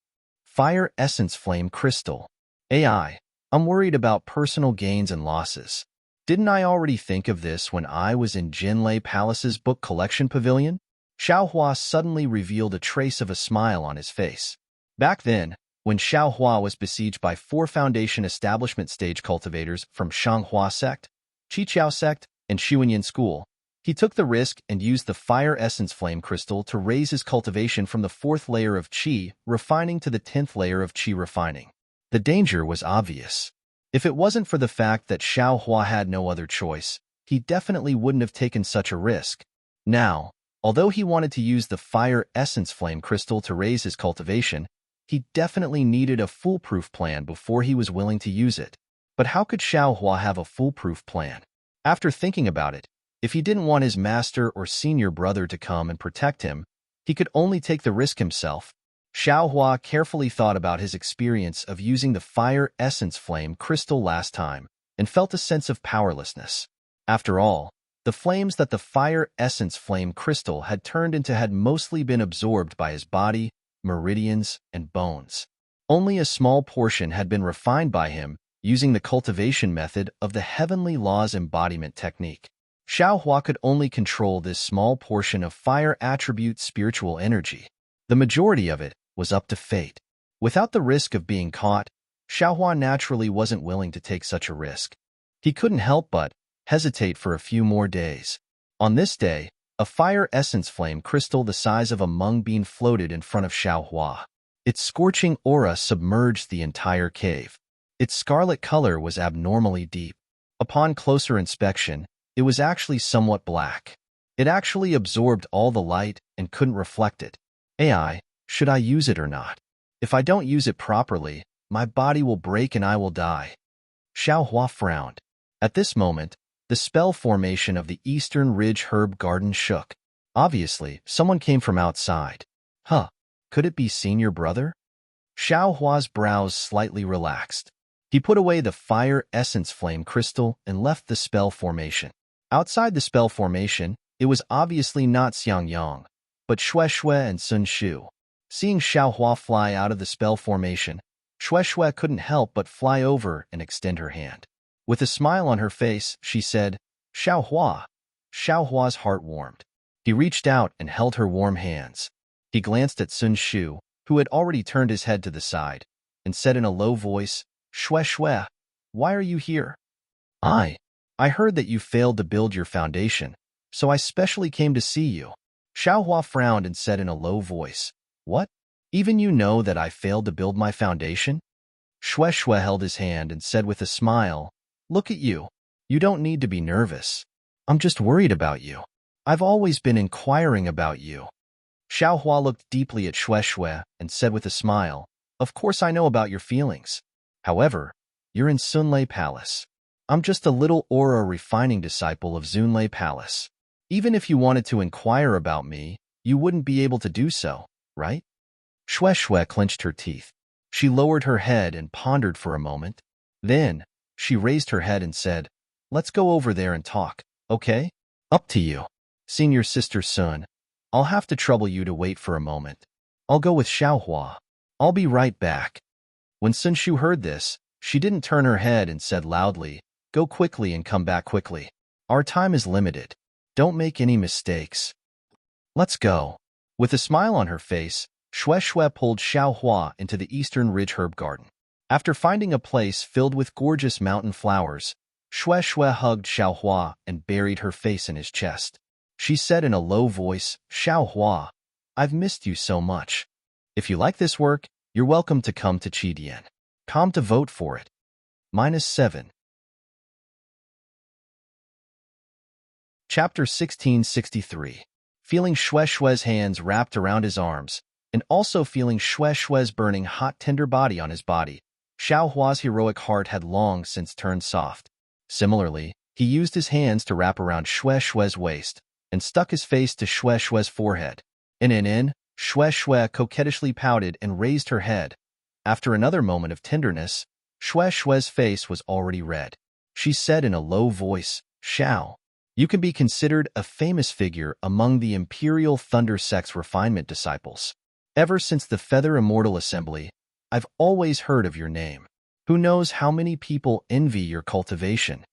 Fire Essence Flame Crystal. AI, I'm worried about personal gains and losses. Didn't I already think of this when I was in Jinlei Palace's book collection pavilion? Xiao Hua suddenly revealed a trace of a smile on his face. Back then, when Xiao Hua was besieged by 4 Foundation Establishment stage cultivators from Shanghua Sect, Qiqiao Sect, and Xuanyan School, he took the risk and used the Fire Essence Flame Crystal to raise his cultivation from the 4th layer of Qi refining to the 10th layer of Qi refining. The danger was obvious. If it wasn't for the fact that Xiao Hua had no other choice, he definitely wouldn't have taken such a risk. Now, although he wanted to use the Fire Essence Flame Crystal to raise his cultivation, he definitely needed a foolproof plan before he was willing to use it. But how could Xiao Hua have a foolproof plan? After thinking about it, if he didn't want his master or senior brother to come and protect him, he could only take the risk himself. Xiao Hua carefully thought about his experience of using the Fire Essence Flame Crystal last time and felt a sense of powerlessness. After all, the flames that the Fire Essence Flame Crystal had turned into had mostly been absorbed by his body, meridians, and bones. Only a small portion had been refined by him using the cultivation method of the Heavenly Laws embodiment technique. Xiao Hua could only control this small portion of fire attribute spiritual energy. The majority of it was up to fate. Without the risk of being caught, Xiao Hua naturally wasn't willing to take such a risk. He couldn't help but hesitate for a few more days. On this day, a Fire Essence Flame crystal the size of a mung bean floated in front of Xiao Hua. Its scorching aura submerged the entire cave. Its scarlet color was abnormally deep. Upon closer inspection, it was actually somewhat black. It actually absorbed all the light and couldn't reflect it. AI, should I use it or not? If I don't use it properly, my body will break and I will die. Xiao Hua frowned. At this moment, the spell formation of the Eastern Ridge Herb Garden shook. Obviously, someone came from outside. Huh, could it be senior brother? Xiao Hua's brows slightly relaxed. He put away the Fire Essence Flame crystal and left the spell formation. Outside the spell formation, it was obviously not Xiang Yang, but Xue Xue and Sun Shu. Seeing Xiao Hua fly out of the spell formation, Xue Xue couldn't help but fly over and extend her hand. With a smile on her face, she said, Xiao Hua. Xiao Hua's heart warmed. He reached out and held her warm hands. He glanced at Sun Shu, who had already turned his head to the side, and said in a low voice, Xue Xue, why are you here? I heard that you failed to build your foundation, so I specially came to see you. Xiao Hua frowned and said in a low voice, What? Even you know that I failed to build my foundation? Xue Xue held his hand and said with a smile, Look at you. You don't need to be nervous. I'm just worried about you. I've always been inquiring about you. Xiao Hua looked deeply at Xue Xue and said with a smile, Of course I know about your feelings. However, you're in Sunlei Palace. I'm just a little aura refining disciple of Zunlei Palace. Even if you wanted to inquire about me, you wouldn't be able to do so, right? Xue Xue clenched her teeth. She lowered her head and pondered for a moment. Then, she raised her head and said, Let's go over there and talk, okay? Up to you. Senior Sister Sun, I'll have to trouble you to wait for a moment. I'll go with Xiao Hua. I'll be right back. When Sun Shu heard this, she didn't turn her head and said loudly, Go quickly and come back quickly. Our time is limited. Don't make any mistakes. Let's go. With a smile on her face, Xue Xue pulled Xiao Hua into the Eastern Ridge Herb Garden. After finding a place filled with gorgeous mountain flowers, Xue Xue hugged Xiao Hua and buried her face in his chest. She said in a low voice, Xiao Hua, I've missed you so much. If you like this work, you're welcome to come to Qidian. Come to vote for it. -7. Chapter 1663. Feeling Xue Xue's hands wrapped around his arms, and also feeling Xue Xue's burning hot tender body on his body, Xiao Hua's heroic heart had long since turned soft. Similarly, he used his hands to wrap around Xue Xue's waist, and stuck his face to Xue Xue's forehead. In, Xue Xue coquettishly pouted and raised her head. After another moment of tenderness, Xue Xue's face was already red. She said in a low voice, Xiao, you can be considered a famous figure among the Imperial Thunder Sect's refinement disciples. Ever since the Feather Immortal Assembly, I've always heard of your name. Who knows how many people envy your cultivation?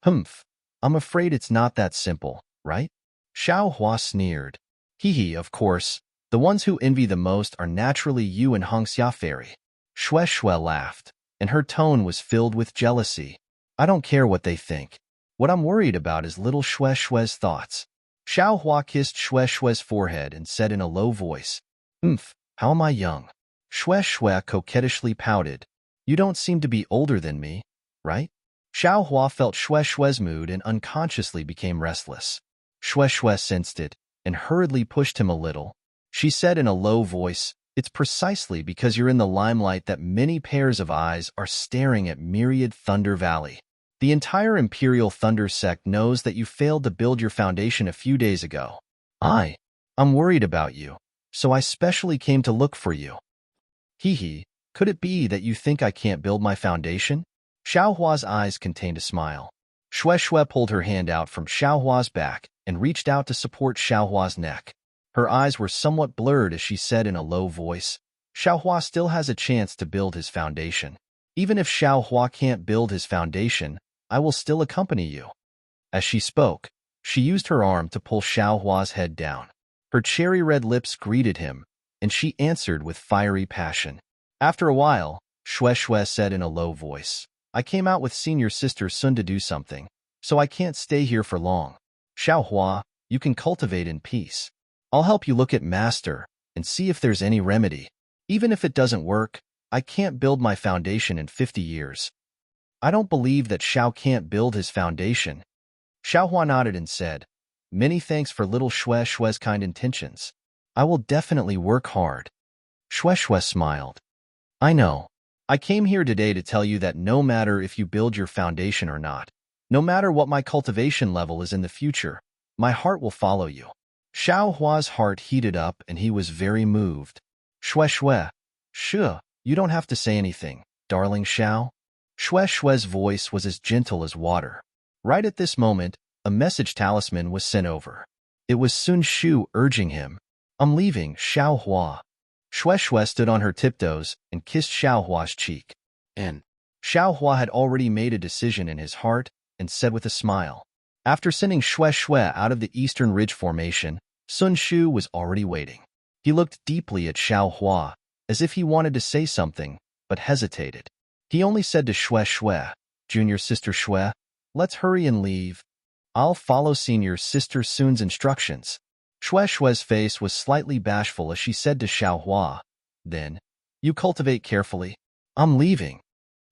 Humph, I'm afraid it's not that simple, right? Xiao Hua sneered. Hee, of course, the ones who envy the most are naturally you and Hongxia Fairy. Xue Xue laughed, and her tone was filled with jealousy. I don't care what they think. What I'm worried about is little Xue Xue's thoughts. Xiao Hua kissed Xue Xue's forehead and said in a low voice, how am I young? Xue Xue coquettishly pouted. You don't seem to be older than me, right? Xiao Hua felt Xue Xue's mood and unconsciously became restless. Xue Xue sensed it and hurriedly pushed him a little. She said in a low voice, it's precisely because you're in the limelight that many pairs of eyes are staring at myriad Thunder Valley. The entire Imperial Thunder Sect knows that you failed to build your foundation a few days ago. I'm worried about you, so I specially came to look for you. Hee, could it be that you think I can't build my foundation? Xiao Hua's eyes contained a smile. Xue Xue pulled her hand out from Xiao Hua's back and reached out to support Xiao Hua's neck. Her eyes were somewhat blurred as she said in a low voice, Xiao Hua still has a chance to build his foundation. Even if Xiao Hua can't build his foundation, I will still accompany you. As she spoke, she used her arm to pull Xiao Hua's head down. Her cherry-red lips greeted him, and she answered with fiery passion. After a while, Xue Xue said in a low voice, I came out with senior sister Sun to do something, so I can't stay here for long. Xiao Hua, you can cultivate in peace. I'll help you look at master and see if there's any remedy. Even if it doesn't work, I can't build my foundation in 50 years. I don't believe that Xiao can't build his foundation. Xiao Hua nodded and said, many thanks for little Xue Xue's kind intentions. I will definitely work hard. Xue Xue smiled. I know. I came here today to tell you that no matter if you build your foundation or not, no matter what my cultivation level is in the future, my heart will follow you. Xiao Hua's heart heated up and he was very moved. Xue Xue, sure, you don't have to say anything, darling Xiao. Xue Xue's voice was as gentle as water. Right at this moment, a message talisman was sent over. It was Sun Shu urging him. I'm leaving, Xiao Hua. Xue Xue stood on her tiptoes and kissed Xiao Hua's cheek. And Xiao Hua had already made a decision in his heart and said with a smile. After sending Xue Xue out of the Eastern Ridge Formation, Sun Shu was already waiting. He looked deeply at Xiao Hua, as if he wanted to say something, but hesitated. He only said to Xue Xue, Junior Sister Xue, let's hurry and leave. I'll follow Senior Sister Sun's instructions. Xue Xue's face was slightly bashful as she said to Xiao Hua, then, you cultivate carefully. I'm leaving.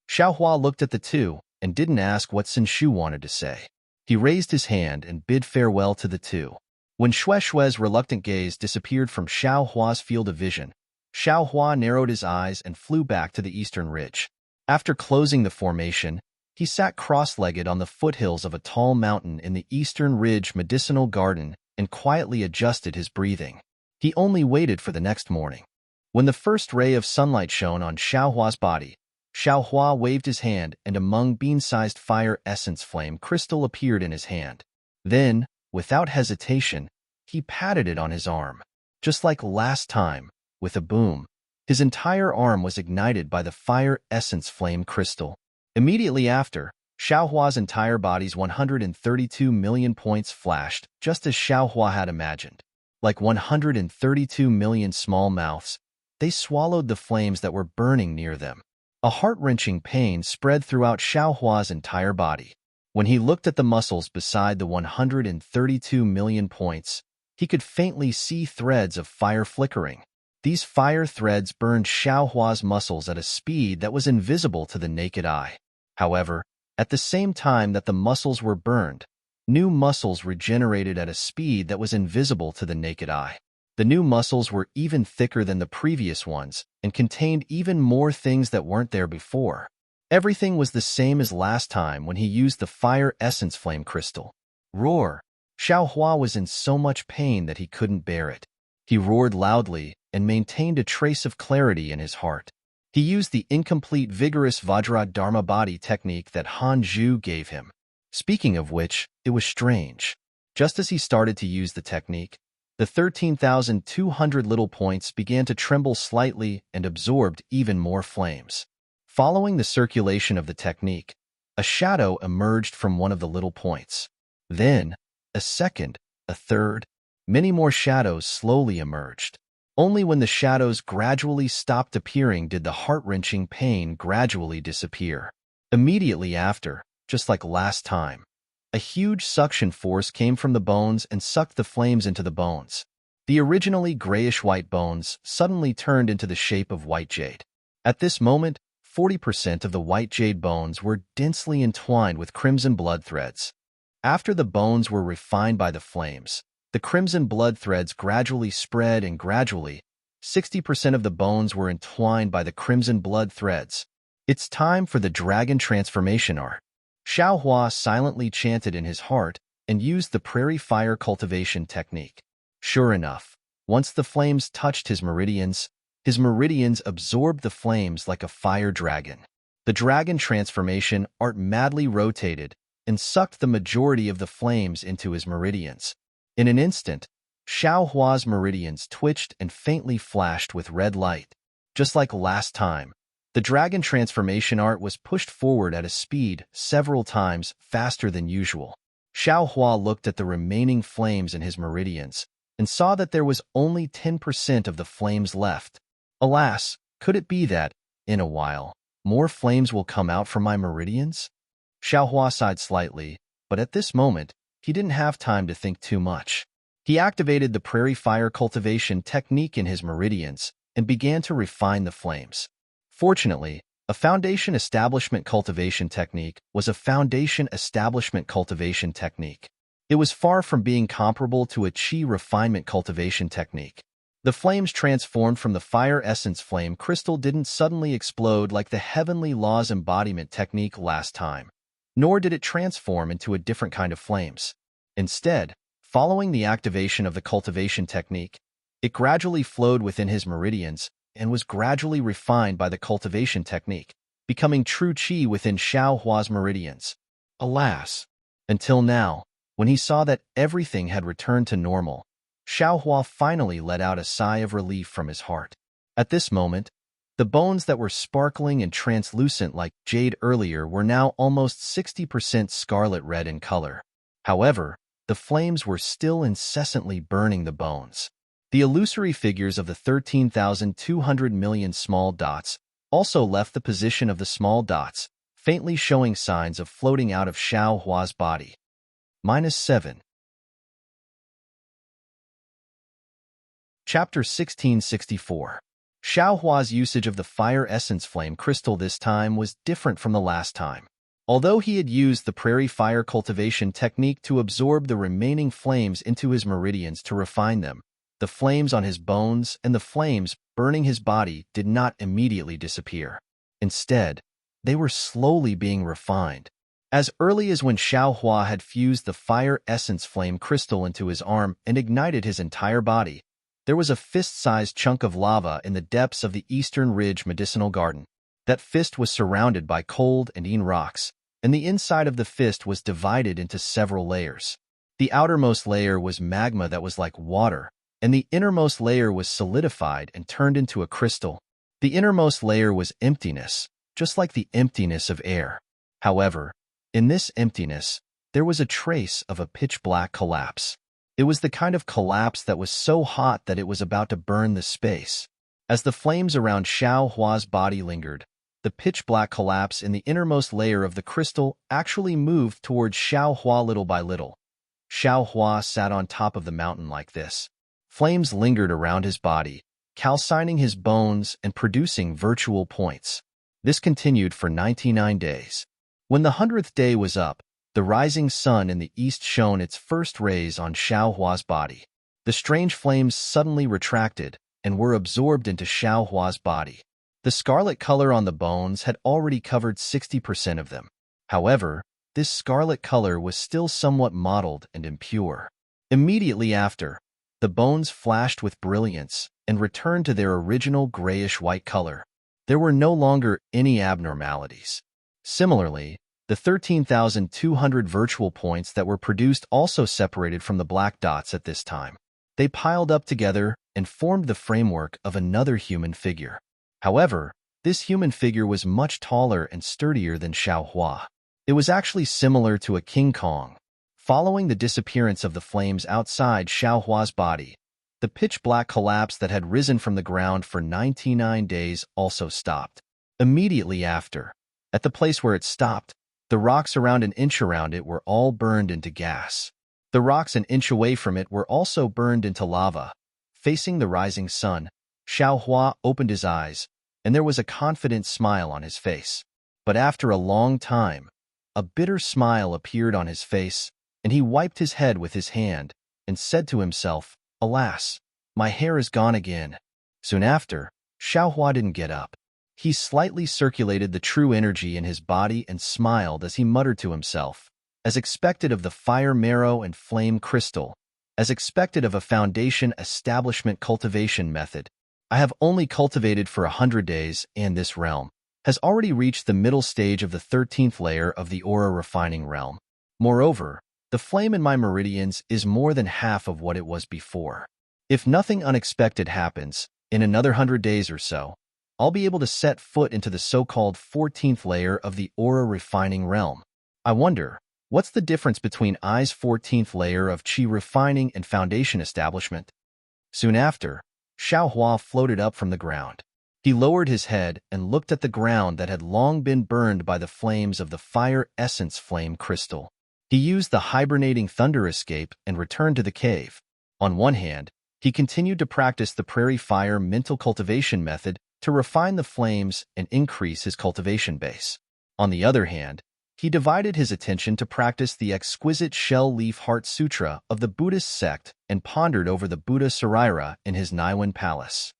Xiao Hua looked at the two and didn't ask what Sun Shu wanted to say. He raised his hand and bid farewell to the two. When Xue Xue's reluctant gaze disappeared from Xiao Hua's field of vision, Xiao Hua narrowed his eyes and flew back to the Eastern Ridge. After closing the formation, he sat cross-legged on the foothills of a tall mountain in the Eastern Ridge Medicinal Garden and quietly adjusted his breathing. He only waited for the next morning. When the first ray of sunlight shone on Xiao Hua's body, Xiao Hua waved his hand and a mung bean-sized fire essence flame crystal appeared in his hand. Then, without hesitation, he patted it on his arm. Just like last time, with a boom, his entire arm was ignited by the fire essence flame crystal. Immediately after, Xiao Hua's entire body's 132 million points flashed, just as Xiao Hua had imagined. Like 132 million small mouths, they swallowed the flames that were burning near them. A heart-wrenching pain spread throughout Xiao Hua's entire body. When he looked at the muscles beside the 132 million points, he could faintly see threads of fire flickering. These fire threads burned Xiaohua's muscles at a speed that was invisible to the naked eye. However, at the same time that the muscles were burned, new muscles regenerated at a speed that was invisible to the naked eye. The new muscles were even thicker than the previous ones and contained even more things that weren't there before. Everything was the same as last time when he used the fire essence flame crystal. Roar! Xiaohua was in so much pain that he couldn't bear it. He roared loudly and maintained a trace of clarity in his heart. He used the incomplete vigorous Vajra Dharma body technique that Han Zhu gave him. Speaking of which, it was strange. Just as he started to use the technique, the 13,200 little points began to tremble slightly and absorbed even more flames. Following the circulation of the technique, a shadow emerged from one of the little points. Then, a second, a third, many more shadows slowly emerged. Only when the shadows gradually stopped appearing did the heart-wrenching pain gradually disappear. Immediately after, just like last time, a huge suction force came from the bones and sucked the flames into the bones. The originally grayish-white bones suddenly turned into the shape of white jade. At this moment, 40% of the white jade bones were densely entwined with crimson blood threads. After the bones were refined by the flames, the crimson blood threads gradually spread and gradually, 60% of the bones were entwined by the crimson blood threads. It's time for the dragon transformation art. Xiaohua silently chanted in his heart and used the prairie fire cultivation technique. Sure enough, once the flames touched his meridians absorbed the flames like a fire dragon. The dragon transformation art madly rotated and sucked the majority of the flames into his meridians. In an instant, Xiaohua's meridians twitched and faintly flashed with red light. Just like last time, the dragon transformation art was pushed forward at a speed several times faster than usual. Xiaohua looked at the remaining flames in his meridians and saw that there was only 10% of the flames left. Alas, could it be that, in a while, more flames will come out from my meridians? Xiaohua sighed slightly, but at this moment, he didn't have time to think too much. He activated the prairie fire cultivation technique in his meridians and began to refine the flames. Fortunately, a foundation establishment cultivation technique was a foundation establishment cultivation technique. It was far from being comparable to a chi refinement cultivation technique. The flames transformed from the fire essence flame crystal didn't suddenly explode like the heavenly laws embodiment technique last time, nor did it transform into a different kind of flames. Instead, following the activation of the cultivation technique, it gradually flowed within his meridians and was gradually refined by the cultivation technique, becoming true chi within Xiaohua's meridians. Alas, until now, when he saw that everything had returned to normal, Xiaohua finally let out a sigh of relief from his heart. At this moment, the bones that were sparkling and translucent like jade earlier were now almost 60% scarlet red in color. However, the flames were still incessantly burning the bones. The illusory figures of the 13,200 million small dots also left the position of the small dots, faintly showing signs of floating out of Xiaohua's body. -7. Chapter 1664. Xiaohua's usage of the fire essence flame crystal this time was different from the last time. Although he had used the prairie fire cultivation technique to absorb the remaining flames into his meridians to refine them, the flames on his bones and the flames burning his body did not immediately disappear. Instead, they were slowly being refined. As early as when Xiaohua had fused the fire essence flame crystal into his arm and ignited his entire body, there was a fist-sized chunk of lava in the depths of the Eastern Ridge Medicinal Garden. That fist was surrounded by cold and rocks, and the inside of the fist was divided into several layers. The outermost layer was magma that was like water, and the innermost layer was solidified and turned into a crystal. The innermost layer was emptiness, just like the emptiness of air. However, in this emptiness, there was a trace of a pitch-black collapse. It was the kind of collapse that was so hot that it was about to burn the space. As the flames around Xiaohua's body lingered, the pitch-black collapse in the innermost layer of the crystal actually moved towards Xiao Hua little by little. Xiao Hua sat on top of the mountain like this. Flames lingered around his body, calcining his bones and producing virtual points. This continued for 99 days. When the 100th day was up, the rising sun in the east shone its first rays on Xiao Hua's body. The strange flames suddenly retracted and were absorbed into Xiao Hua's body. The scarlet color on the bones had already covered 60% of them. However, this scarlet color was still somewhat mottled and impure. Immediately after, the bones flashed with brilliance and returned to their original grayish-white color. There were no longer any abnormalities. Similarly, the 13,200 virtual points that were produced also separated from the black dots at this time. They piled up together and formed the framework of another human figure. However, this human figure was much taller and sturdier than Xiao Hua. It was actually similar to a King Kong. Following the disappearance of the flames outside Xiao Hua's body, the pitch-black collapse that had risen from the ground for 99 days also stopped. Immediately after, at the place where it stopped, the rocks around an inch around it were all burned into gas. The rocks an inch away from it were also burned into lava. Facing the rising sun, Xiao Hua opened his eyes, and there was a confident smile on his face. But after a long time, a bitter smile appeared on his face, and he wiped his head with his hand and said to himself, "Alas, my hair is gone again." Soon after, Xiao Hua didn't get up. He slightly circulated the true energy in his body and smiled as he muttered to himself, "As expected of the fire marrow and flame crystal, as expected of a foundation establishment cultivation method, I have only cultivated for 100 days, and this realm has already reached the middle stage of the 13th layer of the aura refining realm. Moreover, the flame in my meridians is more than half of what it was before. If nothing unexpected happens, in another 100 days or so, I'll be able to set foot into the so-called 14th layer of the aura refining realm. I wonder, what's the difference between I's 14th layer of Qi refining and foundation establishment?" Soon after, Xiao Hua floated up from the ground. He lowered his head and looked at the ground that had long been burned by the flames of the fire essence flame crystal. He used the hibernating thunder escape and returned to the cave. On one hand, he continued to practice the prairie fire mental cultivation method to refine the flames and increase his cultivation base. On the other hand, he divided his attention to practice the exquisite shell-leaf heart sutra of the Buddhist sect and pondered over the Buddha Sarira in his Niwen palace.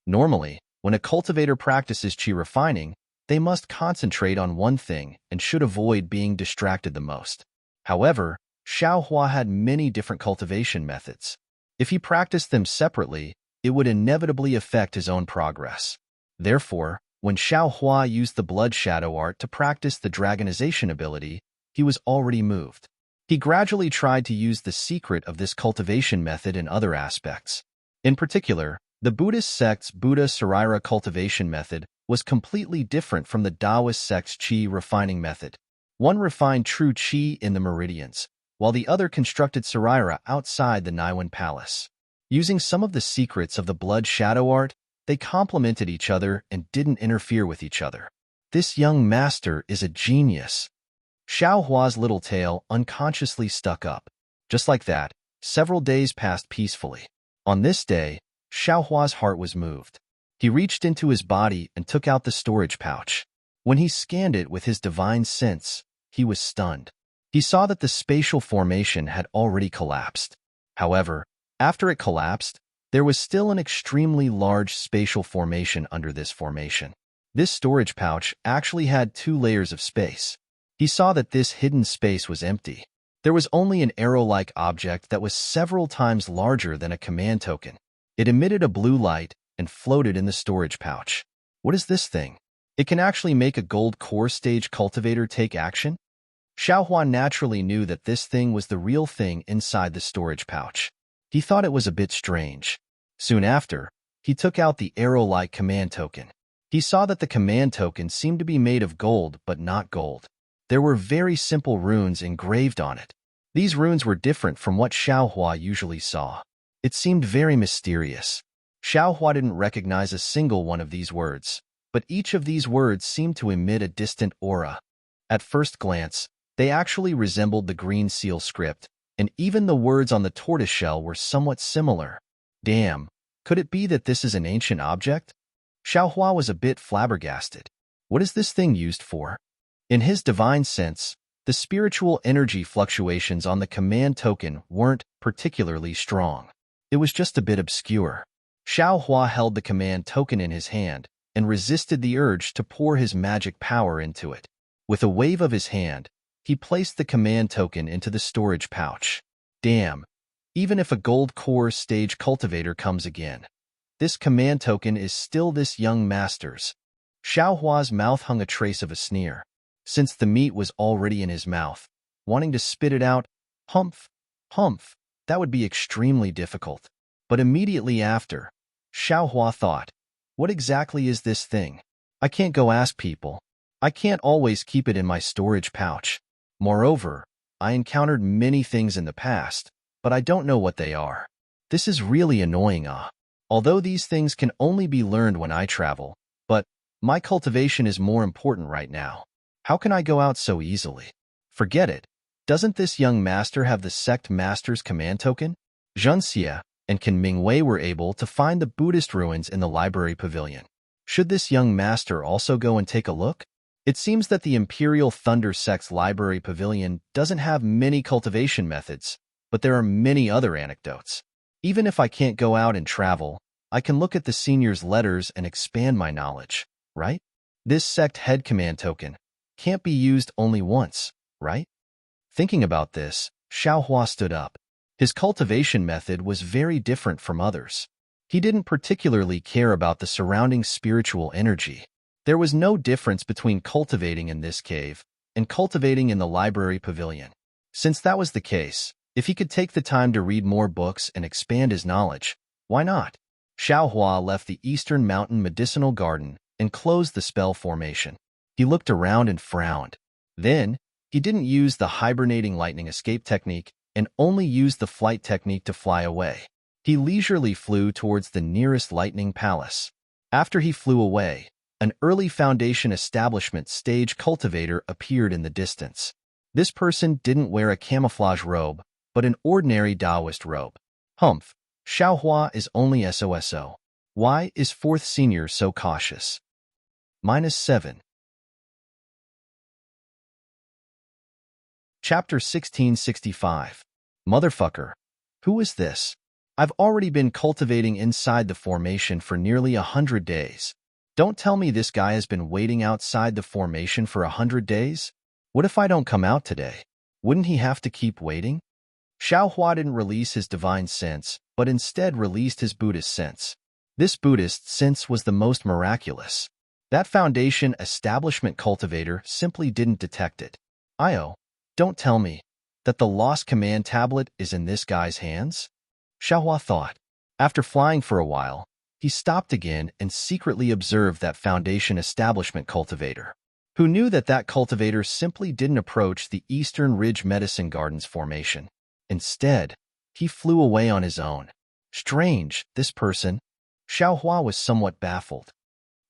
Normally, when a cultivator practices Qi refining, they must concentrate on one thing and should avoid being distracted the most. However, Xiao Hua had many different cultivation methods. If he practiced them separately, it would inevitably affect his own progress. Therefore, when Xiao Hua used the blood shadow art to practice the dragonization ability, he was already moved. He gradually tried to use the secret of this cultivation method in other aspects. In particular, the Buddhist sect's Buddha Sarira cultivation method was completely different from the Taoist sect's Qi refining method. One refined true Qi in the meridians, while the other constructed Sarira outside the Niwen palace. Using some of the secrets of the blood shadow art, they complemented each other and didn't interfere with each other. This young master is a genius. Xiao Hua's little tail unconsciously stuck up. Just like that, several days passed peacefully. On this day, Xiao Hua's heart was moved. He reached into his body and took out the storage pouch. When he scanned it with his divine sense, he was stunned. He saw that the spatial formation had already collapsed. However, after it collapsed, there was still an extremely large spatial formation under this formation. This storage pouch actually had 2 layers of space. He saw that this hidden space was empty. There was only an arrow-like object that was several times larger than a command token. It emitted a blue light and floated in the storage pouch. What is this thing? It can actually make a gold core stage cultivator take action? Xiao Hua naturally knew that this thing was the real thing inside the storage pouch. He thought it was a bit strange. Soon after, he took out the arrow-like command token. He saw that the command token seemed to be made of gold, but not gold. There were very simple runes engraved on it. These runes were different from what Xiao Hua usually saw. It seemed very mysterious. Xiao Hua didn't recognize a single one of these words. but each of these words seemed to emit a distant aura. At first glance, they actually resembled the green seal script, and even the words on the tortoiseshell were somewhat similar. Damn, could it be that this is an ancient object? Xiaohua was a bit flabbergasted. What is this thing used for? In his divine sense, the spiritual energy fluctuations on the command token weren't particularly strong. It was just a bit obscure. Xiaohua held the command token in his hand and resisted the urge to pour his magic power into it. With a wave of his hand, he placed the command token into the storage pouch. Damn, even if a gold core stage cultivator comes again, this command token is still this young master's. Xiaohua's mouth hung a trace of a sneer. Since the meat was already in his mouth, wanting to spit it out, humph, humph, that would be extremely difficult. But immediately after, Xiaohua thought, what exactly is this thing? I can't go ask people. I can't always keep it in my storage pouch. Moreover, I encountered many things in the past, but I don't know what they are. This is really annoying, Although these things can only be learned when I travel, but my cultivation is more important right now. How can I go out so easily? Forget it. Doesn't this young master have the sect master's command token? Zhenxie and Qin Mingwei were able to find the Buddhist ruins in the library pavilion. Should this young master also go and take a look? It seems that the Imperial Thunder Sect's library pavilion doesn't have many cultivation methods, but there are many other anecdotes. Even if I can't go out and travel, I can look at the senior's letters and expand my knowledge, right? This sect head command token can't be used only once, right? Thinking about this, Xiaohua stood up. His cultivation method was very different from others. He didn't particularly care about the surrounding spiritual energy. There was no difference between cultivating in this cave and cultivating in the library pavilion. Since that was the case, if he could take the time to read more books and expand his knowledge, why not? Xiaohua left the Eastern Mountain Medicinal Garden and closed the spell formation. He looked around and frowned. Then, he didn't use the hibernating lightning escape technique and only used the flight technique to fly away. He leisurely flew towards the nearest lightning palace. After he flew away, an early Foundation establishment stage cultivator appeared in the distance. This person didn't wear a camouflage robe, but an ordinary Taoist robe. Humph, Xiaohua is only SOSO. Why is 4th senior so cautious? -7. Chapter 1665. Motherfucker. Who is this? I've already been cultivating inside the formation for nearly 100 days. Don't tell me this guy has been waiting outside the formation for 100 days? What if I don't come out today? Wouldn't he have to keep waiting? Xiaohua didn't release his divine sense, but instead released his Buddhist sense. This Buddhist sense was the most miraculous. That Foundation establishment cultivator simply didn't detect it. Don't tell me that the lost command tablet is in this guy's hands? Xiaohua thought. After flying for a while, he stopped again and secretly observed that Foundation establishment cultivator, who knew that that cultivator simply didn't approach the Eastern Ridge Medicine Gardens formation. Instead, he flew away on his own. Strange, this person. Xiaohua was somewhat baffled.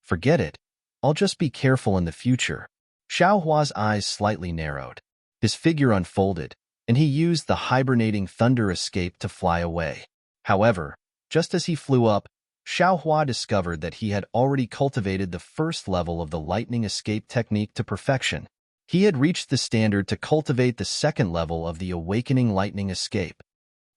Forget it. I'll just be careful in the future. Xiaohua's eyes slightly narrowed. His figure unfolded, and he used the hibernating thunder escape to fly away. However, just as he flew up, Xiaohua discovered that he had already cultivated the first level of the lightning escape technique to perfection. He had reached the standard to cultivate the second level of the awakening lightning escape.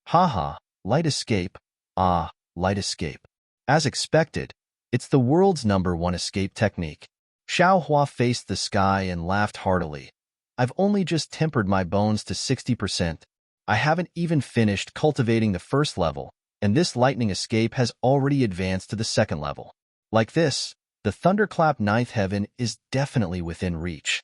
Haha, light escape. Light escape. As expected, it's the world's #1 escape technique. Xiaohua faced the sky and laughed heartily. I've only just tempered my bones to 60%. I haven't even finished cultivating the first level, and this lightning escape has already advanced to the second level. Like this, the thunderclap 9th heaven is definitely within reach.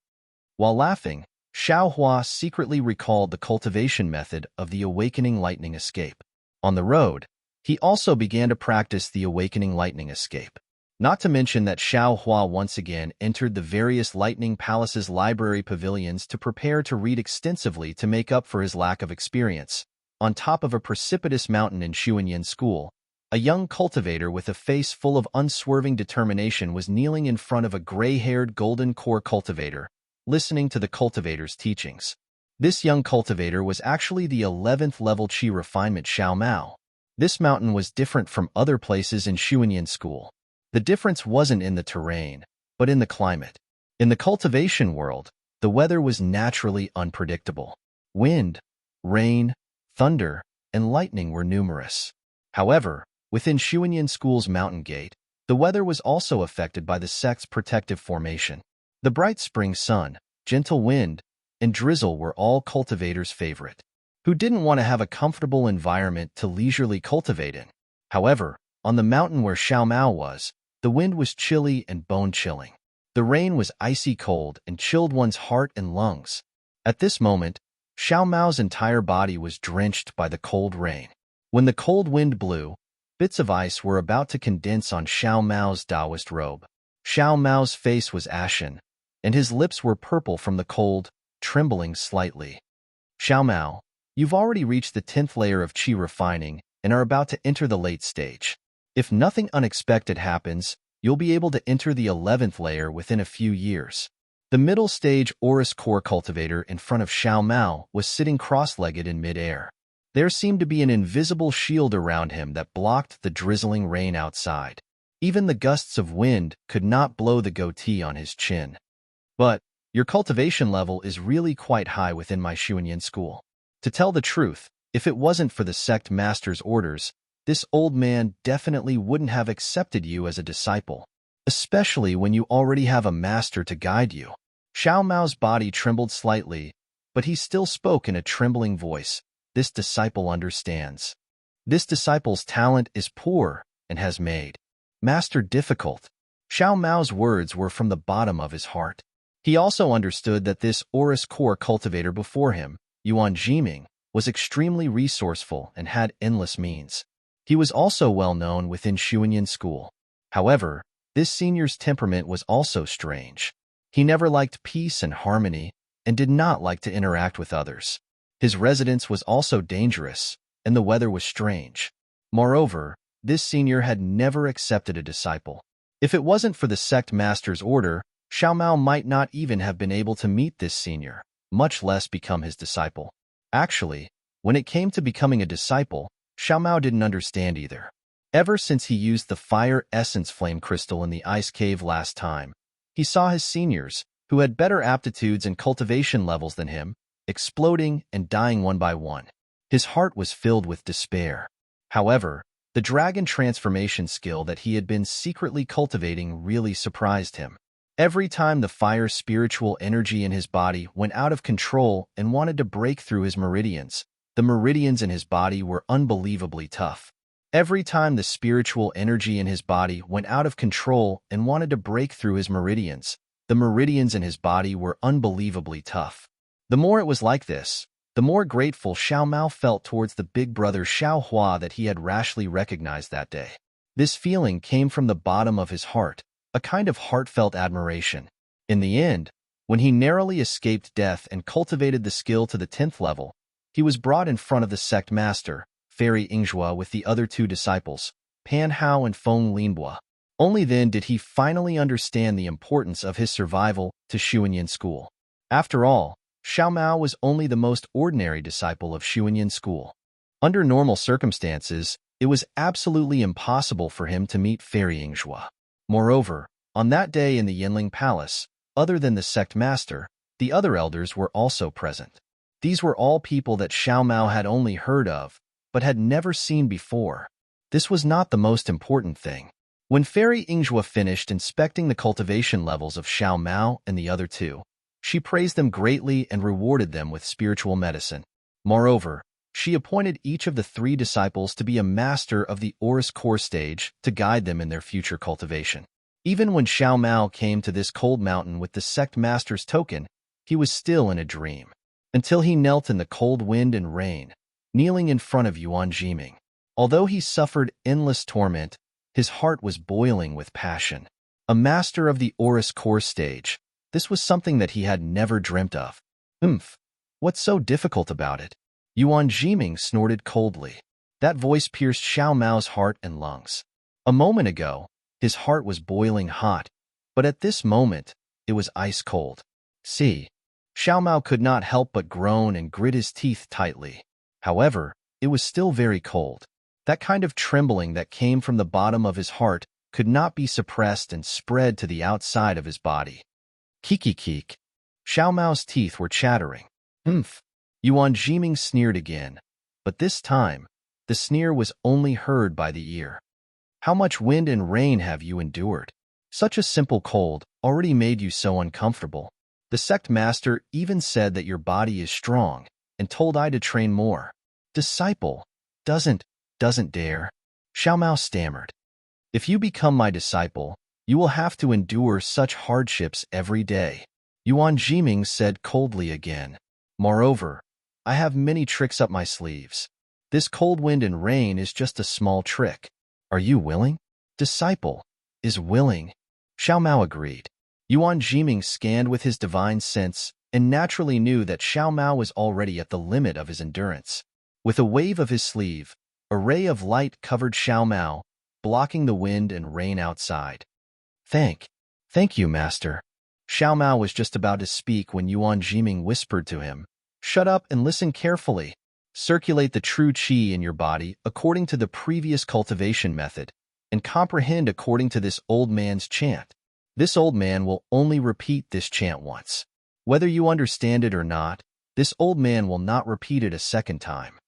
While laughing, Xiaohua secretly recalled the cultivation method of the awakening lightning escape. On the road, he also began to practice the awakening lightning escape. Not to mention that Xiaohua once again entered the various Lightning Palace's library pavilions to prepare to read extensively to make up for his lack of experience. On top of a precipitous mountain in Xuanyan School, A young cultivator with a face full of unswerving determination was kneeling in front of a gray-haired golden core cultivator, listening to the cultivator's teachings. This young cultivator was actually the 11th level Qi refinement Xiao Mao. This mountain was different from other places in Xuanyan school. The difference wasn't in the terrain, but in the climate. In the cultivation world, the weather was naturally unpredictable. Wind, rain, thunder, and lightning were numerous. However, within Xuanyan School's mountain gate, the weather was also affected by the sect's protective formation. The bright spring sun, gentle wind, and drizzle were all cultivators' favorite, who didn't want to have a comfortable environment to leisurely cultivate in. However, on the mountain where Xiao Mao was, the wind was chilly and bone-chilling. The rain was icy cold and chilled one's heart and lungs. At this moment, Xiao Mao's entire body was drenched by the cold rain. When the cold wind blew, bits of ice were about to condense on Xiao Mao's Taoist robe. Xiao Mao's face was ashen, and his lips were purple from the cold, trembling slightly. Xiao Mao, you've already reached the 10th layer of Qi refining and are about to enter the late stage. If nothing unexpected happens, you'll be able to enter the 11th layer within a few years. The middle stage Aurous Core cultivator in front of Xiao Mao was sitting cross-legged in midair. There seemed to be an invisible shield around him that blocked the drizzling rain outside. Even the gusts of wind could not blow the goatee on his chin. But your cultivation level is really quite high within my Xuanyan school. To tell the truth, if it wasn't for the sect master's orders, this old man definitely wouldn't have accepted you as a disciple, especially when you already have a master to guide you. Xiao Mao's body trembled slightly, but he still spoke in a trembling voice. This disciple understands. This disciple's talent is poor and has made master difficult. Xiao Mao's words were from the bottom of his heart. He also understood that this Aurous Core cultivator before him, Yuan Jiming, was extremely resourceful and had endless means. He was also well known within Xuanyan school. However, this senior's temperament was also strange. He never liked peace and harmony and did not like to interact with others. His residence was also dangerous, and the weather was strange. Moreover, this senior had never accepted a disciple. If it wasn't for the sect master's order, Xiao Mao might not even have been able to meet this senior, much less become his disciple. Actually, when it came to becoming a disciple, Xiao Mao didn't understand either. Ever since he used the fire essence flame crystal in the ice cave last time, he saw his seniors, who had better aptitudes and cultivation levels than him, exploding and dying one by one. His heart was filled with despair. However, the dragon transformation skill that he had been secretly cultivating really surprised him. Every time the fire spiritual energy in his body went out of control and wanted to break through his meridians, the meridians in his body were unbelievably tough. Every time the spiritual energy in his body went out of control and wanted to break through his meridians, the meridians in his body were unbelievably tough. The more it was like this, the more grateful Xiao Mao felt towards the big brother Xiao Hua that he had rashly recognized that day. This feeling came from the bottom of his heart, a kind of heartfelt admiration. In the end, when he narrowly escaped death and cultivated the skill to the 10th level, he was brought in front of the sect master, Fairy Ingzhua, with the other two disciples, Pan Hao and Feng Linbua. Only then did he finally understand the importance of his survival to Xuanyan school. After all, Xiao Mao was only the most ordinary disciple of Xuanyan school. Under normal circumstances, it was absolutely impossible for him to meet Fairy Ingzhua. Moreover, on that day in the Yanling Palace, other than the sect master, the other elders were also present. These were all people that Xiao Mao had only heard of, but had never seen before. This was not the most important thing. When Fairy Ingzhua finished inspecting the cultivation levels of Xiao Mao and the other two, she praised them greatly and rewarded them with spiritual medicine. Moreover, she appointed each of the three disciples to be a master of the Aurous Core stage to guide them in their future cultivation. Even when Xiao Mao came to this cold mountain with the sect master's token, he was still in a dream, until he knelt in the cold wind and rain, kneeling in front of Yuan Jiming. Although he suffered endless torment, his heart was boiling with passion. A master of the Aurous Core stage, this was something that he had never dreamt of. What's so difficult about it? Yuan Jiming snorted coldly. That voice pierced Xiao Mao's heart and lungs. A moment ago, his heart was boiling hot, but at this moment, it was ice cold. See, Xiao Mao could not help but groan and grit his teeth tightly. However, it was still very cold. That kind of trembling that came from the bottom of his heart could not be suppressed and spread to the outside of his body. Keek. Xiao Mao's teeth were chattering. Humph. Yuan Jiming sneered again, but this time, the sneer was only heard by the ear. How much wind and rain have you endured? Such a simple cold already made you so uncomfortable. The sect master even said that your body is strong and told I to train more. Disciple, doesn't dare. Xiao Mao stammered. If you become my disciple, you will have to endure such hardships every day. Yuan Jiming said coldly again. Moreover, I have many tricks up my sleeves. This cold wind and rain is just a small trick. Are you willing? Disciple is willing. Xiao Mao agreed. Yuan Jiming scanned with his divine sense and naturally knew that Xiao Mao was already at the limit of his endurance. With a wave of his sleeve, a ray of light covered Xiao Mao, blocking the wind and rain outside. Thank you, master. Xiao Mao was just about to speak when Yuan Jiming whispered to him, Shut up and listen carefully. Circulate the true qi in your body according to the previous cultivation method, and comprehend according to this old man's chant. This old man will only repeat this chant once. Whether you understand it or not, this old man will not repeat it a second time.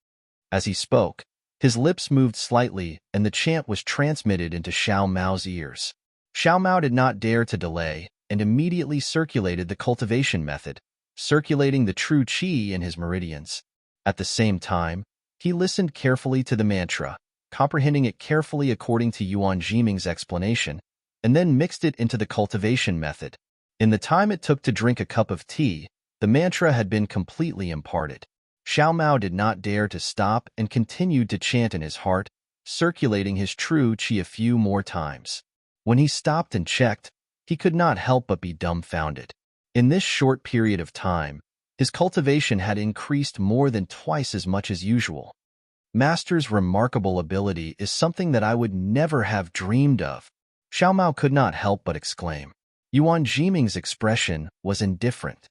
As he spoke, his lips moved slightly and the chant was transmitted into Xiao Mao's ears. Xiao Mao did not dare to delay and immediately circulated the cultivation method, circulating the true qi in his meridians. At the same time, he listened carefully to the mantra, comprehending it carefully according to Yuan Jiming's explanation, and then mixed it into the cultivation method. In the time it took to drink a cup of tea, the mantra had been completely imparted. Xiao Mao did not dare to stop and continued to chant in his heart, circulating his true qi a few more times. When he stopped and checked, he could not help but be dumbfounded. In this short period of time, his cultivation had increased more than twice as much as usual. Master's remarkable ability is something that I would never have dreamed of. Xiao Mao could not help but exclaim. Yuan Jiming's expression was indifferent.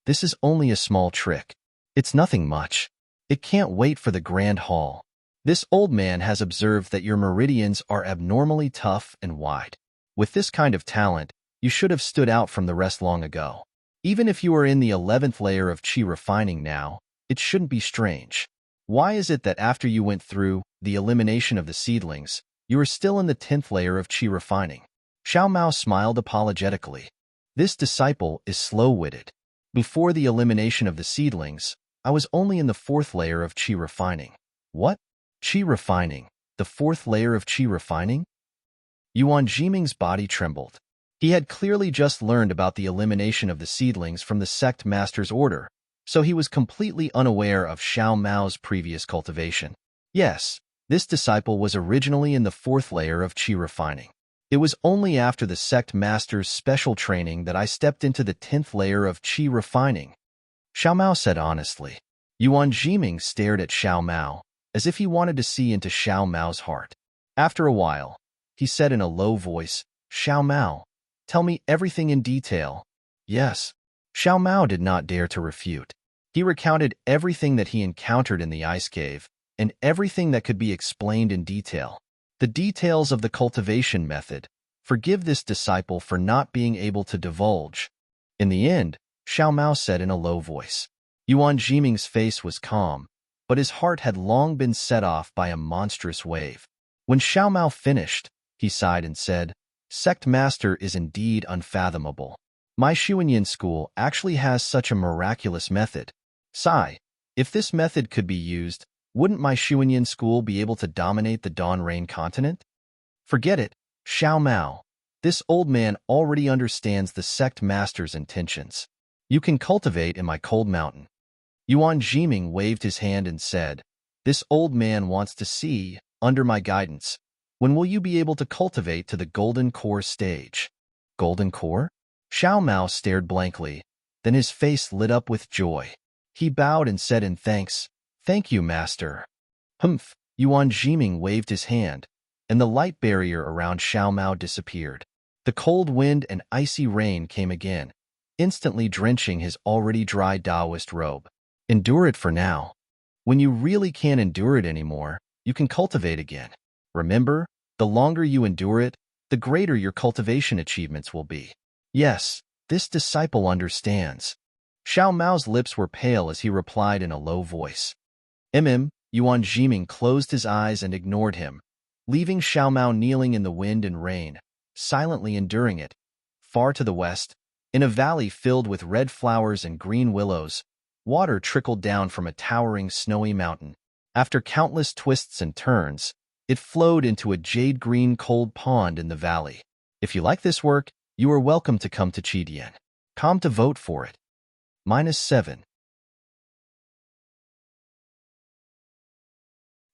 This is only a small trick. It's nothing much. It can't wait for the grand hall. This old man has observed that your meridians are abnormally tough and wide. With this kind of talent, you should have stood out from the rest long ago. Even if you are in the 11th layer of qi refining now, it shouldn't be strange. Why is it that after you went through the elimination of the seedlings, you are still in the 10th layer of qi refining? Xiao Mao smiled apologetically. This disciple is slow-witted. Before the elimination of the seedlings, I was only in the 4th layer of qi refining. What? Qi refining? The 4th layer of qi refining? Yuan Jiming's body trembled. He had clearly just learned about the elimination of the seedlings from the sect master's order, so he was completely unaware of Xiao Mao's previous cultivation. Yes, this disciple was originally in the 4th layer of qi refining. It was only after the sect master's special training that I stepped into the 10th layer of qi refining. Xiao Mao said honestly. Yuan Jiming stared at Xiao Mao, as if he wanted to see into Xiao Mao's heart. After a while, he said in a low voice, Xiao Mao, tell me everything in detail. Yes. Xiao Mao did not dare to refute. He recounted everything that he encountered in the ice cave, and everything that could be explained in detail. The details of the cultivation method. Forgive this disciple for not being able to divulge. In the end, Xiao Mao said in a low voice. Yuan Jiming's face was calm, but his heart had long been set off by a monstrous wave. When Xiao Mao finished, he sighed and said, Sect Master is indeed unfathomable. My Xuanyan school actually has such a miraculous method. Sigh, if this method could be used, wouldn't my Xuanyan school be able to dominate the Dawn Rain continent? Forget it, Xiao Mao. This old man already understands the sect master's intentions. You can cultivate in my cold mountain. Yuan Jiming waved his hand and said, This old man wants to see, under my guidance, when will you be able to cultivate to the Golden Core stage? Golden Core? Xiao Mao stared blankly, then his face lit up with joy. He bowed and said in thanks, Thank you, master. Humph, Yuan Jiming waved his hand, and the light barrier around Xiao Mao disappeared. The cold wind and icy rain came again, instantly drenching his already dry Taoist robe. Endure it for now. When you really can't endure it anymore, you can cultivate again. Remember, the longer you endure it, the greater your cultivation achievements will be. Yes, this disciple understands. Xiao Mao's lips were pale as he replied in a low voice. Yuan Jiming closed his eyes and ignored him, leaving Xiao Mao kneeling in the wind and rain, silently enduring it. Far to the west, in a valley filled with red flowers and green willows, water trickled down from a towering snowy mountain. After countless twists and turns, it flowed into a jade-green cold pond in the valley. If you like this work, you are welcome to come to Qidian. Come to vote for it. -7.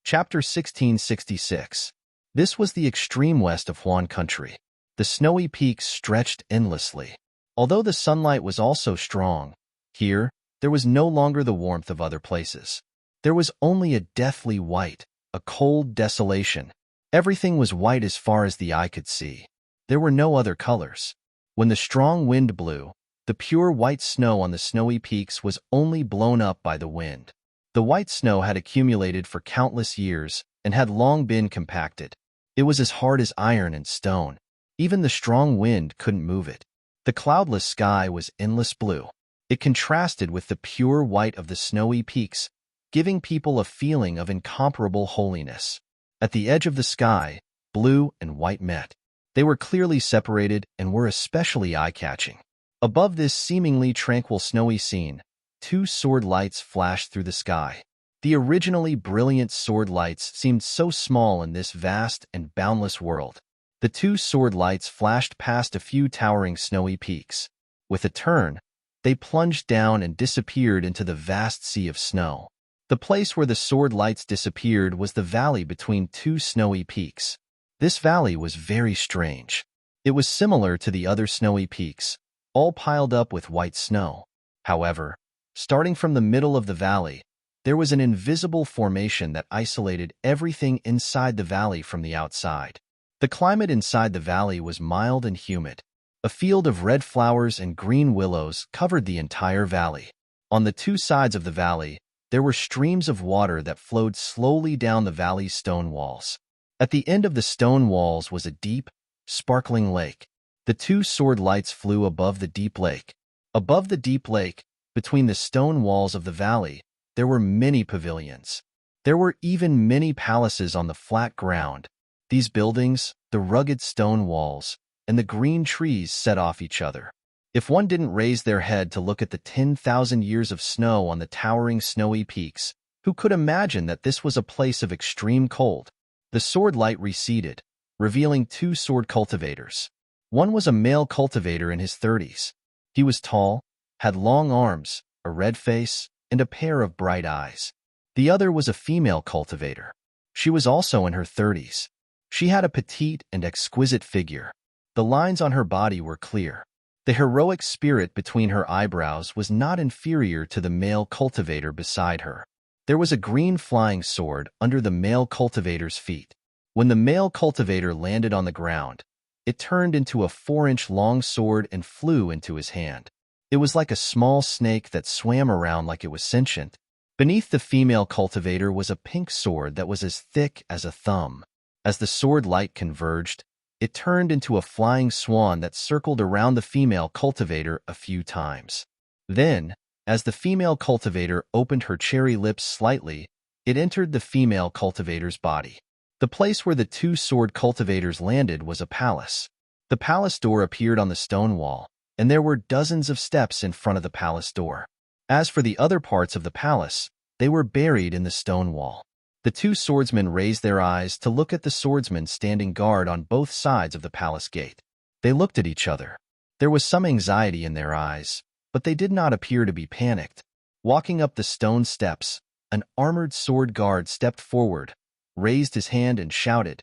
Chapter 1666. This was the extreme west of Huan country. The snowy peaks stretched endlessly. Although the sunlight was also strong, here, there was no longer the warmth of other places. There was only a deathly white, a cold desolation. Everything was white as far as the eye could see. There were no other colors. When the strong wind blew, the pure white snow on the snowy peaks was only blown up by the wind. The white snow had accumulated for countless years and had long been compacted. It was as hard as iron and stone. Even the strong wind couldn't move it. The cloudless sky was endless blue. It contrasted with the pure white of the snowy peaks, giving people a feeling of incomparable holiness. At the edge of the sky, blue and white met. They were clearly separated and were especially eye-catching. Above this seemingly tranquil snowy scene, two sword lights flashed through the sky. The originally brilliant sword lights seemed so small in this vast and boundless world. The two sword lights flashed past a few towering snowy peaks. With a turn, they plunged down and disappeared into the vast sea of snow. The place where the sword lights disappeared was the valley between two snowy peaks. This valley was very strange. It was similar to the other snowy peaks, all piled up with white snow. However, starting from the middle of the valley, there was an invisible formation that isolated everything inside the valley from the outside. The climate inside the valley was mild and humid. A field of red flowers and green willows covered the entire valley. On the two sides of the valley, there were streams of water that flowed slowly down the valley's stone walls. At the end of the stone walls was a deep, sparkling lake. The two sword lights flew above the deep lake. Above the deep lake, between the stone walls of the valley, there were many pavilions. There were even many palaces on the flat ground. These buildings, the rugged stone walls, and the green trees set off each other. If one didn't raise their head to look at the 10,000 years of snow on the towering snowy peaks, who could imagine that this was a place of extreme cold? The sword light receded, revealing two sword cultivators. One was a male cultivator in his 30s. He was tall, had long arms, a red face, and a pair of bright eyes. The other was a female cultivator. She was also in her 30s. She had a petite and exquisite figure. The lines on her body were clear. The heroic spirit between her eyebrows was not inferior to the male cultivator beside her. There was a green flying sword under the male cultivator's feet. When the male cultivator landed on the ground, it turned into a 4-inch long sword and flew into his hand. It was like a small snake that swam around like it was sentient. Beneath the female cultivator was a pink sword that was as thick as a thumb. As the sword light converged, it turned into a flying swan that circled around the female cultivator a few times. Then, as the female cultivator opened her cherry lips slightly, it entered the female cultivator's body. The place where the two sword cultivators landed was a palace. The palace door appeared on the stone wall, and there were dozens of steps in front of the palace door. As for the other parts of the palace, they were buried in the stone wall. The two swordsmen raised their eyes to look at the swordsmen standing guard on both sides of the palace gate. They looked at each other. There was some anxiety in their eyes, but they did not appear to be panicked. Walking up the stone steps, an armored sword guard stepped forward, raised his hand and shouted,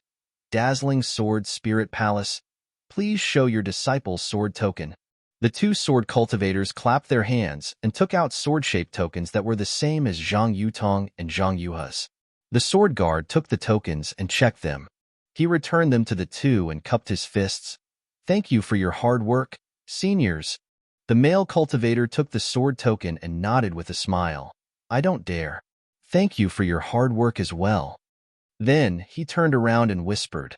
"Dazzling Sword Spirit Palace, please show your disciple's sword token." The two sword cultivators clapped their hands and took out sword-shaped tokens that were the same as Zhang Yutong and Zhang Yuha's. The sword guard took the tokens and checked them. He returned them to the two and cupped his fists. "Thank you for your hard work, seniors." The male cultivator took the sword token and nodded with a smile. "I don't dare. Thank you for your hard work as well." Then he turned around and whispered,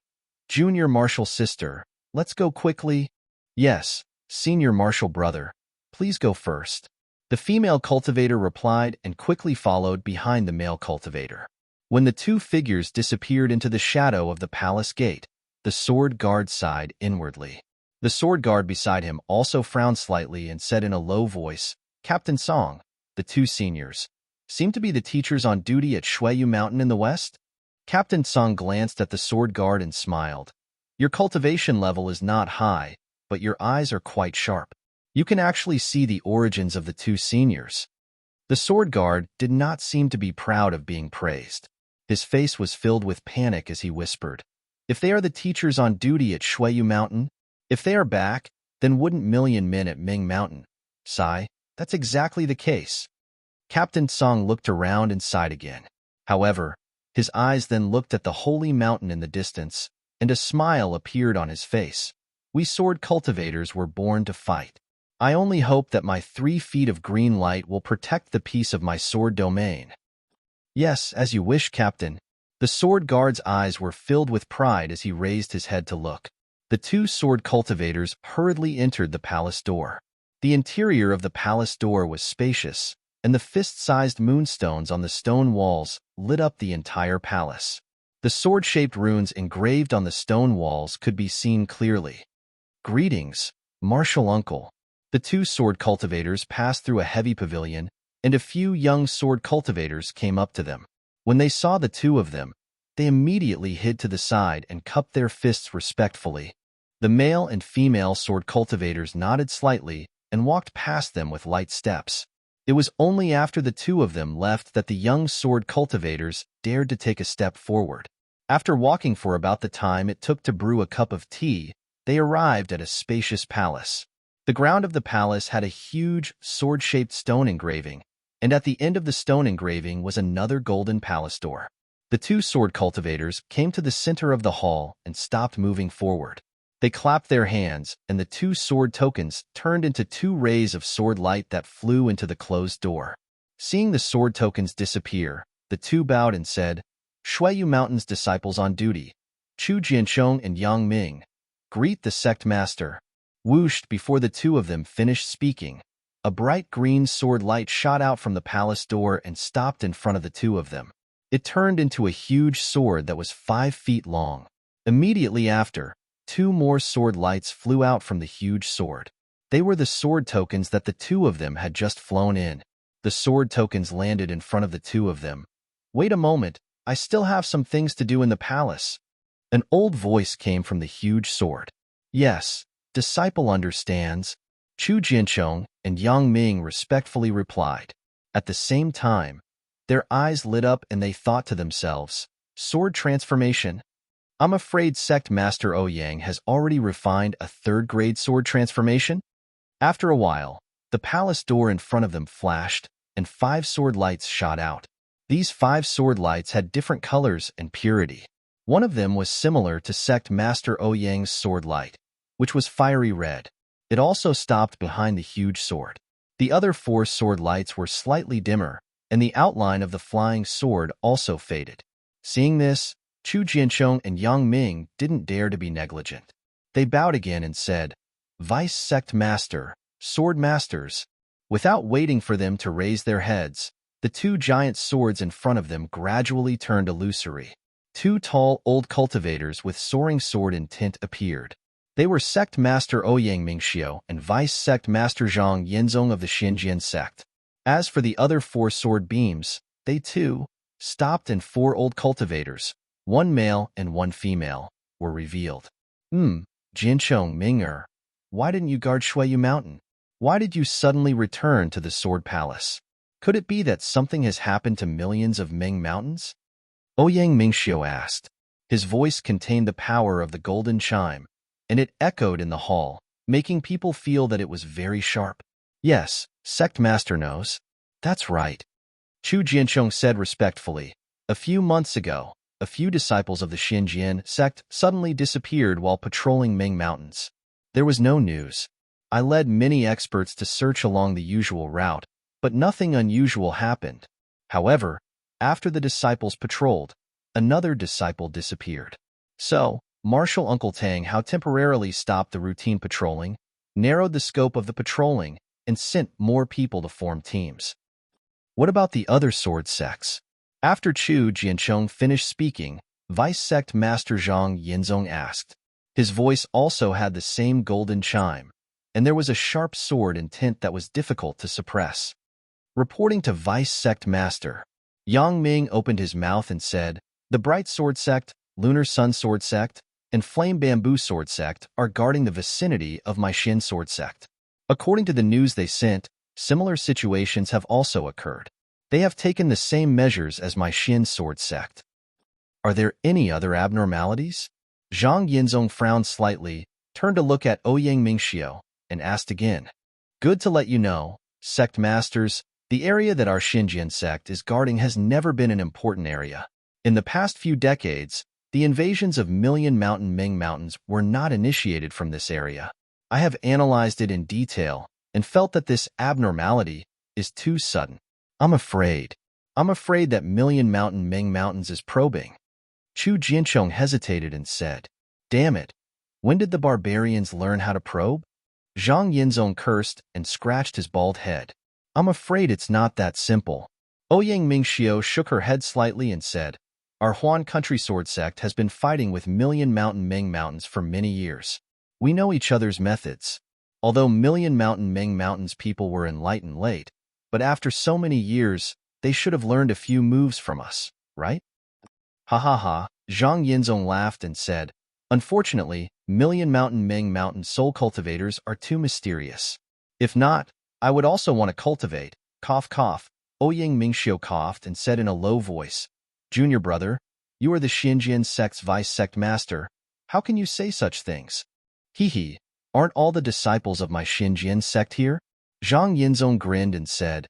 "Junior martial sister, let's go quickly." "Yes, senior martial brother, please go first." The female cultivator replied and quickly followed behind the male cultivator. When the two figures disappeared into the shadow of the palace gate, the sword guard sighed inwardly. The sword guard beside him also frowned slightly and said in a low voice, "Captain Song, the two seniors, seem to be the teachers on duty at Shueyu Mountain in the west?" Captain Song glanced at the sword guard and smiled. "Your cultivation level is not high, but your eyes are quite sharp. You can actually see the origins of the two seniors." The sword guard did not seem to be proud of being praised. His face was filled with panic as he whispered, "If they are the teachers on duty at Shueyu Mountain, if they are back, then wouldn't million men at Ming Mountain?" Sigh, "That's exactly the case." Captain Song looked around and sighed again. However, his eyes then looked at the holy mountain in the distance, and a smile appeared on his face. "We sword cultivators were born to fight. I only hope that my 3 feet of green light will protect the peace of my sword domain." "Yes, as you wish, Captain." The sword guard's eyes were filled with pride as he raised his head to look. The two sword cultivators hurriedly entered the palace door. The interior of the palace door was spacious, and the fist-sized moonstones on the stone walls lit up the entire palace. The sword-shaped runes engraved on the stone walls could be seen clearly. "Greetings, martial uncle." The two sword cultivators passed through a heavy pavilion, and a few young sword cultivators came up to them. When they saw the two of them, they immediately hid to the side and cupped their fists respectfully. The male and female sword cultivators nodded slightly and walked past them with light steps. It was only after the two of them left that the young sword cultivators dared to take a step forward. After walking for about the time it took to brew a cup of tea, they arrived at a spacious palace. The ground of the palace had a huge, sword-shaped stone engraving, and at the end of the stone engraving was another golden palace door. The two sword cultivators came to the center of the hall and stopped moving forward. They clapped their hands, and the two sword tokens turned into 2 rays of sword light that flew into the closed door. Seeing the sword tokens disappear, the two bowed and said, "Shueyu Mountain's disciples on duty, Chu Jianchong and Yang Ming, greet the sect master." Whooshed before the two of them finished speaking, a bright green sword light shot out from the palace door and stopped in front of the two of them. It turned into a huge sword that was 5 feet long. Immediately after, 2 more sword lights flew out from the huge sword. They were the sword tokens that the two of them had just flown in. The sword tokens landed in front of the two of them. "Wait a moment, I still have some things to do in the palace." An old voice came from the huge sword. "Yes, disciple understands." Chu Jianchong and Yang Ming respectfully replied. At the same time, their eyes lit up and they thought to themselves, "Sword transformation? I'm afraid Sect Master Ouyang has already refined a 3rd-grade sword transformation." After a while, the palace door in front of them flashed, and 5 sword lights shot out. These 5 sword lights had different colors and purity. One of them was similar to Sect Master Ouyang's sword light, which was fiery red. It also stopped behind the huge sword. The other 4 sword lights were slightly dimmer, and the outline of the flying sword also faded. Seeing this, Chu Jianchong and Yang Ming didn't dare to be negligent. They bowed again and said, "Vice Sect Master, Sword Masters." Without waiting for them to raise their heads, the 2 giant swords in front of them gradually turned illusory. 2 tall old cultivators with soaring sword intent appeared. They were Sect Master Ouyang Mingxiu and Vice Sect Master Zhang Yenzong of the Xinjian sect. As for the other 4 sword beams, they too stopped, and 4 old cultivators, 1 male and 1 female, were revealed. Jianchong Ming'er, why didn't you guard Shueyu Mountain? Why did you suddenly return to the Sword Palace? Could it be that something has happened to millions of Ming Mountains?" Ouyang Mingxiu asked. His voice contained the power of the golden chime, and it echoed in the hall, making people feel that it was very sharp. "Yes, Sect Master knows." "That's right," Chu Jianchong said respectfully. A few months ago, a few disciples of the Xinjiang sect suddenly disappeared while patrolling Ming Mountains. There was no news. I led many experts to search along the usual route, but nothing unusual happened. However, after the disciples patrolled, another disciple disappeared. So, Marshal Uncle Tang Hao temporarily stopped the routine patrolling, narrowed the scope of the patrolling, and sent more people to form teams. What about the other sword sects? After Chu Jiancheng finished speaking, Vice Sect Master Zhang Yinzong asked. His voice also had the same golden chime, and there was a sharp sword intent that was difficult to suppress. Reporting to Vice Sect Master, Yang Ming opened his mouth and said, "The Bright Sword Sect, Lunar Sun Sword Sect, and Flame Bamboo Sword Sect are guarding the vicinity of my Xin Sword Sect. According to the news they sent, similar situations have also occurred. They have taken the same measures as my Xin Sword Sect. Are there any other abnormalities?" Zhang Yinzong frowned slightly, turned to look at Ouyang Mingxiu, and asked again. "Good to let you know, Sect Masters, the area that our Xinjiang sect is guarding has never been an important area. In the past few decades, the invasions of Million Mountain Ming Mountains were not initiated from this area. I have analyzed it in detail and felt that this abnormality is too sudden. I'm afraid that Million Mountain Ming Mountains is probing." Chu Jiancheng hesitated and said, "Damn it, when did the barbarians learn how to probe?" Zhang Yinzong cursed and scratched his bald head. "I'm afraid it's not that simple." Ouyang Mingxiu shook her head slightly and said, "Our Huan Country Sword Sect has been fighting with Million Mountain Ming Mountains for many years. We know each other's methods. Although Million Mountain Ming Mountains people were enlightened late, but after so many years, they should have learned a few moves from us, right?" "Ha ha ha," Zhang Yinzong laughed and said, "Unfortunately, Million Mountain Ming Mountain soul cultivators are too mysterious. If not, I would also want to cultivate." Cough, cough. Ouyang Mingxiu coughed and said in a low voice, "Junior brother, you are the Xinjiang sect's vice sect master. How can you say such things?" "Hee, aren't all the disciples of my Xinjiang sect here?" Zhang Yinzong grinned and said,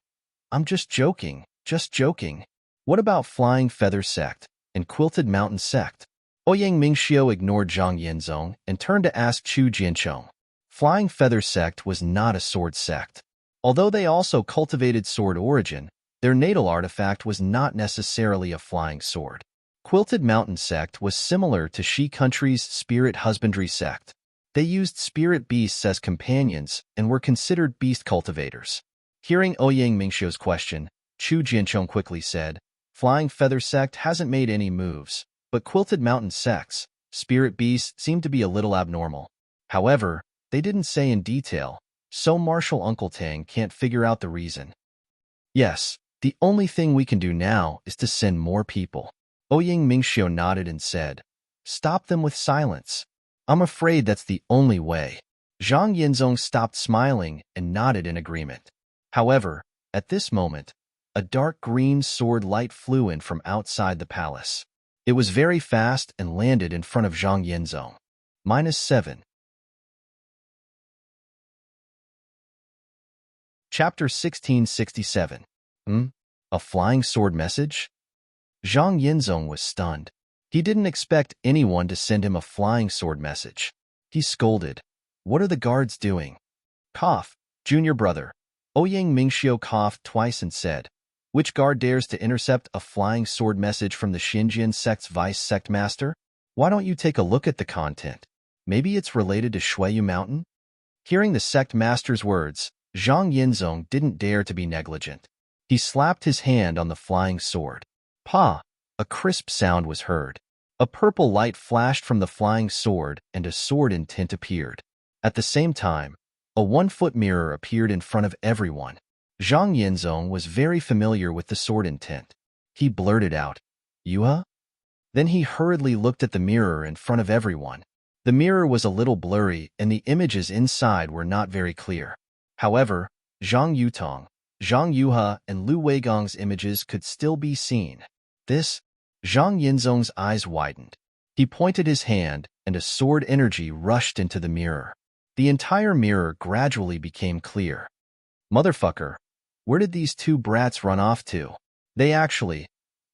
"I'm just joking, just joking. What about Flying Feather Sect and Quilted Mountain Sect?" Ouyang Mingxiu ignored Zhang Yinzong and turned to ask Chu Jiancheng. Flying Feather Sect was not a sword sect. Although they also cultivated sword origin, their natal artifact was not necessarily a flying sword. Quilted Mountain Sect was similar to Shi Country's Spirit Husbandry Sect. They used spirit beasts as companions and were considered beast cultivators. Hearing Ouyang Mingxiu's question, Chu Jiancheng quickly said, "Flying Feather Sect hasn't made any moves, but Quilted Mountain Sect's spirit beasts seem to be a little abnormal. However, they didn't say in detail, so Marshal Uncle Tang can't figure out the reason." "Yes, the only thing we can do now is to send more people." Ouyang Mingxiu nodded and said, "Stop them with silence. I'm afraid that's the only way." Zhang Yinzong stopped smiling and nodded in agreement. However, at this moment, a dark green sword light flew in from outside the palace. It was very fast and landed in front of Zhang Yinzong. -7. Chapter 1667. A flying sword message? Zhang Yinzong was stunned. He didn't expect anyone to send him a flying sword message. He scolded, "What are the guards doing?" Cough, junior brother. Ouyang Mingxiu coughed twice and said, "Which guard dares to intercept a flying sword message from the Xinjiang sect's vice sect master? Why don't you take a look at the content? Maybe it's related to Shuiyu Mountain?" Hearing the sect master's words, Zhang Yinzong didn't dare to be negligent. He slapped his hand on the flying sword. Pa! A crisp sound was heard. A purple light flashed from the flying sword and a sword intent appeared. At the same time, a 1-foot mirror appeared in front of everyone. Zhang Yinzong was very familiar with the sword intent. He blurted out, "Yuha?" Then he hurriedly looked at the mirror in front of everyone. The mirror was a little blurry and the images inside were not very clear. However, Zhang Yutong, Zhang Yuha, and Lu Weigong's images could still be seen. This, Zhang Yinzong's eyes widened. He pointed his hand and a sword energy rushed into the mirror. The entire mirror gradually became clear. "Motherfucker, where did these two brats run off to? They actually..."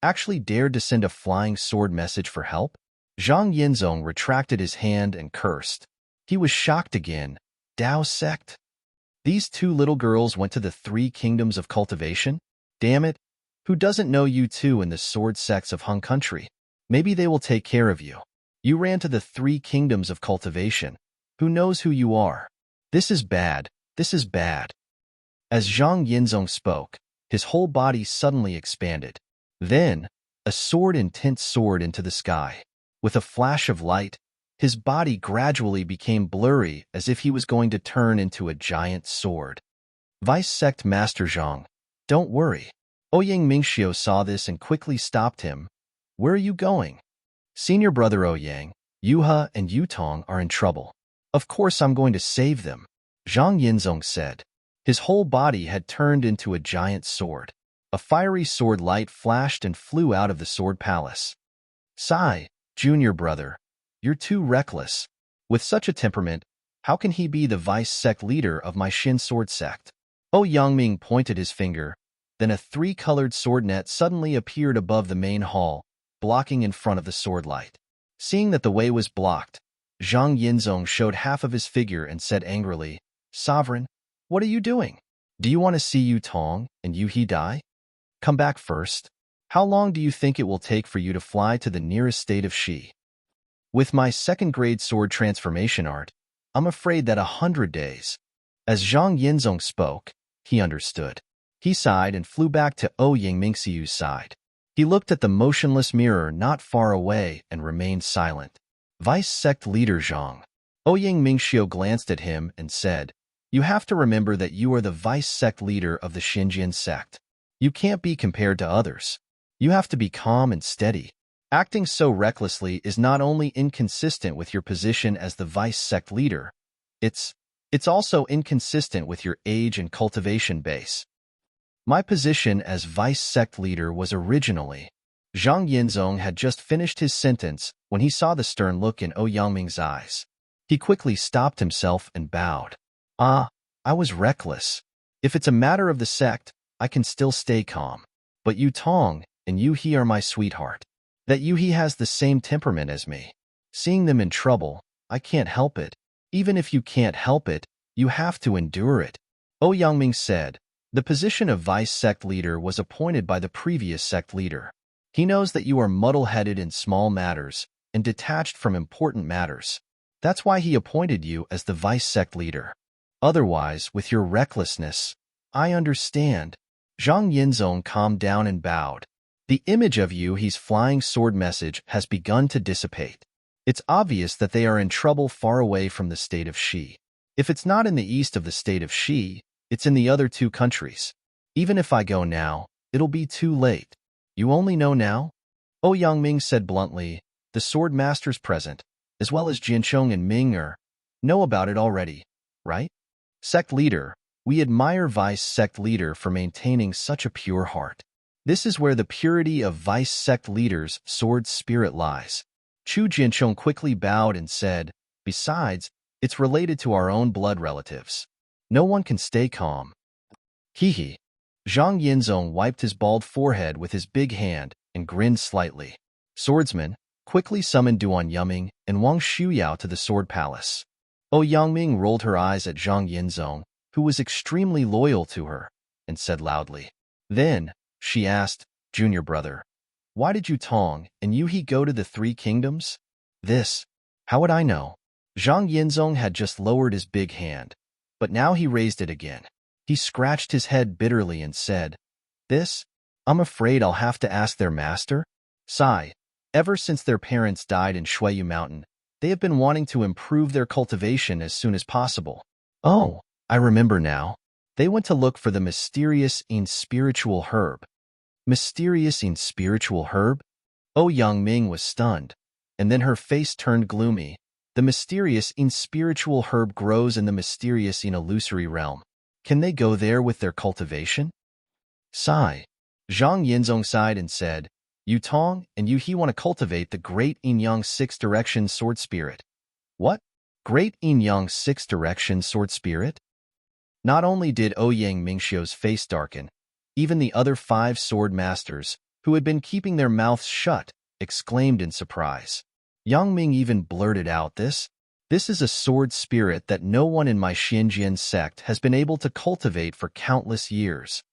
actually dared to send a flying sword message for help? Zhang Yinzong retracted his hand and cursed. He was shocked again. Dao sect? These two little girls went to the 3 kingdoms of cultivation? Damn it! Who doesn't know you two in the sword sects of Hun country? Maybe they will take care of you. You ran to the 3 kingdoms of cultivation. Who knows who you are? This is bad. This is bad. As Zhang Yinzong spoke, his whole body suddenly expanded. Then, a sword-intense soared into the sky. With a flash of light, his body gradually became blurry as if he was going to turn into a giant sword. Vice Sect Master Zhang, don't worry. Ouyang Mingxiu saw this and quickly stopped him. Where are you going? Senior brother Ouyang, Yuha and Yutong are in trouble. Of course I'm going to save them, Zhang Yinzong said. His whole body had turned into a giant sword. A fiery sword light flashed and flew out of the sword palace. Sigh, junior brother, you're too reckless. With such a temperament, how can he be the vice sect leader of my Shin sword sect? Yangming pointed his finger. Then a 3-colored sword net suddenly appeared above the main hall, blocking in front of the sword light. Seeing that the way was blocked, Zhang Yinzong showed half of his figure and said angrily, Sovereign, what are you doing? Do you want to see Yu Tong and Yu He die? Come back first. How long do you think it will take for you to fly to the nearest state of Shi? With my 2nd-grade sword transformation art, I'm afraid that 100 days. As Zhang Yinzong spoke, he understood. He sighed and flew back to Ouyang Mingxiu's side. He looked at the motionless mirror not far away and remained silent. Vice Sect Leader Zhang. Ouyang Mingxiu glanced at him and said, You have to remember that you are the Vice Sect Leader of the Xinjian sect. You can't be compared to others. You have to be calm and steady. Acting so recklessly is not only inconsistent with your position as the Vice Sect Leader, it's also inconsistent with your age and cultivation base. My position as Vice Sect Leader was originally. Zhang Yinzong had just finished his sentence when he saw the stern look in Yangming's eyes. He quickly stopped himself and bowed. I was reckless. If it's a matter of the sect, I can still stay calm. But Yu Tong and Yu He are my sweetheart. That Yu He has the same temperament as me. Seeing them in trouble, I can't help it. Even if you can't help it, you have to endure it. Yangming said. The position of Vice Sect Leader was appointed by the previous sect leader. He knows that you are muddle-headed in small matters and detached from important matters. That's why he appointed you as the Vice Sect Leader. Otherwise, with your recklessness, I understand. Zhang Yinzong calmed down and bowed. The image of Yu He's flying sword message has begun to dissipate. It's obvious that they are in trouble far away from the state of Shi. If it's not in the east of the state of Shi, it's in the other 2 countries. Even if I go now, it'll be too late. You only know now? Yangming said bluntly, the sword masters present, as well as Jinchong and Ming know about it already, right? Sect Leader, we admire Vice Sect Leader for maintaining such a pure heart. This is where the purity of Vice Sect Leader's sword spirit lies. Chu Jinchong quickly bowed and said, Besides, it's related to our own blood relatives. No one can stay calm. Hee. Zhang Yinzong wiped his bald forehead with his big hand and grinned slightly. Swordsman, quickly summoned Duan Yuming and Wang Shuyao to the sword palace. Yangming rolled her eyes at Zhang Yinzong, who was extremely loyal to her, and said loudly. Then, she asked, Junior brother, why did Yu Tong and Yu He go to the 3 kingdoms? How would I know? Zhang Yinzong had just lowered his big hand, but now he raised it again. He scratched his head bitterly and said, I'm afraid I'll have to ask their master. Sigh, ever since their parents died in Shuiyu Mountain, they have been wanting to improve their cultivation as soon as possible. Oh, I remember now. They went to look for the mysterious and spiritual herb. Mysterious and spiritual herb? Yangming was stunned, and then her face turned gloomy. The mysterious and spiritual herb grows in the mysterious and illusory realm. Can they go there with their cultivation? Sigh. Zhang Yinzong sighed and said, Yu Tong and Yu He want to cultivate the Great Yin Yang 6th-direction sword spirit. What? Great Yin Yang 6th-direction sword spirit? Not only did Ouyang Mingxiu's face darken, even the other 5 sword masters, who had been keeping their mouths shut, exclaimed in surprise. Yang Ming even blurted out, This is a sword spirit that no one in my Xinjian sect has been able to cultivate for countless years.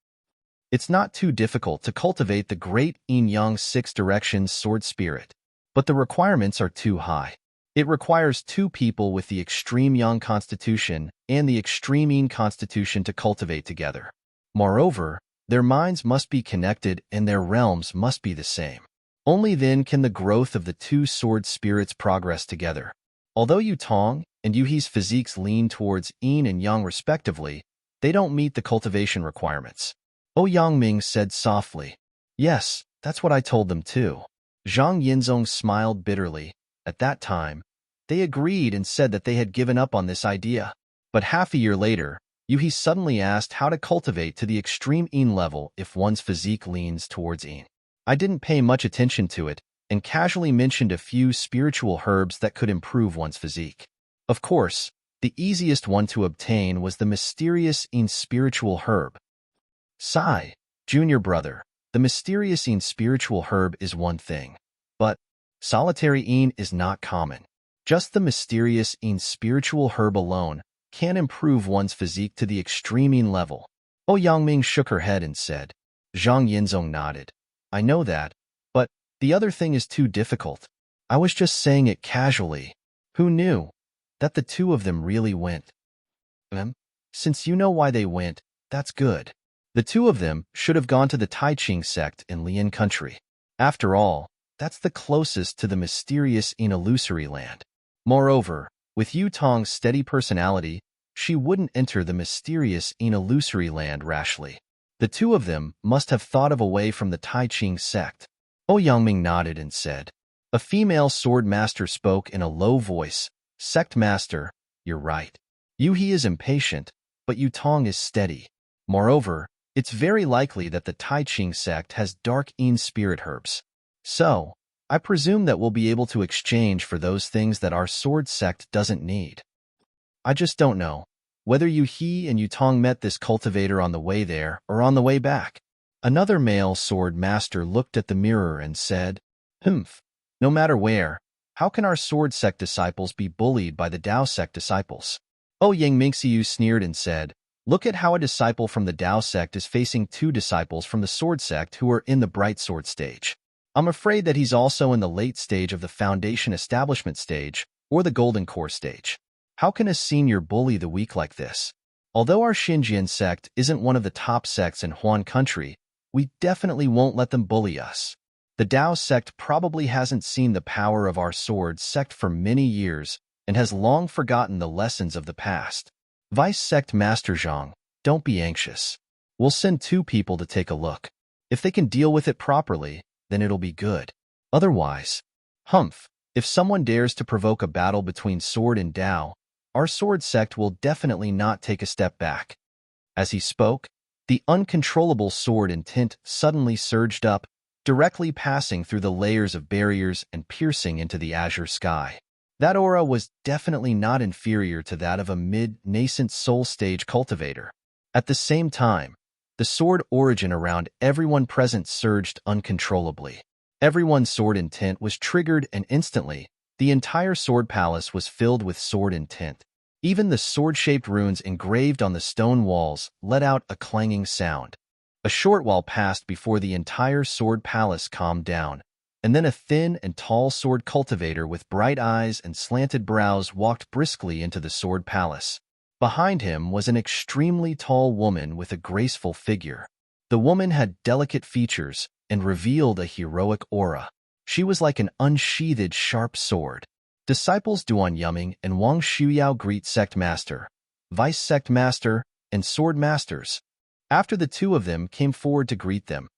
It's not too difficult to cultivate the great yin-yang six directions sword spirit, but the requirements are too high. It requires two people with the extreme yang constitution and the extreme yin constitution to cultivate together. Moreover, their minds must be connected and their realms must be the same. Only then can the growth of the two sword spirits progress together. Although Yu Tong and Yu He's physiques lean towards yin and yang respectively, they don't meet the cultivation requirements. Yang Ming said softly. Yes, that's what I told them too. Zhang Yinzong smiled bitterly. At that time, they agreed and said that they had given up on this idea. But half a year later, Yu He suddenly asked how to cultivate to the extreme yin level if one's physique leans towards yin. I didn't pay much attention to it and casually mentioned a few spiritual herbs that could improve one's physique. Of course, the easiest one to obtain was the mysterious yin spiritual herb. Sigh, junior brother, the mysterious yin spiritual herb is one thing, but solitary yin is not common. Just the mysterious yin spiritual herb alone can improve one's physique to the extreme yin level. Yang Ming shook her head and said. Zhang Yinzong nodded. I know that, but the other thing is too difficult. I was just saying it casually. Who knew that the two of them really went? Since you know why they went, that's good. The two of them should have gone to the Taiqing sect in Lian country. After all, that's the closest to the mysterious yin illusory land. Moreover, with Yu Tong's steady personality, she wouldn't enter the mysterious yin illusory land rashly. The two of them must have thought of a way from the Taiqing sect. Yang Ming nodded and said. A female sword master spoke in a low voice. Sect master, you're right. Yu He is impatient, but Yu Tong is steady. Moreover, it's very likely that the Taiqing sect has dark yin spirit herbs. So, I presume that we'll be able to exchange for those things that our sword sect doesn't need. I just don't know whether Yu He and Yu Tong met this cultivator on the way there or on the way back. Another male sword master looked at the mirror and said, No matter where, how can our sword sect disciples be bullied by the Dao sect disciples? Yang Mingxiu sneered and said, Look at how a disciple from the Dao sect is facing two disciples from the sword sect who are in the bright sword stage. I'm afraid that he's also in the late stage of the foundation establishment stage or the golden core stage. How can a senior bully the weak like this? Although our Xinjian sect isn't one of the top sects in Huan country, we definitely won't let them bully us. The Dao sect probably hasn't seen the power of our sword sect for many years and has long forgotten the lessons of the past. Vice Sect Master Zhang, don't be anxious. We'll send two people to take a look. If they can deal with it properly, then it'll be good. Otherwise, if someone dares to provoke a battle between sword and Dao, our sword sect will definitely not take a step back. As he spoke, the uncontrollable sword intent suddenly surged up, directly passing through the layers of barriers and piercing into the azure sky. That aura was definitely not inferior to that of a mid-nascent soul stage cultivator. At the same time, the sword origin around everyone present surged uncontrollably. Everyone's sword intent was triggered and instantly, the entire sword palace was filled with sword intent. Even the sword-shaped runes engraved on the stone walls let out a clanging sound. A short while passed before the entire sword palace calmed down, and then a thin and tall sword cultivator with bright eyes and slanted brows walked briskly into the sword palace. Behind him was an extremely tall woman with a graceful figure. The woman had delicate features and revealed a heroic aura. She was like an unsheathed sharp sword. Disciples Duan Yuming and Wang Shuyao greet Sect Master, Vice Sect Master, and Sword Masters. After the two of them came forward to greet them,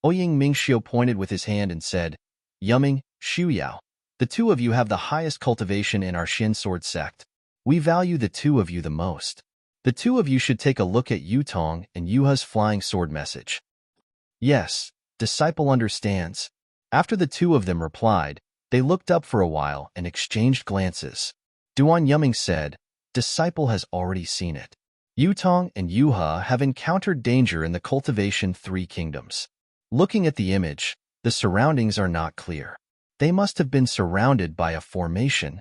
Ouyang Mingxiu pointed with his hand and said, Yuming, Shuyao, the two of you have the highest cultivation in our Xin sword sect. We value the two of you the most. The two of you should take a look at Yu Tong and Yuha's flying sword message. Yes, disciple understands. After the two of them replied, they looked up for a while and exchanged glances. Duan Yuming said, Disciple has already seen it. Yu Tong and Yuha have encountered danger in the cultivation 3 kingdoms. Looking at the image, The surroundings are not clear. They must have been surrounded by a formation.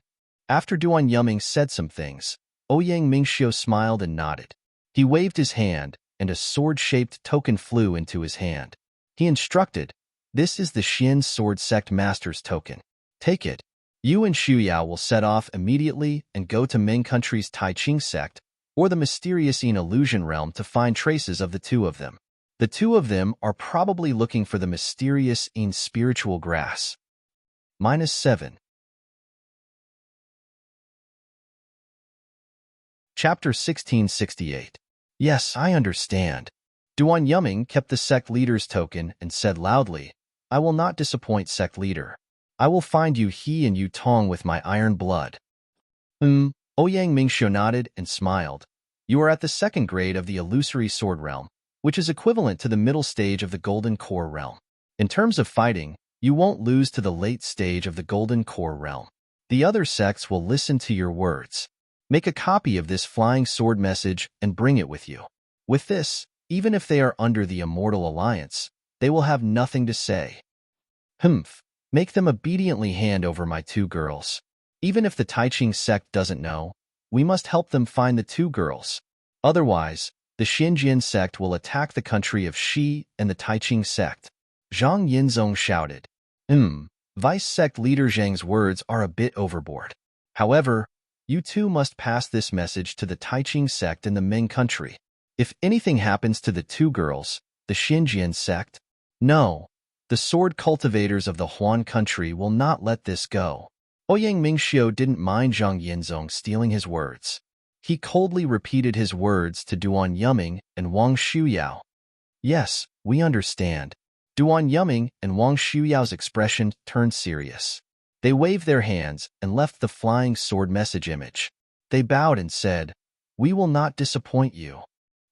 After Duan Yuming said some things, Ouyang Mingxiu smiled and nodded. He waved his hand, and a sword-shaped token flew into his hand. He instructed, "This is the Xian Sword Sect Master's token. Take it. You and Xuyao will set off immediately and go to Ming Country's Taiqing sect, or the mysterious Yin illusion realm to find traces of the two of them. The two of them are probably looking for the mysterious Yin spiritual grass." -7. Chapter 1668. Yes, I understand. Duan Yuming kept the sect leader's token and said loudly, "I will not disappoint sect leader. I will find you He and you Tong with my iron blood." Ouyang Mingxiu nodded and smiled. You are at the second grade of the illusory sword realm, which is equivalent to the middle stage of the golden core realm. In terms of fighting, you won't lose to the late stage of the golden core realm. The other sects will listen to your words. Make a copy of this flying sword message and bring it with you. With this, even if they are under the Immortal Alliance, they will have nothing to say. Make them obediently hand over my two girls. Even if the Taiqing sect doesn't know, we must help them find the two girls. Otherwise, the Xinjian sect will attack the country of Xi and the Taiqing sect. Zhang Yinzong shouted. Vice sect leader Zhang's words are a bit overboard. However, you two must pass this message to the Taiqing sect in the Ming country. If anything happens to the two girls, the Xinjian sect, no, the sword cultivators of the Huan country will not let this go. Ouyang Mingxiu didn't mind Zhang Yinzong stealing his words. He coldly repeated his words to Duan Yuming and Wang Xuyao. Yes, we understand. Duan Yuming and Wang Xuyao's expression turned serious. They waved their hands and left the flying sword message image. They bowed and said, "We will not disappoint you.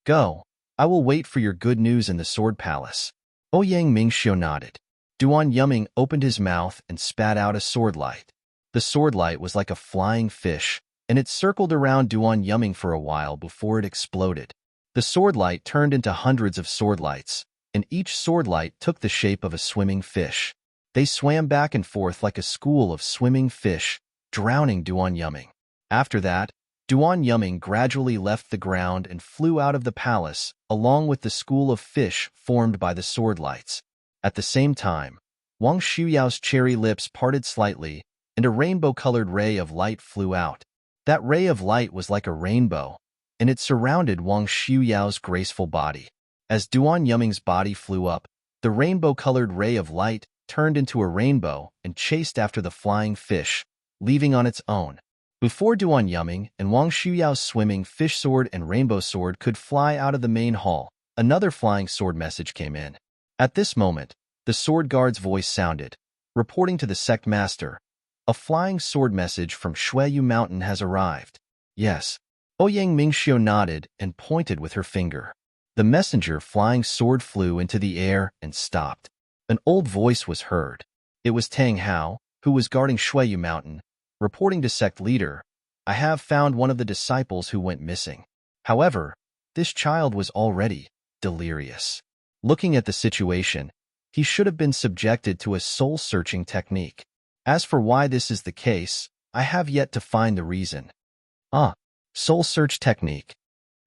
Go. I will wait for your good news in the sword palace." Ouyang Mingxiu nodded. Duan Yuming opened his mouth and spat out a sword light. The sword light was like a flying fish, and it circled around Duan Yuming for a while before it exploded. The sword light turned into hundreds of sword lights, and each sword light took the shape of a swimming fish. They swam back and forth like a school of swimming fish, drowning Duan Yuming. After that, Duan Yuming gradually left the ground and flew out of the palace, along with the school of fish formed by the sword lights. At the same time, Wang Xuyao's cherry lips parted slightly, and a rainbow-colored ray of light flew out. That ray of light was like a rainbow, and it surrounded Wang Xuyao's graceful body. As Duan Yuming's body flew up, the rainbow-colored ray of light turned into a rainbow and chased after the flying fish, leaving on its own. Before Duan Yuming and Wang Xuyao's swimming fish sword and rainbow sword could fly out of the main hall, another flying sword message came in. At this moment, the sword guard's voice sounded, reporting to the sect master, "A flying sword message from Shuiyu Mountain has arrived." Yes. Ouyang Mingxiu nodded and pointed with her finger. The messenger flying sword flew into the air and stopped. An old voice was heard. It was Tang Hao, who was guarding Shuiyu Mountain, reporting to sect leader, "I have found one of the disciples who went missing. However, this child was already delirious. Looking at the situation, he should have been subjected to a soul-searching technique. As for why this is the case, I have yet to find the reason." Soul search technique.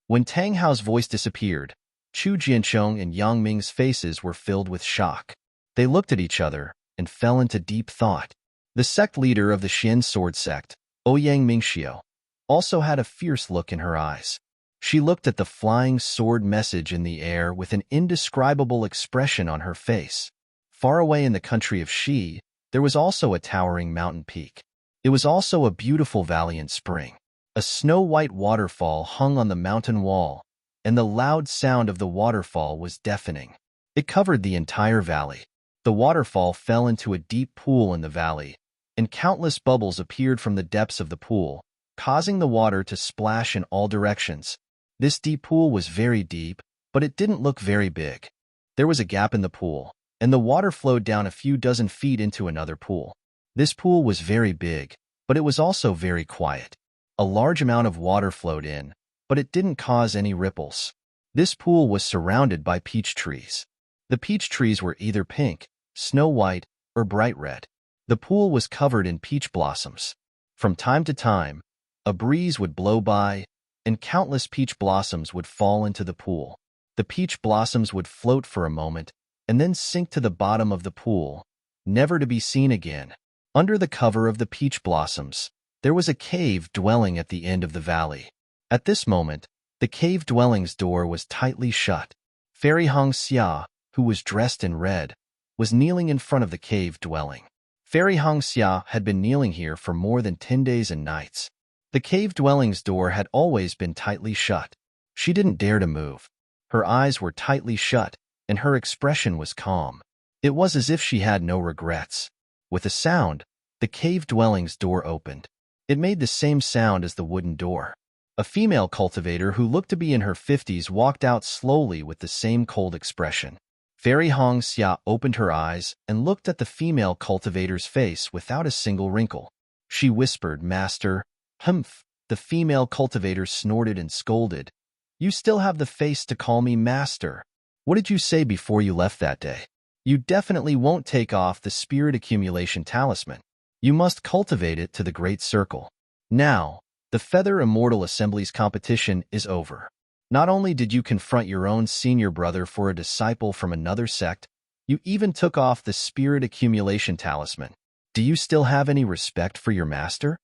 When Tang Hao's voice disappeared, Chu Jianchong and Yang Ming's faces were filled with shock. They looked at each other and fell into deep thought. The sect leader of the Xian sword sect, Ouyang Mingxiu, also had a fierce look in her eyes. She looked at the flying sword message in the air with an indescribable expression on her face. Far away in the country of Xi, there was also a towering mountain peak. It was also a beautiful valley in spring. A snow-white waterfall hung on the mountain wall, and the loud sound of the waterfall was deafening. It covered the entire valley. The waterfall fell into a deep pool in the valley, and countless bubbles appeared from the depths of the pool, causing the water to splash in all directions. This deep pool was very deep, but it didn't look very big. There was a gap in the pool, and the water flowed down a few dozen feet into another pool. This pool was very big, but it was also very quiet. A large amount of water flowed in, but it didn't cause any ripples. This pool was surrounded by peach trees. The peach trees were either pink, snow white, or bright red. The pool was covered in peach blossoms. From time to time, a breeze would blow by, and countless peach blossoms would fall into the pool. The peach blossoms would float for a moment, and then sink to the bottom of the pool, never to be seen again. Under the cover of the peach blossoms, there was a cave dwelling at the end of the valley. At this moment, the cave dwelling's door was tightly shut. Fairy Hong Xia, who was dressed in red, was kneeling in front of the cave dwelling. Fairy Hong Xia had been kneeling here for more than 10 days and nights. The cave dwelling's door had always been tightly shut. She didn't dare to move. Her eyes were tightly shut, and her expression was calm. It was as if she had no regrets. With a sound, the cave dwelling's door opened. It made the same sound as the wooden door. A female cultivator who looked to be in her 50s walked out slowly with the same cold expression. Fairy Hong Xia opened her eyes and looked at the female cultivator's face without a single wrinkle. She whispered, "Master." "Humph," the female cultivator snorted and scolded. "You still have the face to call me master. What did you say before you left that day? You definitely won't take off the spirit accumulation talisman. You must cultivate it to the great circle. Now, the Feather Immortal Assembly's competition is over. Not only did you confront your own senior brother for a disciple from another sect, you even took off the spirit accumulation talisman. Do you still have any respect for your master?"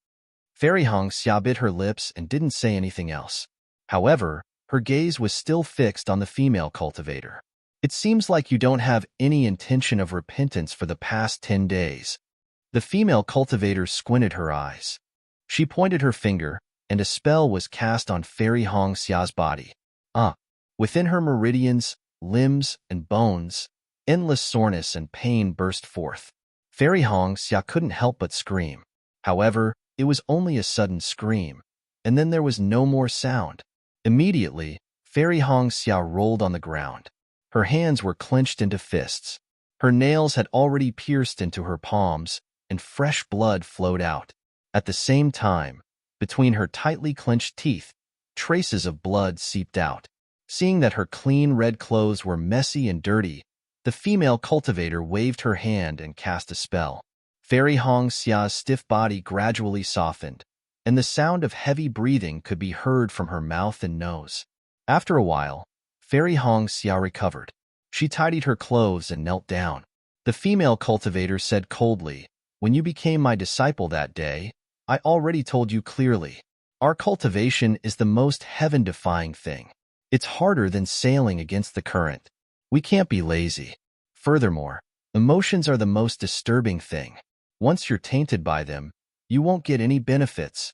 Fairy Hong Xia bit her lips and didn't say anything else. However, her gaze was still fixed on the female cultivator. "It seems like you don't have any intention of repentance for the past 10 days. The female cultivator squinted her eyes. She pointed her finger, and a spell was cast on Fairy Hong Xia's body. Within her meridians, limbs, and bones, endless soreness and pain burst forth. Fairy Hong Xia couldn't help but scream. However, it was only a sudden scream, and then there was no more sound. Immediately, Fairy Hong Xia rolled on the ground. Her hands were clenched into fists. Her nails had already pierced into her palms, and fresh blood flowed out. At the same time, between her tightly clenched teeth, traces of blood seeped out. Seeing that her clean red clothes were messy and dirty, the female cultivator waved her hand and cast a spell. Fairy Hong Xia's stiff body gradually softened, and the sound of heavy breathing could be heard from her mouth and nose. After a while, Fairy Hong Xia recovered. She tidied her clothes and knelt down. The female cultivator said coldly, "When you became my disciple that day, I already told you clearly. Our cultivation is the most heaven-defying thing. It's harder than sailing against the current. We can't be lazy. Furthermore, emotions are the most disturbing thing. Once you're tainted by them, you won't get any benefits."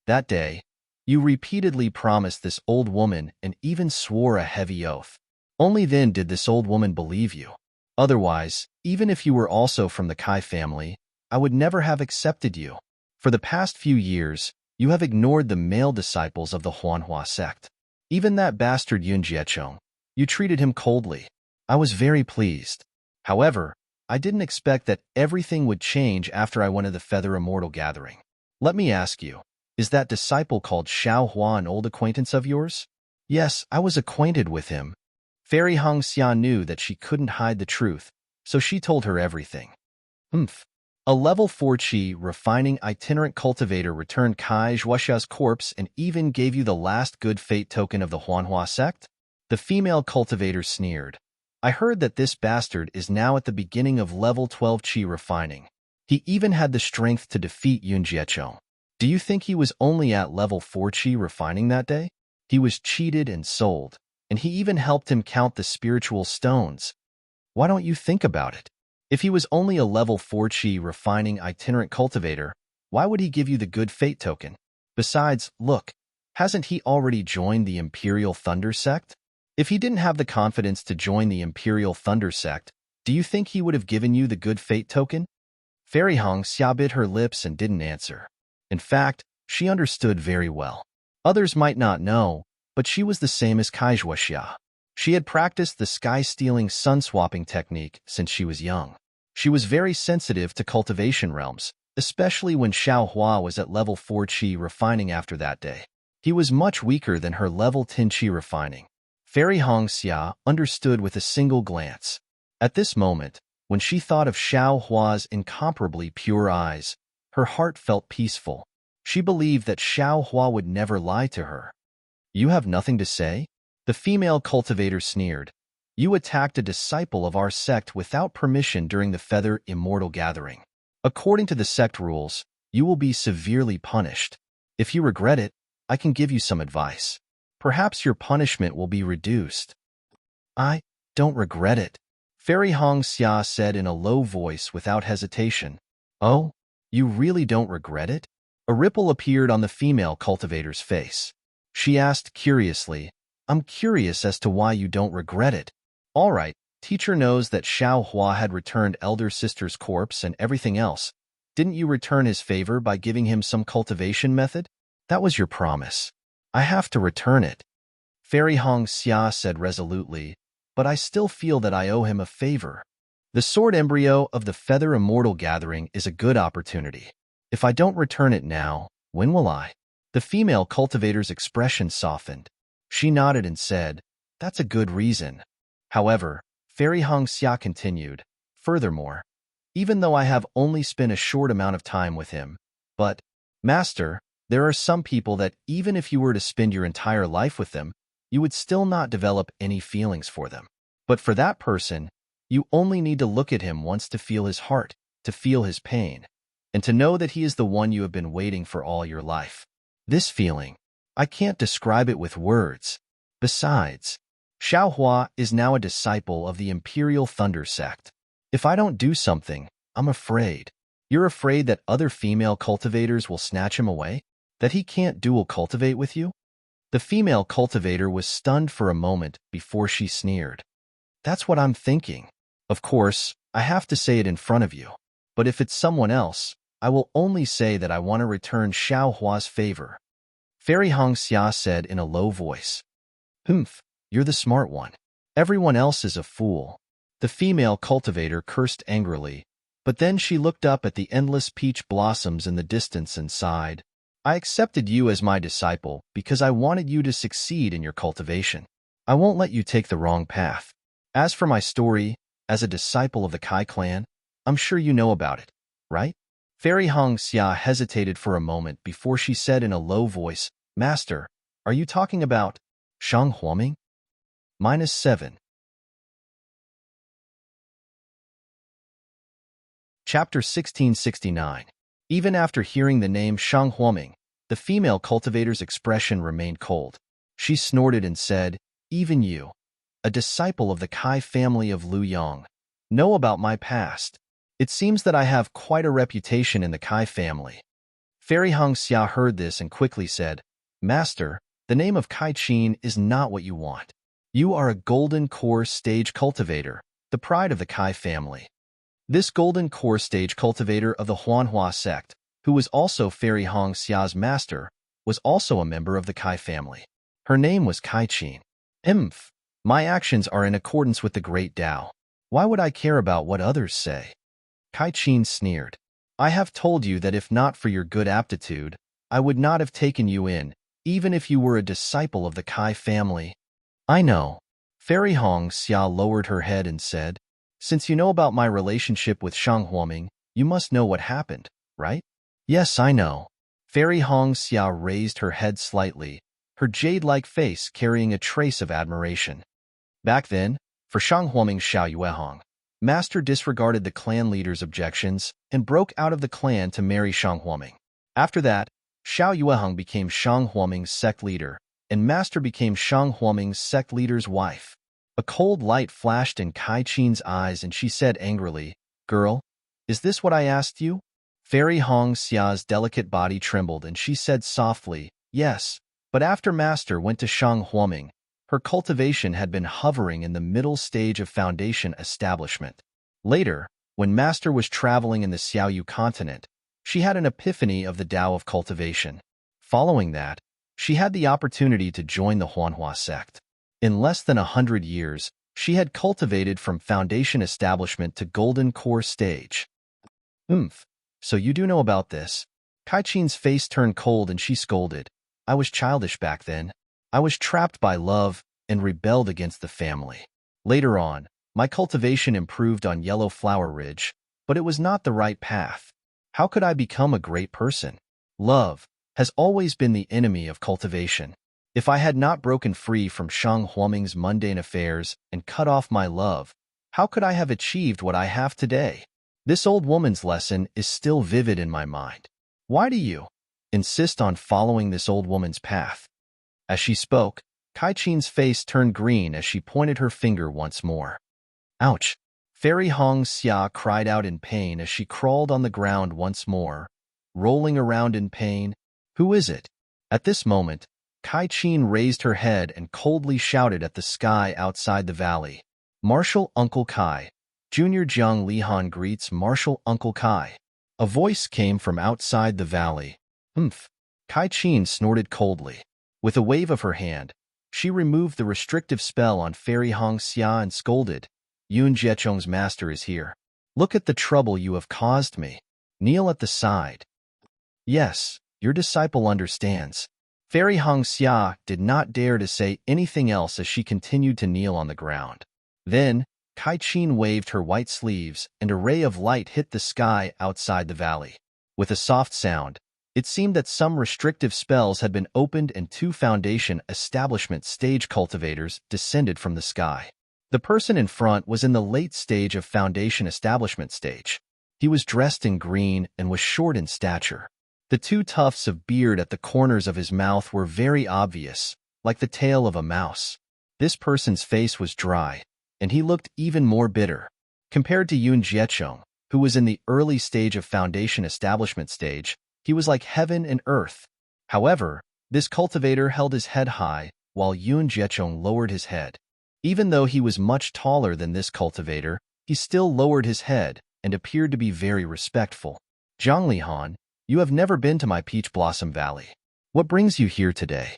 That day, you repeatedly promised this old woman and even swore a heavy oath. Only then did this old woman believe you. Otherwise, even if you were also from the Kai family, I would never have accepted you. For the past few years, you have ignored the male disciples of the Huanhua sect. Even that bastard Yun Jiechong, you treated him coldly. I was very pleased. However, I didn't expect that everything would change after I went to the Feather Immortal Gathering. Let me ask you, is that disciple called Xiao Hua an old acquaintance of yours? Yes, I was acquainted with him. Fairy Hong Xia knew that she couldn't hide the truth, so she told her everything. A level 4 Qi refining itinerant cultivator returned Kai Zhuoxia's corpse and even gave you the last good fate token of the Huanhua sect? The female cultivator sneered. I heard that this bastard is now at the beginning of level 12 Qi refining. He even had the strength to defeat Yun Jiechong. Do you think he was only at level 4 Qi refining that day? He was cheated and sold, and he even helped him count the spiritual stones. Why don't you think about it? If he was only a level 4 Qi refining itinerant cultivator, why would he give you the good fate token? Besides, look, hasn't he already joined the Imperial Thunder sect? If he didn't have the confidence to join the Imperial Thunder sect, do you think he would have given you the good fate token? Fairy Hong Xia bit her lips and didn't answer. In fact, she understood very well. Others might not know, but she was the same as Kai Zhuoxia. She had practiced the sky-stealing sun-swapping technique since she was young. She was very sensitive to cultivation realms, especially when Xiao Hua was at level 4 Qi refining after that day. He was much weaker than her level 10 Qi refining. Fairy Hong Xia understood with a single glance. At this moment, When she thought of Xiao Hua's incomparably pure eyes, her heart felt peaceful. She believed that Xiao Hua would never lie to her. You have nothing to say? The female cultivator sneered. You attacked a disciple of our sect without permission during the Feather Immortal Gathering. According to the sect rules, you will be severely punished. If you regret it, I can give you some advice. Perhaps your punishment will be reduced. I don't regret it, Fairy Hong Xia said in a low voice without hesitation. Oh, you really don't regret it? A ripple appeared on the female cultivator's face. She asked curiously, I'm curious as to why you don't regret it. All right, teacher knows that Xiao Hua had returned elder sister's corpse and everything else. Didn't you return his favor by giving him some cultivation method? That was your promise. I have to return it. Fairy Hong Xia said resolutely, but I still feel that I owe him a favor. The sword embryo of the Feather Immortal Gathering is a good opportunity. If I don't return it now, when will I? The female cultivator's expression softened. She nodded and said, That's a good reason. However, Fairy Hong Xia continued, Furthermore, even though I have only spent a short amount of time with him, but, Master, there are some people that even if you were to spend your entire life with them, you would still not develop any feelings for them. But for that person, you only need to look at him once to feel his heart, to feel his pain, and to know that he is the one you have been waiting for all your life. This feeling, I can't describe it with words. Besides, Xiao Hua is now a disciple of the Imperial Thunder sect. If I don't do something, I'm afraid. You're afraid that other female cultivators will snatch him away? That he can't dual cultivate with you? The female cultivator was stunned for a moment before she sneered. That's what I'm thinking. Of course, I have to say it in front of you. But if it's someone else, I will only say that I want to return Xiao Hua's favor. Fairy Hong Xia said in a low voice. Humph, you're the smart one. Everyone else is a fool. The female cultivator cursed angrily, but then she looked up at the endless peach blossoms in the distance and sighed. I accepted you as my disciple because I wanted you to succeed in your cultivation. I won't let you take the wrong path. As for my story, as a disciple of the Kai clan, I'm sure you know about it, right? Fairy Hong Xia hesitated for a moment before she said in a low voice, Master, are you talking about Shang Huoming? -7. Chapter 1669. Even after hearing the name Shang Huoming, the female cultivator's expression remained cold. She snorted and said, Even you, a disciple of the Kai family of Lu Yong, know about my past. It seems that I have quite a reputation in the Kai family. Fairy Hong Xia heard this and quickly said, Master, the name of Kai Qin is not what you want. You are a golden core stage cultivator, the pride of the Kai family. This golden core stage cultivator of the Huanhua sect, who was also Fairy Hong Xia's master, was also a member of the Kai family. Her name was Kai Qin. My actions are in accordance with the Great Tao. Why would I care about what others say? Kai Qin sneered. I have told you that if not for your good aptitude, I would not have taken you in, even if you were a disciple of the Kai family. I know. Fairy Hong Xia lowered her head and said, Since you know about my relationship with Shang Huoming, you must know what happened, right? Yes, I know. Fairy Hong Xia raised her head slightly, her jade-like face carrying a trace of admiration. Back then, for Shang Huoming's Xiao Yuehong, Master disregarded the clan leader's objections and broke out of the clan to marry Shang Huoming. After that, Xiao Yuehong became Shang Huoming's sect leader, and Master became Shang Huoming's sect leader's wife. A cold light flashed in Kai Qin's eyes and she said angrily, Girl, is this what I asked you? Fairy Hong Xia's delicate body trembled and she said softly, Yes, but after Master went to Shang Huoming, her cultivation had been hovering in the middle stage of foundation establishment. Later, when Master was traveling in the Xiaoyu continent, she had an epiphany of the Tao of cultivation. Following that, she had the opportunity to join the Huanhua sect. In less than 100 years, she had cultivated from foundation establishment to golden core stage. So you do know about this? Kai Qin's face turned cold and she scolded. I was childish back then. I was trapped by love and rebelled against the family. Later on, My cultivation improved on Yellow Flower Ridge, but it was not the right path. How could I become a great person? Love has always been the enemy of cultivation. If I had not broken free from Shang Huaming's mundane affairs and cut off my love, how could I have achieved what I have today? This old woman's lesson is still vivid in my mind. Why do you insist on following this old woman's path? As she spoke, Kai-Chen's face turned green as she pointed her finger once more. Ouch! Fairy Hong Xia cried out in pain as she crawled on the ground once more, rolling around in pain. Who is it? At this moment, Kai-Chen raised her head and coldly shouted at the sky outside the valley. Marshal Uncle Kai. Junior Jiang Lihan greets Marshal Uncle Kai. A voice came from outside the valley. Humph. Kai-Chen snorted coldly. With a wave of her hand, she removed the restrictive spell on Fairy Hong Xia and scolded. Yun Jiechong's master is here. Look at the trouble you have caused me. Kneel at the side. Yes, your disciple understands. Fairy Hong Xia did not dare to say anything else as she continued to kneel on the ground. Then, Kai-Chen waved her white sleeves and a ray of light hit the sky outside the valley. With a soft sound, it seemed that some restrictive spells had been opened and 2 foundation establishment stage cultivators descended from the sky. The person in front was in the late stage of foundation establishment stage. He was dressed in green and was short in stature. The 2 tufts of beard at the corners of his mouth were very obvious, like the tail of a mouse. This person's face was dry, and he looked even more bitter. Compared to Yun Jiechong, who was in the early stage of foundation establishment stage, he was like heaven and earth. However, this cultivator held his head high, while Yun Jiechong lowered his head. Even though he was much taller than this cultivator, he still lowered his head and appeared to be very respectful. Jiang Lihan, you have never been to my Peach Blossom Valley. What brings you here today?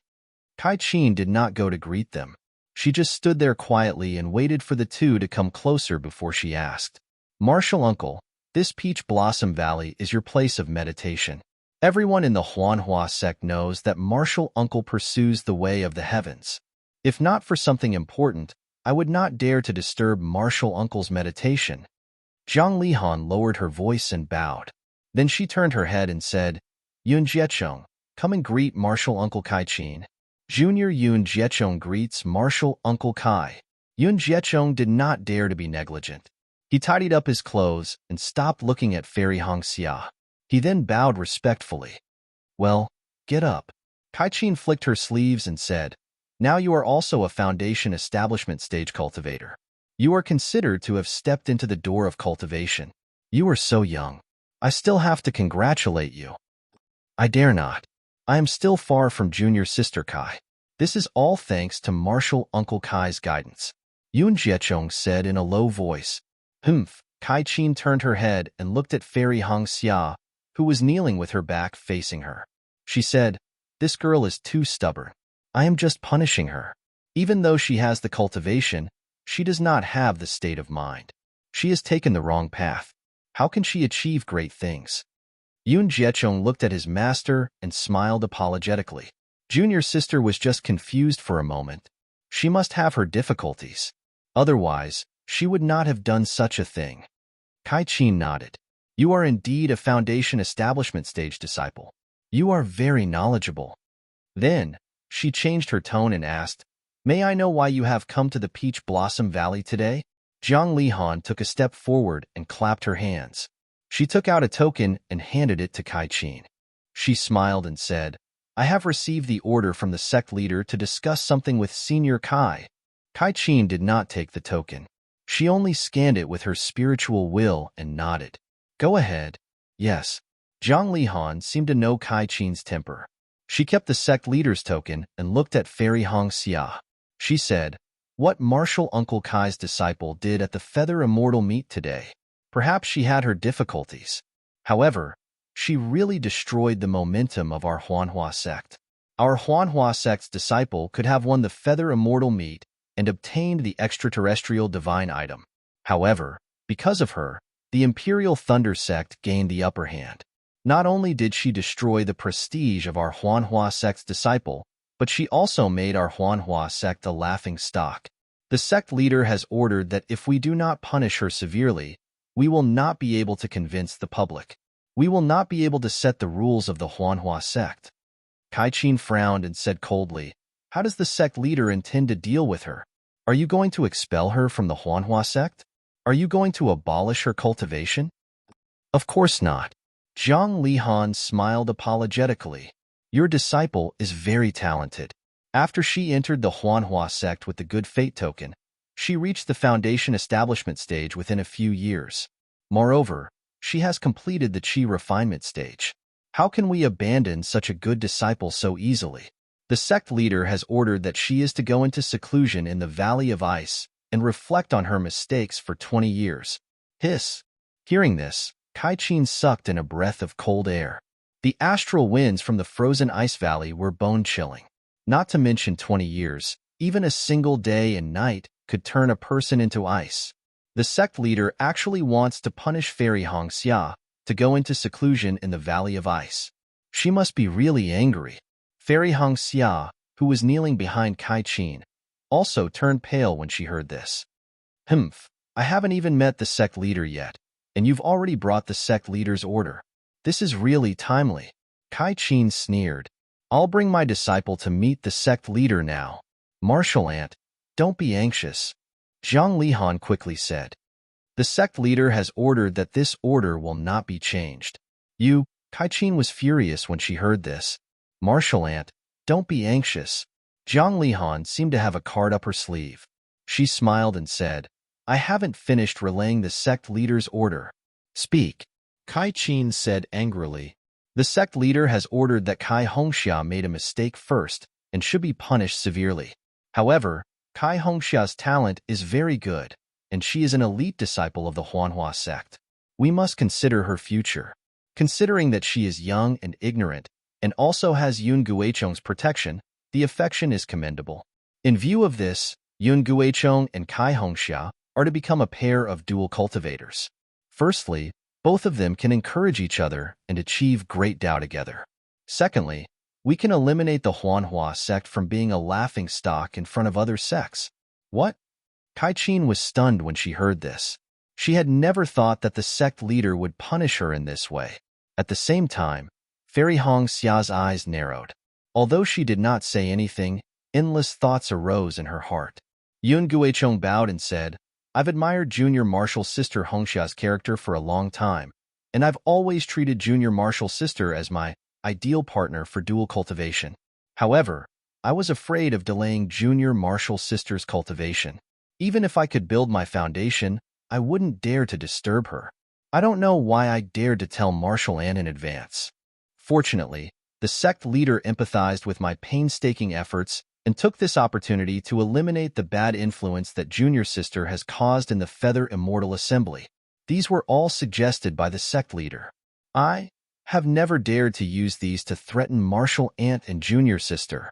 Kai-Chen did not go to greet them. She just stood there quietly and waited for the 2 to come closer before she asked. Marshal Uncle, this Peach Blossom Valley is your place of meditation. Everyone in the Huanhua sect knows that Marshal Uncle pursues the way of the heavens. If not for something important, I would not dare to disturb Marshal Uncle's meditation. Jiang Lihan lowered her voice and bowed. Then she turned her head and said, Yun Jiechong, come and greet Marshal Uncle Kai-Chen. Junior Yun Jiechong greets Marshal Uncle Kai. Yun Jiechong did not dare to be negligent. He tidied up his clothes and stopped looking at Fairy Hong Xia. He then bowed respectfully. Well, get up. Kai-Chen flicked her sleeves and said, now you are also a foundation establishment stage cultivator. You are considered to have stepped into the door of cultivation. You are so young. I still have to congratulate you. I dare not. I am still far from junior sister Kai. This is all thanks to Marshal Uncle Kai's guidance. Yun Jiechong said in a low voice. Humph. Kai-Chen turned her head and looked at Fairy Hong Xia, who was kneeling with her back facing her. She said, this girl is too stubborn. I am just punishing her. Even though she has the cultivation, she does not have the state of mind. She has taken the wrong path. How can she achieve great things? Yun Jiechong looked at his master and smiled apologetically. Junior sister was just confused for a moment. She must have her difficulties. Otherwise, she would not have done such a thing. Kai-Chen nodded. You are indeed a foundation establishment stage disciple. You are very knowledgeable. Then, she changed her tone and asked, may I know why you have come to the Peach Blossom Valley today? Jiang Lihan took a step forward and clapped her hands. She took out a token and handed it to Kai-Chen. She smiled and said, I have received the order from the sect leader to discuss something with Senior Kai. Kai-Chen did not take the token. She only scanned it with her spiritual will and nodded. Go ahead. Yes. Jiang Lihan seemed to know Kai-Chen's temper. She kept the sect leader's token and looked at Fairy Hong Xia. She said, what Marshal Uncle Kai's disciple did at the Feather Immortal meet today. Perhaps she had her difficulties. However, she really destroyed the momentum of our Huanhua sect. Our Huanhua sect's disciple could have won the Feather Immortal meet and obtained the extraterrestrial divine item. However, because of her, the Imperial Thunder sect gained the upper hand. Not only did she destroy the prestige of our Huanhua sect's disciple, but she also made our Huanhua sect a laughing stock. The sect leader has ordered that if we do not punish her severely, we will not be able to convince the public. We will not be able to set the rules of the Huanhua sect. Kai-Chin frowned and said coldly, how does the sect leader intend to deal with her? Are you going to expel her from the Huanhua sect? Are you going to abolish her cultivation? Of course not. Zhang Lihan smiled apologetically. Your disciple is very talented. After she entered the Huanhua sect with the good fate token, she reached the foundation establishment stage within a few years. Moreover, she has completed the Qi refinement stage. How can we abandon such a good disciple so easily? The sect leader has ordered that she is to go into seclusion in the Valley of Ice and reflect on her mistakes for 20 years. Hiss. Hearing this, Kai-Chin sucked in a breath of cold air. The astral winds from the frozen ice valley were bone-chilling. Not to mention 20 years, even a single day and night could turn a person into ice. The sect leader actually wants to punish Fairy Hongxia to go into seclusion in the Valley of Ice. She must be really angry. Fairy Hongxia, who was kneeling behind Kai-Chin, also turned pale when she heard this. Humph, I haven't even met the sect leader yet, and you've already brought the sect leader's order. This is really timely. Kai-Chin sneered. I'll bring my disciple to meet the sect leader now. Martial Ant, don't be anxious. Zhang Lihan quickly said. The sect leader has ordered that this order will not be changed. Kai-Chin was furious when she heard this. Martial Ant, don't be anxious. Zhang Lihan seemed to have a card up her sleeve. She smiled and said, I haven't finished relaying the sect leader's order. Speak. Kai-Chin said angrily. The sect leader has ordered that Kai Hongxia made a mistake first and should be punished severely. However, Kai Hongxia's talent is very good, and she is an elite disciple of the Huanhua sect. We must consider her future. Considering that she is young and ignorant, and also has Yun Guichong's protection, the affection is commendable. In view of this, Yun Guichong and Kai Hongxia are to become a pair of dual cultivators. Firstly, both of them can encourage each other and achieve great Dao together. Secondly, we can eliminate the Huanhua sect from being a laughing stock in front of other sects. What? Kai-Chin was stunned when she heard this. She had never thought that the sect leader would punish her in this way. At the same time, Fairy Hongxia's eyes narrowed. Although she did not say anything, endless thoughts arose in her heart. Yun Guichong bowed and said, I've admired Junior Martial's sister Hongxia's character for a long time, and I've always treated Junior Martial's sister as my ideal partner for dual cultivation. However, I was afraid of delaying Junior Martial's sister's cultivation. Even if I could build my foundation, I wouldn't dare to disturb her. I don't know why I dared to tell Martial Ant in advance. Fortunately, the sect leader empathized with my painstaking efforts and took this opportunity to eliminate the bad influence that Junior Sister has caused in the Feather Immortal Assembly. These were all suggested by the sect leader. I have never dared to use these to threaten Martial Ant and Junior Sister.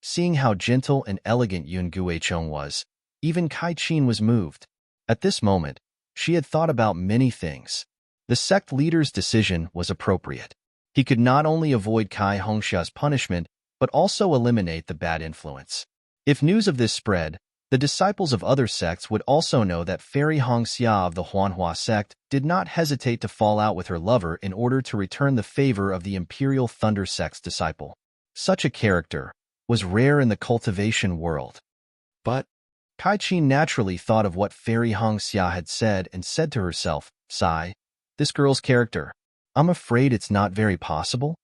Seeing how gentle and elegant Yun Guichong was, even Kai-Chin was moved. At this moment, she had thought about many things. The sect leader's decision was appropriate. He could not only avoid Kai Hongxia's punishment, but also eliminate the bad influence. If news of this spread, the disciples of other sects would also know that Fairy Hongxia of the Huanhua sect did not hesitate to fall out with her lover in order to return the favor of the Imperial Thunder sect's disciple. Such a character was rare in the cultivation world. But Kai-Chin naturally thought of what Fairy Hongxia had said and said to herself, sigh, this girl's character, I'm afraid it's not very possible.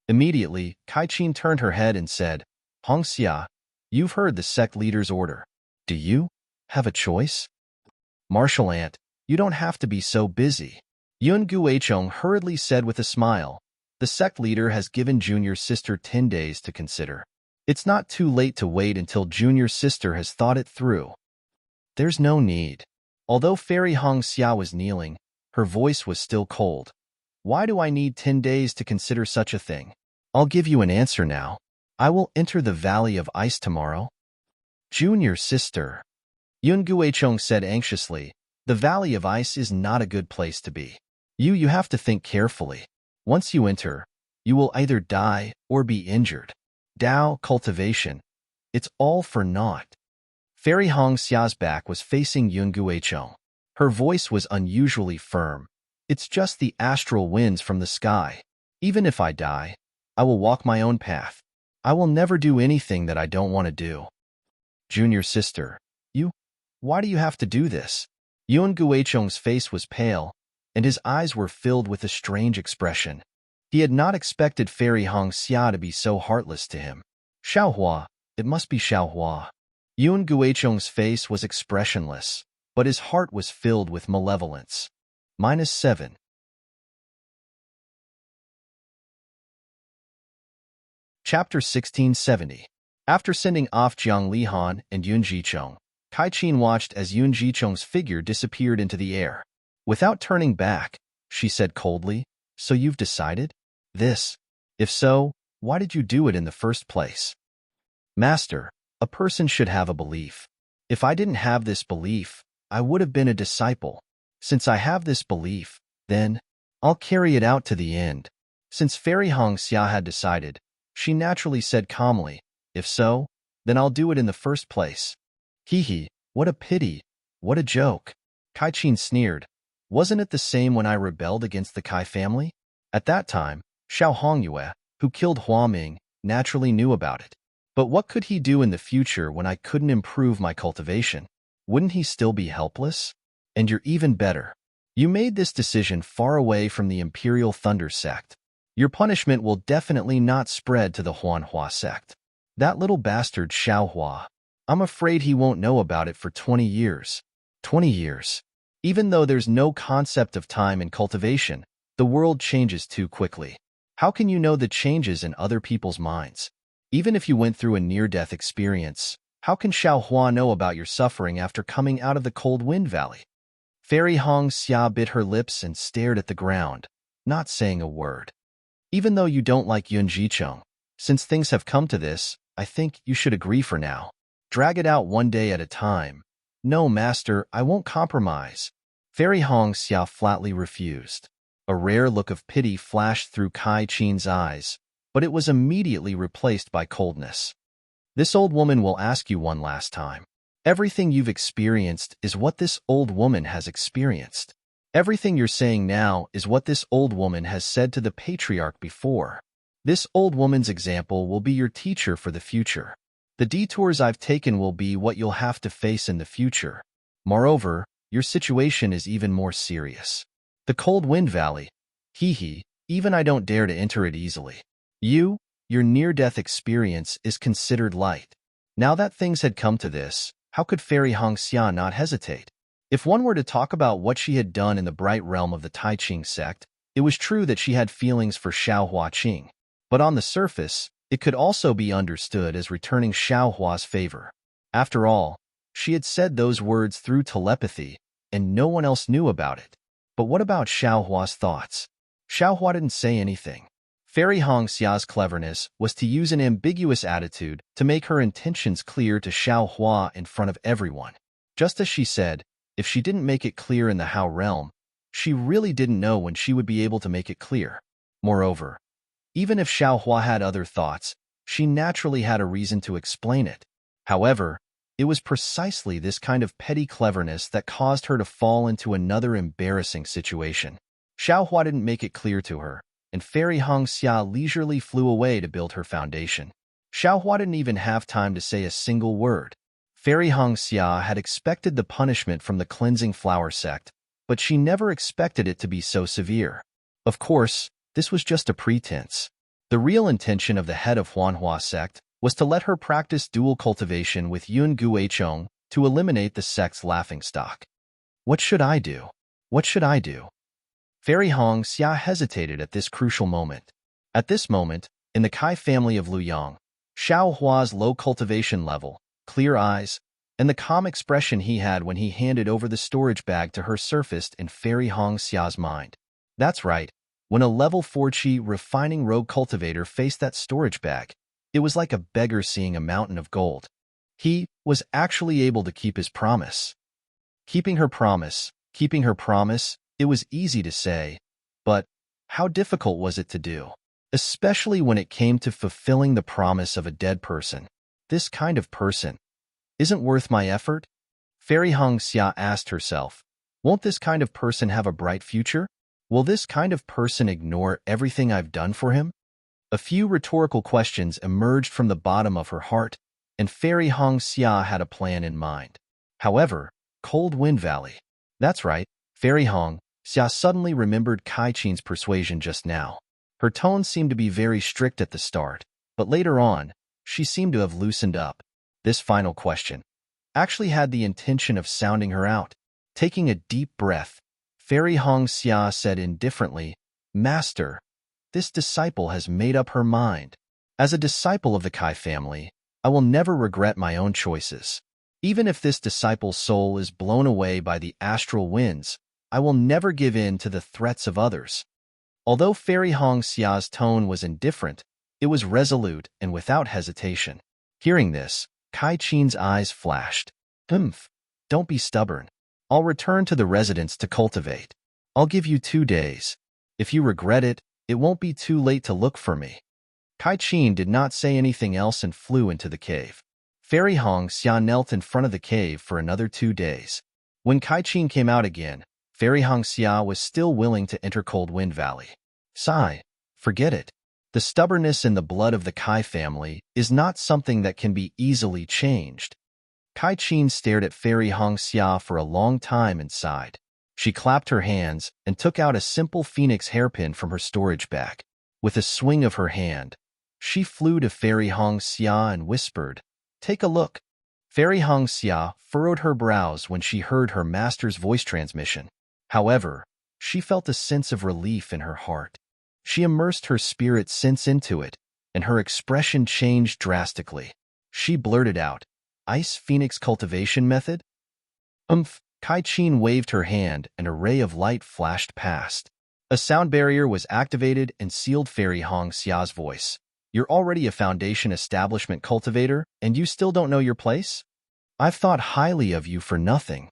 Immediately, Kai-Chin turned her head and said, Hongxia, you've heard the sect leader's order. Do you have a choice? Martial Ant, you don't have to be so busy. Yun Guichong hurriedly said with a smile, the sect leader has given Junior Sister 10 days to consider. It's not too late to wait until Junior Sister has thought it through. There's no need. Although Fairy Hongxia was kneeling, her voice was still cold. Why do I need 10 days to consider such a thing? I'll give you an answer now. I will enter the Valley of Ice tomorrow. Junior Sister, Yun Guichong said anxiously, the Valley of Ice is not a good place to be. You have to think carefully. Once you enter, you will either die or be injured. Dao cultivation, it's all for naught. Fairy Hong Xia's back was facing Yun Guicheng. Her voice was unusually firm. It's just the astral winds from the sky. Even if I die, I will walk my own path. I will never do anything that I don't want to do. Junior sister, why do you have to do this? Yun Guicheng's face was pale, and his eyes were filled with a strange expression. He had not expected Fairy Hong Xia to be so heartless to him. Xiaohua, it must be Xiaohua. Yun Guicheng's face was expressionless, but his heart was filled with malevolence. -7. Chapter 1670. After sending off Jiang Lihan and Yun Jicheng, Kai Qin watched as Yun Jicheng's figure disappeared into the air. Without turning back, she said coldly, "So you've decided? This? If so, why did you do it in the first place?" "Master, a person should have a belief. If I didn't have this belief, I would have been a disciple. Since I have this belief, then I'll carry it out to the end." Since Fairy Hong Xia had decided, she naturally said calmly, "If so, then I'll do it in the first place." "Hee, what a pity, what a joke." Kai Qin sneered. "Wasn't it the same when I rebelled against the Kai family? At that time, Xiao Hongyue, who killed Hua Ming, naturally knew about it. But what could he do in the future when I couldn't improve my cultivation? Wouldn't he still be helpless? And you're even better. You made this decision far away from the Imperial Thunder sect. Your punishment will definitely not spread to the Huanhua sect. That little bastard Xiaohua, I'm afraid he won't know about it for 20 years. 20 years. Even though there's no concept of time in cultivation, the world changes too quickly. How can you know the changes in other people's minds? Even if you went through a near-death experience, how can Xiaohua know about your suffering after coming out of the cold wind valley?" Fairy Hong Xia bit her lips and stared at the ground, not saying a word. "Even though you don't like Yun Jicheng, since things have come to this, I think you should agree for now. Drag it out one day at a time." "No, master, I won't compromise." Fairy Hong Xia flatly refused. A rare look of pity flashed through Kai Qin's eyes, but it was immediately replaced by coldness. "This old woman will ask you one last time. Everything you've experienced is what this old woman has experienced. Everything you're saying now is what this old woman has said to the patriarch before. This old woman's example will be your teacher for the future. The detours I've taken will be what you'll have to face in the future. Moreover, your situation is even more serious. The cold wind valley, even I don't dare to enter it easily. Your near-death experience is considered light. Now that things had come to this, how could Fairy Hong Xia not hesitate? If one were to talk about what she had done in the bright realm of the Tai Ching sect, it was true that she had feelings for Xiao Hua Qing. But on the surface, it could also be understood as returning Xiao Hua's favor. After all, she had said those words through telepathy, and no one else knew about it. But what about Xiao Hua's thoughts? Xiao Hua didn't say anything. Fairy Hong Xia's cleverness was to use an ambiguous attitude to make her intentions clear to Xiao Hua in front of everyone. Just as she said, if she didn't make it clear in the Hao realm, she really didn't know when she would be able to make it clear. Moreover, even if Xiao Hua had other thoughts, she naturally had a reason to explain it. However, it was precisely this kind of petty cleverness that caused her to fall into another embarrassing situation. Xiao Hua didn't make it clear to her, and Fairy Hong Xia leisurely flew away to build her foundation. Xiao Hua didn't even have time to say a single word. Fairy Hong Xia had expected the punishment from the cleansing flower sect, but she never expected it to be so severe. Of course, this was just a pretense. The real intention of the head of Huanhua sect was to let her practice dual cultivation with Yun Guicheng to eliminate the sect's laughingstock. What should I do? What should I do? Fairy Hong Xia hesitated at this crucial moment. At this moment, in the Kai family of Luyang, Xiao Hua's low cultivation level, clear eyes, and the calm expression he had when he handed over the storage bag to her surfaced in Fairy Hong Xia's mind. That's right, when a level 4 Qi refining rogue cultivator faced that storage bag, it was like a beggar seeing a mountain of gold. He was actually able to keep his promise. Keeping her promise, it was easy to say, but how difficult was it to do? Especially when it came to fulfilling the promise of a dead person. This kind of person. isn't worth my effort? Fairy Hong Xia asked herself, won't this kind of person have a bright future? Will this kind of person ignore everything I've done for him? A few rhetorical questions emerged from the bottom of her heart, and Fairy Hong Xia had a plan in mind. However, Cold Wind Valley. That's right, Fairy Hong Xia suddenly remembered Kai Qin's persuasion just now. Her tone seemed to be very strict at the start, but later on, she seemed to have loosened up. This final question actually had the intention of sounding her out. Taking a deep breath, Fairy Hong Xia said indifferently, Master, this disciple has made up her mind. As a disciple of the Kai family, I will never regret my own choices. Even if this disciple's soul is blown away by the astral winds, I will never give in to the threats of others. Although Fairy Hong Xia's tone was indifferent, it was resolute and without hesitation. Hearing this, Kai Qin's eyes flashed. Don't be stubborn. I'll return to the residence to cultivate. I'll give you 2 days. If you regret it, it won't be too late to look for me. Kai Qin did not say anything else and flew into the cave. Fairy Hong Xia knelt in front of the cave for another 2 days. When Kai Qin came out again, Fairy Hong Xia was still willing to enter Cold Wind Valley. Sigh, forget it. The stubbornness in the blood of the Kai family is not something that can be easily changed. Kai Qin stared at Fairy Hong Xia for a long time and sighed. She clapped her hands and took out a simple phoenix hairpin from her storage bag. With a swing of her hand, she flew to Fairy Hong Xia and whispered, Take a look. Fairy Hong Xia furrowed her brows when she heard her master's voice transmission. However, she felt a sense of relief in her heart. She immersed her spirit sense into it, and her expression changed drastically. She blurted out, Ice Phoenix Cultivation Method? Kai Qin waved her hand and a ray of light flashed past. A sound barrier was activated and sealed Fairy Hong Xia's voice. You're already a foundation establishment cultivator, and you still don't know your place? I've thought highly of you for nothing.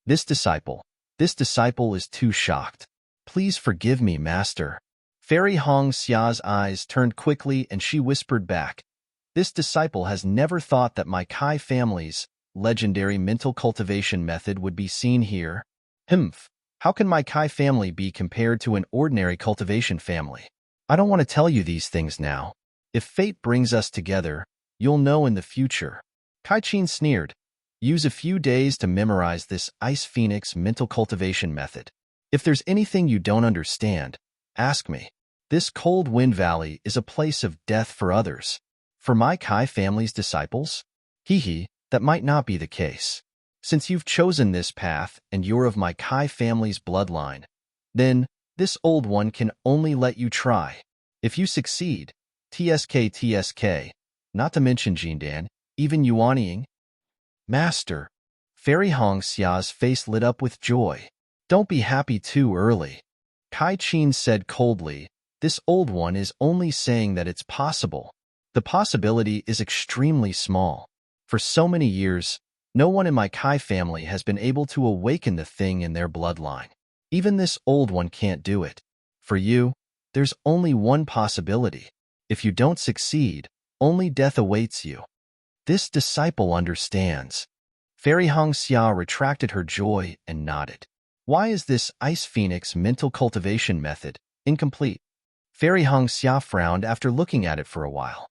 This disciple is too shocked. Please forgive me, Master. Fairy Hong Xia's eyes turned quickly and she whispered back, This disciple has never thought that my Kai family's legendary mental cultivation method would be seen here. How can my Kai family be compared to an ordinary cultivation family? I don't want to tell you these things now. If fate brings us together, you'll know in the future. Kai Qin sneered. Use a few days to memorize this Ice Phoenix mental cultivation method. If there's anything you don't understand, ask me. This Cold Wind Valley is a place of death for others. For my Kai family's disciples? That might not be the case. Since you've chosen this path and you're of my Kai family's bloodline, then this old one can only let you try. If you succeed, TSK, not to mention Jindan, even Yuanying. Master, Fairy Hong Xia's face lit up with joy. Don't be happy too early. Kai Qin said coldly, This old one is only saying that it's possible. The possibility is extremely small. For so many years, no one in my Kai family has been able to awaken the thing in their bloodline. Even this old one can't do it. For you, there's only one possibility. If you don't succeed, only death awaits you. This disciple understands. Fairy Hong Xia retracted her joy and nodded. Why is this Ice Phoenix mental cultivation method incomplete? Fairy Hong Xia frowned after looking at it for a while.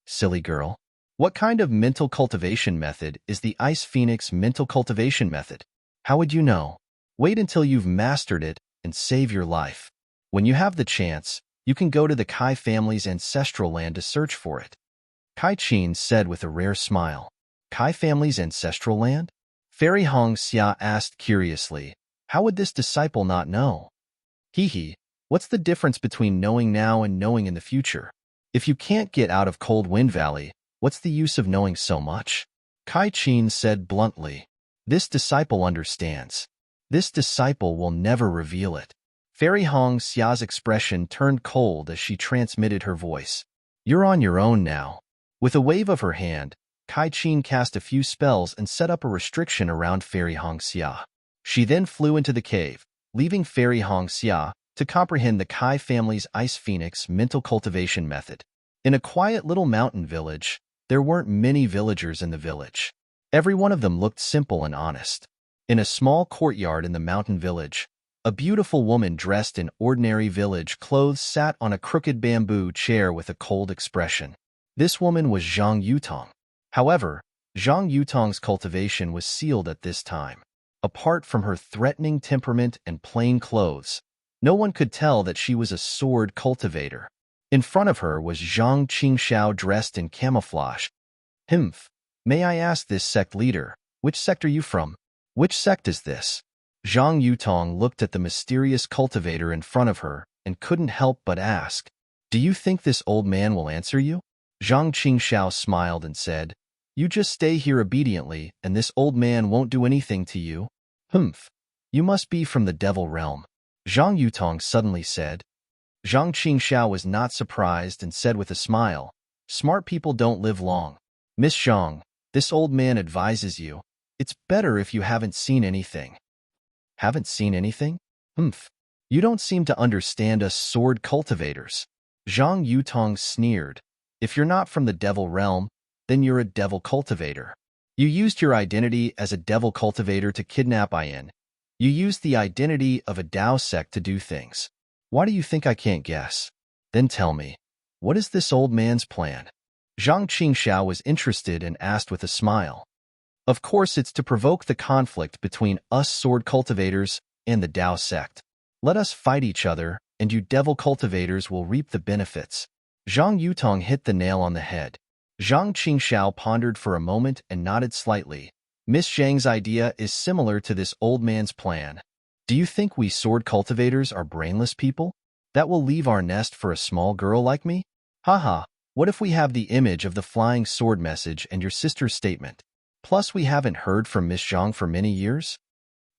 Silly girl. What kind of mental cultivation method is the Ice Phoenix mental cultivation method? How would you know? Wait until you've mastered it and save your life. When you have the chance, you can go to the Kai family's ancestral land to search for it. Kai Qin said with a rare smile. Kai family's ancestral land? Fairy Hong Xia asked curiously, how would this disciple not know? What's the difference between knowing now and knowing in the future? If you can't get out of Cold Wind Valley, what's the use of knowing so much? Kai Qin said bluntly. This disciple understands. This disciple will never reveal it. Fairy Hong Xia's expression turned cold as she transmitted her voice. You're on your own now. With a wave of her hand, Kai Qin cast a few spells and set up a restriction around Fairy Hong Xia. She then flew into the cave, leaving Fairy Hong Xia to comprehend the Kai family's Ice Phoenix mental cultivation method. In a quiet little mountain village, There weren't many villagers in the village. Every one of them looked simple and honest. In a small courtyard in the mountain village, a beautiful woman dressed in ordinary village clothes sat on a crooked bamboo chair with a cold expression. This woman was Zhang Yutong. However, Zhang Yutong's cultivation was sealed at this time. Apart from her threatening temperament and plain clothes, no one could tell that she was a sword cultivator. In front of her was Zhang Qingxiao dressed in camouflage. Humph. May I ask this sect leader, which sect are you from? Which sect is this? Zhang Yutong looked at the mysterious cultivator in front of her and couldn't help but ask, "Do you think this old man will answer you?" Zhang Qingxiao smiled and said, "You just stay here obediently, and this old man won't do anything to you." Humph. You must be from the devil realm, Zhang Yutong suddenly said. Zhang Qingxiao was not surprised and said with a smile, "Smart people don't live long. Miss Zhang, this old man advises you. It's better if you haven't seen anything." Haven't seen anything? Humph. You don't seem to understand us sword cultivators. Zhang Yutong sneered. If you're not from the devil realm, then you're a devil cultivator. You used your identity as a devil cultivator to kidnap Ayan. You used the identity of a Dao sect to do things. Why do you think I can't guess? Then tell me, what is this old man's plan? Zhang Qingxiao was interested and asked with a smile. Of course, it's to provoke the conflict between us sword cultivators and the Dao sect. Let us fight each other, and you devil cultivators will reap the benefits. Zhang Yutong hit the nail on the head. Zhang Qingxiao pondered for a moment and nodded slightly. Miss Zhang's idea is similar to this old man's plan. Do you think we sword cultivators are brainless people? That will leave our nest for a small girl like me? Haha, what if we have the image of the flying sword message and your sister's statement? Plus, we haven't heard from Miss Zhang for many years?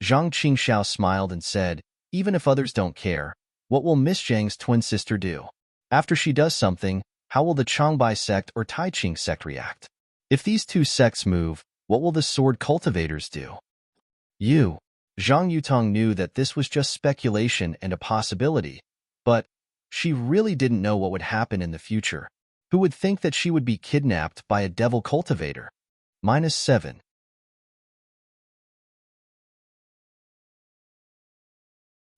Zhang Qingxiao smiled and said, even if others don't care, what will Miss Zhang's twin sister do? After she does something, how will the Changbai sect or Taiqing sect react? If these two sects move, what will the sword cultivators do? Zhang Yutong knew that this was just speculation and a possibility, but she really didn't know what would happen in the future. Who would think that she would be kidnapped by a devil cultivator? -7.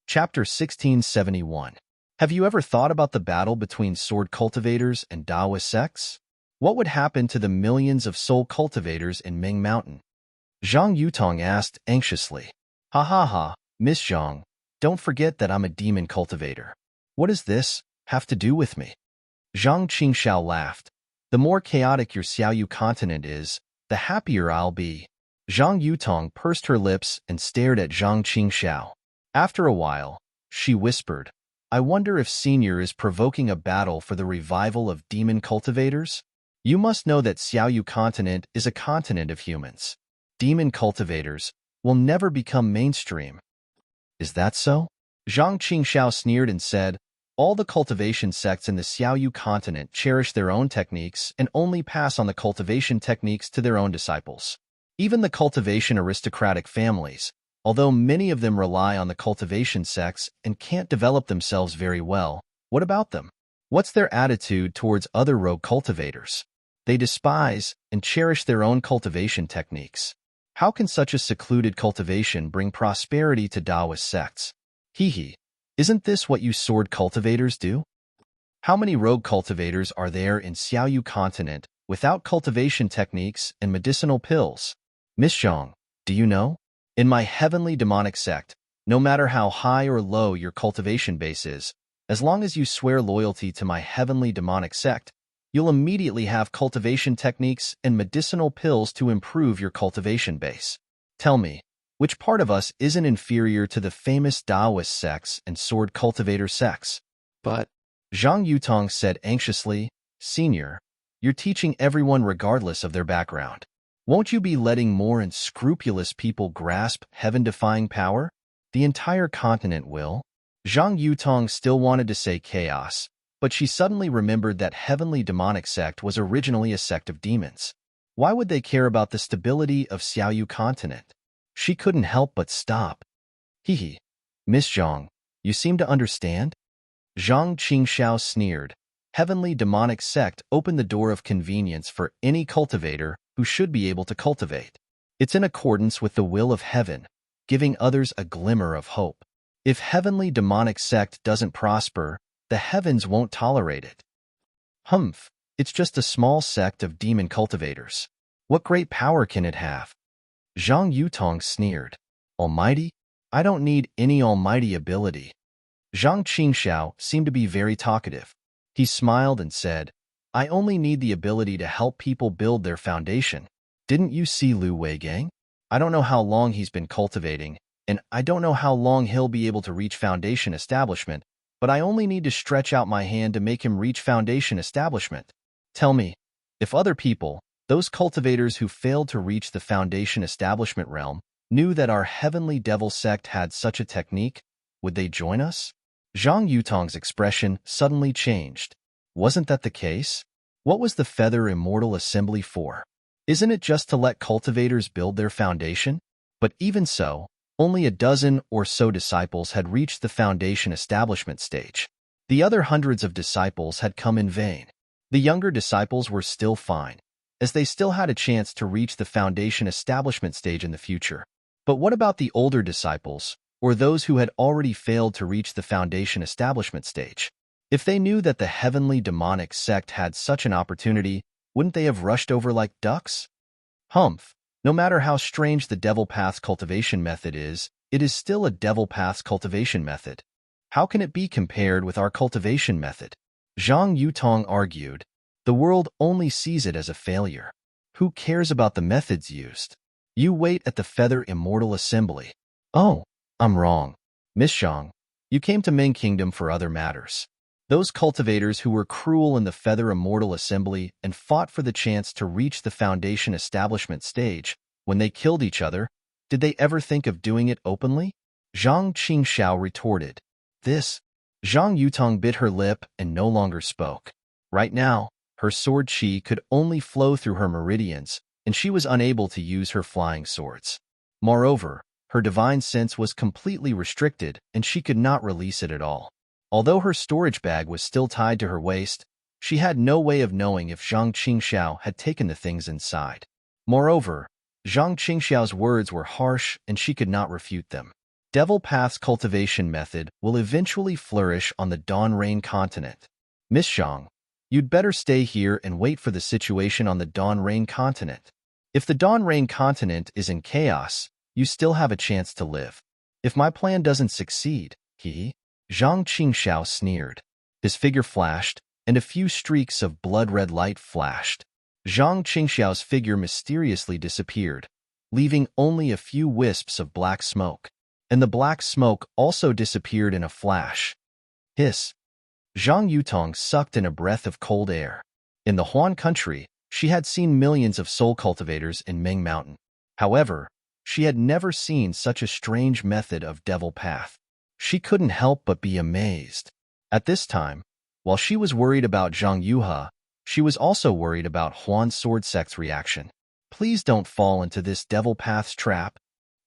Chapter 1671. Have you ever thought about the battle between sword cultivators and Daoist sects? What would happen to the millions of soul cultivators in Ming Mountain? Zhang Yutong asked anxiously. Ha ha ha, Miss Zhang, don't forget that I'm a demon cultivator. What does this have to do with me? Zhang Qingxiao laughed. The more chaotic your Xiaoyu continent is, the happier I'll be. Zhang Yutong pursed her lips and stared at Zhang Qingxiao. After a while, she whispered, I wonder if Senior is provoking a battle for the revival of demon cultivators? You must know that Xiaoyu continent is a continent of humans. Demon cultivators will never become mainstream. Is that so? Zhang Qingxiao sneered and said, all the cultivation sects in the Xiaoyu continent cherish their own techniques and only pass on the cultivation techniques to their own disciples. Even the cultivation aristocratic families, although many of them rely on the cultivation sects and can't develop themselves very well, what about them? What's their attitude towards other rogue cultivators? They despise and cherish their own cultivation techniques. How can such a secluded cultivation bring prosperity to Daoist sects? Hee. Isn't this what you sword cultivators do? How many rogue cultivators are there in Xiaoyu continent without cultivation techniques and medicinal pills? Miss Zhang, do you know? In my heavenly demonic sect, no matter how high or low your cultivation base is, as long as you swear loyalty to my heavenly demonic sect, you'll immediately have cultivation techniques and medicinal pills to improve your cultivation base. Tell me, which part of us isn't inferior to the famous Daoist sects and sword cultivator sects? But, Zhang Yutong said anxiously, Senior, you're teaching everyone regardless of their background. Won't you be letting more unscrupulous people grasp heaven-defying power? The entire continent will. Zhang Yutong still wanted to say chaos, but she suddenly remembered that heavenly demonic sect was originally a sect of demons. Why would they care about the stability of Xiaoyu continent? She couldn't help but stop. Hee. Miss Zhang, you seem to understand? Zhang Qingxiao sneered. heavenly demonic sect opened the door of convenience for any cultivator who should be able to cultivate. It's in accordance with the will of heaven, giving others a glimmer of hope. If heavenly demonic sect doesn't prosper, the heavens won't tolerate it. Humph, it's just a small sect of demon cultivators. What great power can it have? Zhang Yutong sneered. Almighty? I don't need any almighty ability. Zhang Qingxiao seemed to be very talkative. He smiled and said, I only need the ability to help people build their foundation. Didn't you see Lu Weigang? I don't know how long he's been cultivating, and I don't know how long he'll be able to reach foundation establishment, but I only need to stretch out my hand to make him reach foundation establishment. Tell me, if other people, those cultivators who failed to reach the foundation establishment realm, knew that our heavenly devil sect had such a technique, would they join us? Zhang Yutong's expression suddenly changed. Wasn't that the case? What was the Feather Immortal Assembly for? Isn't it just to let cultivators build their foundation? But even so, only a dozen or so disciples had reached the foundation establishment stage. The other hundreds of disciples had come in vain. The younger disciples were still fine, as they still had a chance to reach the foundation establishment stage in the future. But what about the older disciples, or those who had already failed to reach the foundation establishment stage? If they knew that the heavenly demonic sect had such an opportunity, wouldn't they have rushed over like ducks? Humph, no matter how strange the Devil Path's cultivation method is, it is still a Devil Path's cultivation method. How can it be compared with our cultivation method? Zhang Yutong argued. The world only sees it as a failure. Who cares about the methods used? You wait at the Feather Immortal Assembly. Oh, I'm wrong. Miss Zhang, you came to Ming Kingdom for other matters. Those cultivators who were cruel in the Feather Immortal Assembly and fought for the chance to reach the foundation establishment stage, when they killed each other, did they ever think of doing it openly? Zhang Qingxiao retorted. This. Zhang Yutong bit her lip and no longer spoke. Right now, her sword qi could only flow through her meridians, and she was unable to use her flying swords. Moreover, her divine sense was completely restricted, and she could not release it at all. Although her storage bag was still tied to her waist, she had no way of knowing if Zhang Qingxiao had taken the things inside. Moreover, Zhang Qingxiao's words were harsh and she could not refute them. Devil Path's cultivation method will eventually flourish on the Dawn Rain continent. Miss Zhang, you'd better stay here and wait for the situation on the Dawn Rain continent. If the Dawn Rain continent is in chaos, you still have a chance to live. If my plan doesn't succeed, Zhang Qingxiao sneered. His figure flashed, and a few streaks of blood-red light flashed. Zhang Qingxiao's figure mysteriously disappeared, leaving only a few wisps of black smoke. And the black smoke also disappeared in a flash. Hiss. Zhang Yutong sucked in a breath of cold air. In the Huan country, she had seen millions of soul cultivators in Ming Mountain. However, she had never seen such a strange method of Devil Path. She couldn't help but be amazed. At this time, while she was worried about Zhang Yuhe, she was also worried about Huan Sword Sect's reaction. Please don't fall into this Devil Path's trap.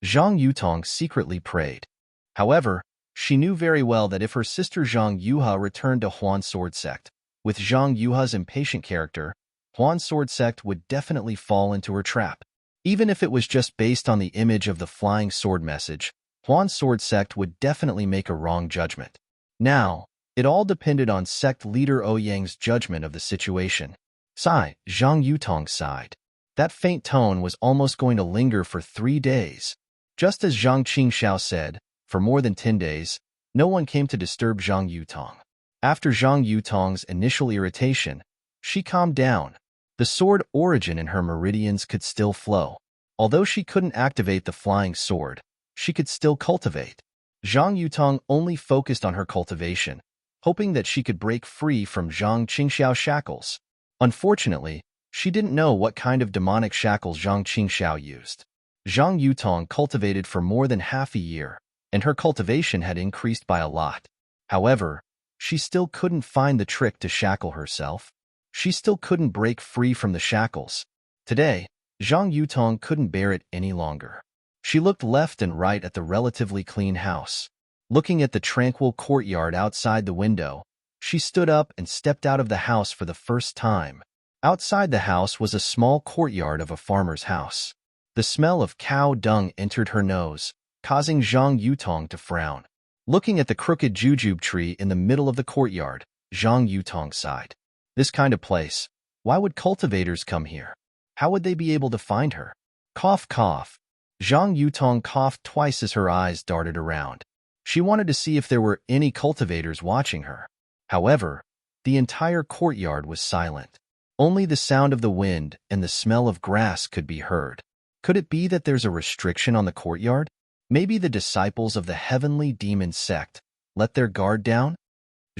Zhang Yutong secretly prayed. However, she knew very well that if her sister Zhang Yuhe returned to Huan Sword Sect, with Zhang Yuhe's impatient character, Huan Sword Sect would definitely fall into her trap. Even if it was just based on the image of the flying sword message, Huan Sword Sect would definitely make a wrong judgment. Now, it all depended on sect leader Ouyang's judgment of the situation. Sigh, Zhang Yutong sighed. That faint tone was almost going to linger for 3 days. Just as Zhang Qingxiao said, for more than 10 days, no one came to disturb Zhang Yutong. After Zhang Yutong's initial irritation, she calmed down. The sword origin in her meridians could still flow. Although she couldn't activate the flying sword, she could still cultivate. Zhang Yutong only focused on her cultivation, hoping that she could break free from Zhang Qingxiao's shackles. Unfortunately, she didn't know what kind of demonic shackles Zhang Qingxiao used. Zhang Yutong cultivated for more than half a year, and her cultivation had increased by a lot. However, she still couldn't find the trick to shackle herself. She still couldn't break free from the shackles. Today, Zhang Yutong couldn't bear it any longer. She looked left and right at the relatively clean house. Looking at the tranquil courtyard outside the window, She stood up and stepped out of the house for the first time. Outside the house was a small courtyard of a farmer's house. The smell of cow dung entered her nose, causing Zhang Yutong to frown. Looking at the crooked jujube tree in the middle of the courtyard, Zhang Yutong sighed. This kind of place. Why would cultivators come here? How would they be able to find her? Cough, cough. Zhang Yutong coughed twice as her eyes darted around. She wanted to see if there were any cultivators watching her. However, the entire courtyard was silent. Only the sound of the wind and the smell of grass could be heard. Could it be that there's a restriction on the courtyard? Maybe the disciples of the heavenly demon sect let their guard down?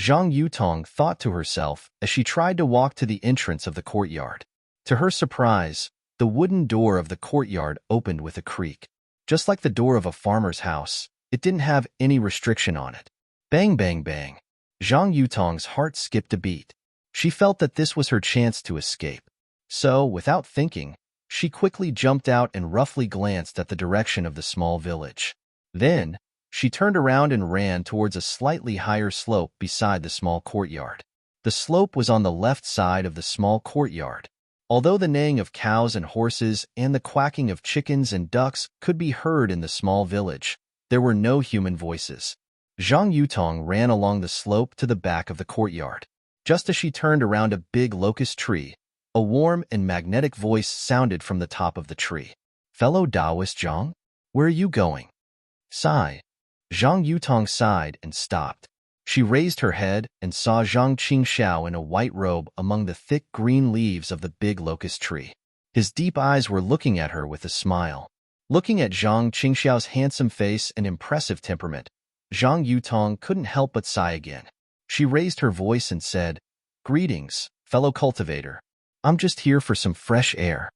Zhang Yutong thought to herself as she tried to walk to the entrance of the courtyard. To her surprise, the wooden door of the courtyard opened with a creak. Just like the door of a farmer's house, it didn't have any restriction on it. Bang, bang, bang. Zhang Yutong's heart skipped a beat. She felt that this was her chance to escape. So, without thinking, she quickly jumped out and roughly glanced at the direction of the small village. Then, she turned around and ran towards a slightly higher slope beside the small courtyard. The slope was on the left side of the small courtyard. Although the neighing of cows and horses and the quacking of chickens and ducks could be heard in the small village, there were no human voices. Zhang Yutong ran along the slope to the back of the courtyard. Just as she turned around a big locust tree, a warm and magnetic voice sounded from the top of the tree. "Fellow Taoist Zhang, where are you going?" Sigh. Zhang Yutong sighed and stopped. She raised her head and saw Zhang Qingxiao in a white robe among the thick green leaves of the big locust tree. His deep eyes were looking at her with a smile. Looking at Zhang Qingxiao's handsome face and impressive temperament, Zhang Yutong couldn't help but sigh again. She raised her voice and said, "Greetings, fellow cultivator. I'm just here for some fresh air."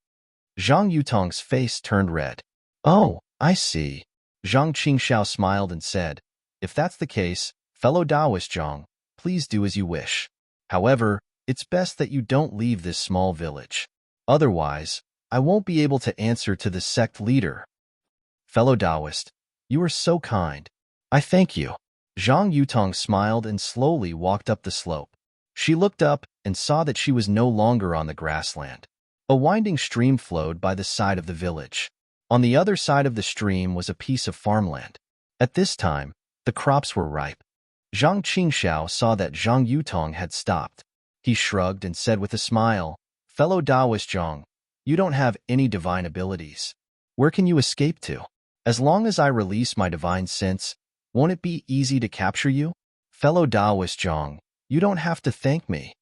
Zhang Yutong's face turned red. "Oh, I see." Zhang Qingxiao smiled and said, "If that's the case, fellow Taoist Zhang, please do as you wish. However, it's best that you don't leave this small village. Otherwise, I won't be able to answer to the sect leader." "Fellow Taoist, you are so kind. I thank you." Zhang Yutong smiled and slowly walked up the slope. She looked up and saw that she was no longer on the grassland. A winding stream flowed by the side of the village. On the other side of the stream was a piece of farmland. At this time, the crops were ripe. Zhang Qingxiao saw that Zhang Yutong had stopped. He shrugged and said with a smile, "Fellow Taoist Zhang, you don't have any divine abilities. Where can you escape to? As long as I release my divine sense, won't it be easy to capture you? Fellow Taoist Zhang, you don't have to thank me."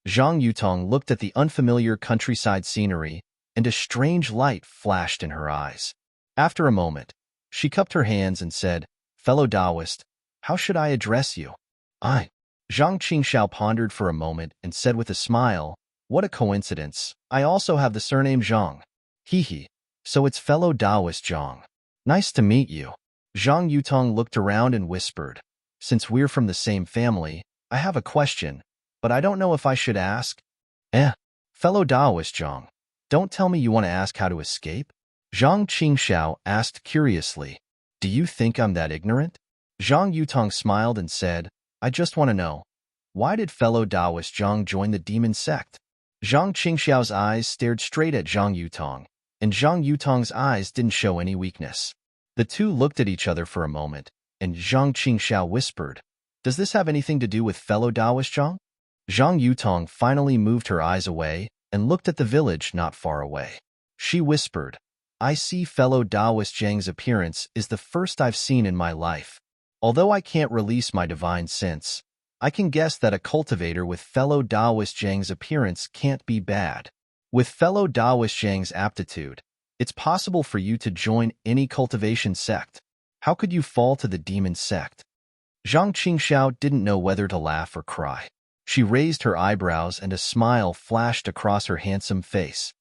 Zhang Yutong looked at the unfamiliar countryside scenery, and a strange light flashed in her eyes. After a moment, she cupped her hands and said, "Fellow Taoist, how should I address you?" "I." Zhang Qingxiao pondered for a moment and said with a smile, "What a coincidence. I also have the surname Zhang. Hee hee. So it's fellow Taoist Zhang. Nice to meet you." Zhang Yutong looked around and whispered, "Since we're from the same family, I have a question, but I don't know if I should ask." Fellow Taoist Zhang, don't tell me you want to ask how to escape?" Zhang Qingxiao asked curiously. "Do you think I'm that ignorant?" Zhang Yutong smiled and said, "I just want to know, why did fellow Taoist Zhang join the demon sect?" Zhang Qingxiao's eyes stared straight at Zhang Yutong, and Zhang Yutong's eyes didn't show any weakness. The two looked at each other for a moment, and Zhang Qingxiao whispered, "Does this have anything to do with fellow Taoist Zhang?" Zhang Yutong finally moved her eyes away and looked at the village not far away. She whispered, "I see fellow Taoist Zhang's appearance is the first I've seen in my life. Although I can't release my divine sense, I can guess that a cultivator with fellow Taoist Zhang's appearance can't be bad. With fellow Taoist Zhang's aptitude, it's possible for you to join any cultivation sect. How could you fall to the demon sect?" Zhang Qingxiao didn't know whether to laugh or cry. She raised her eyebrows and a smile flashed across her handsome face.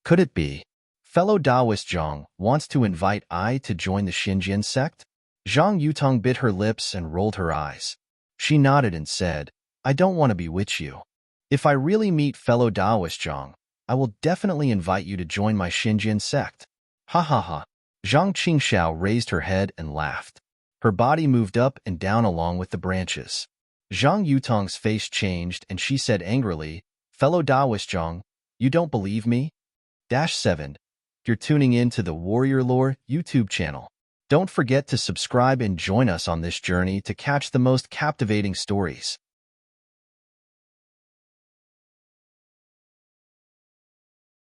Could it be? Fellow Taoist Zhang wants to invite I to join the Xinjian sect? Zhang Yutong bit her lips and rolled her eyes. She nodded and said, "I don't want to bewitch you. If I really meet fellow Taoist Zhang, I will definitely invite you to join my Xinjian sect." Ha ha ha. Zhang Qingxiao raised her head and laughed. Her body moved up and down along with the branches. Zhang Yutong's face changed and she said angrily, "Fellow Daoist Zhang, you don't believe me?" Dash 7. You're tuning in to the Warrior Lore YouTube channel. Don't forget to subscribe and join us on this journey to catch the most captivating stories.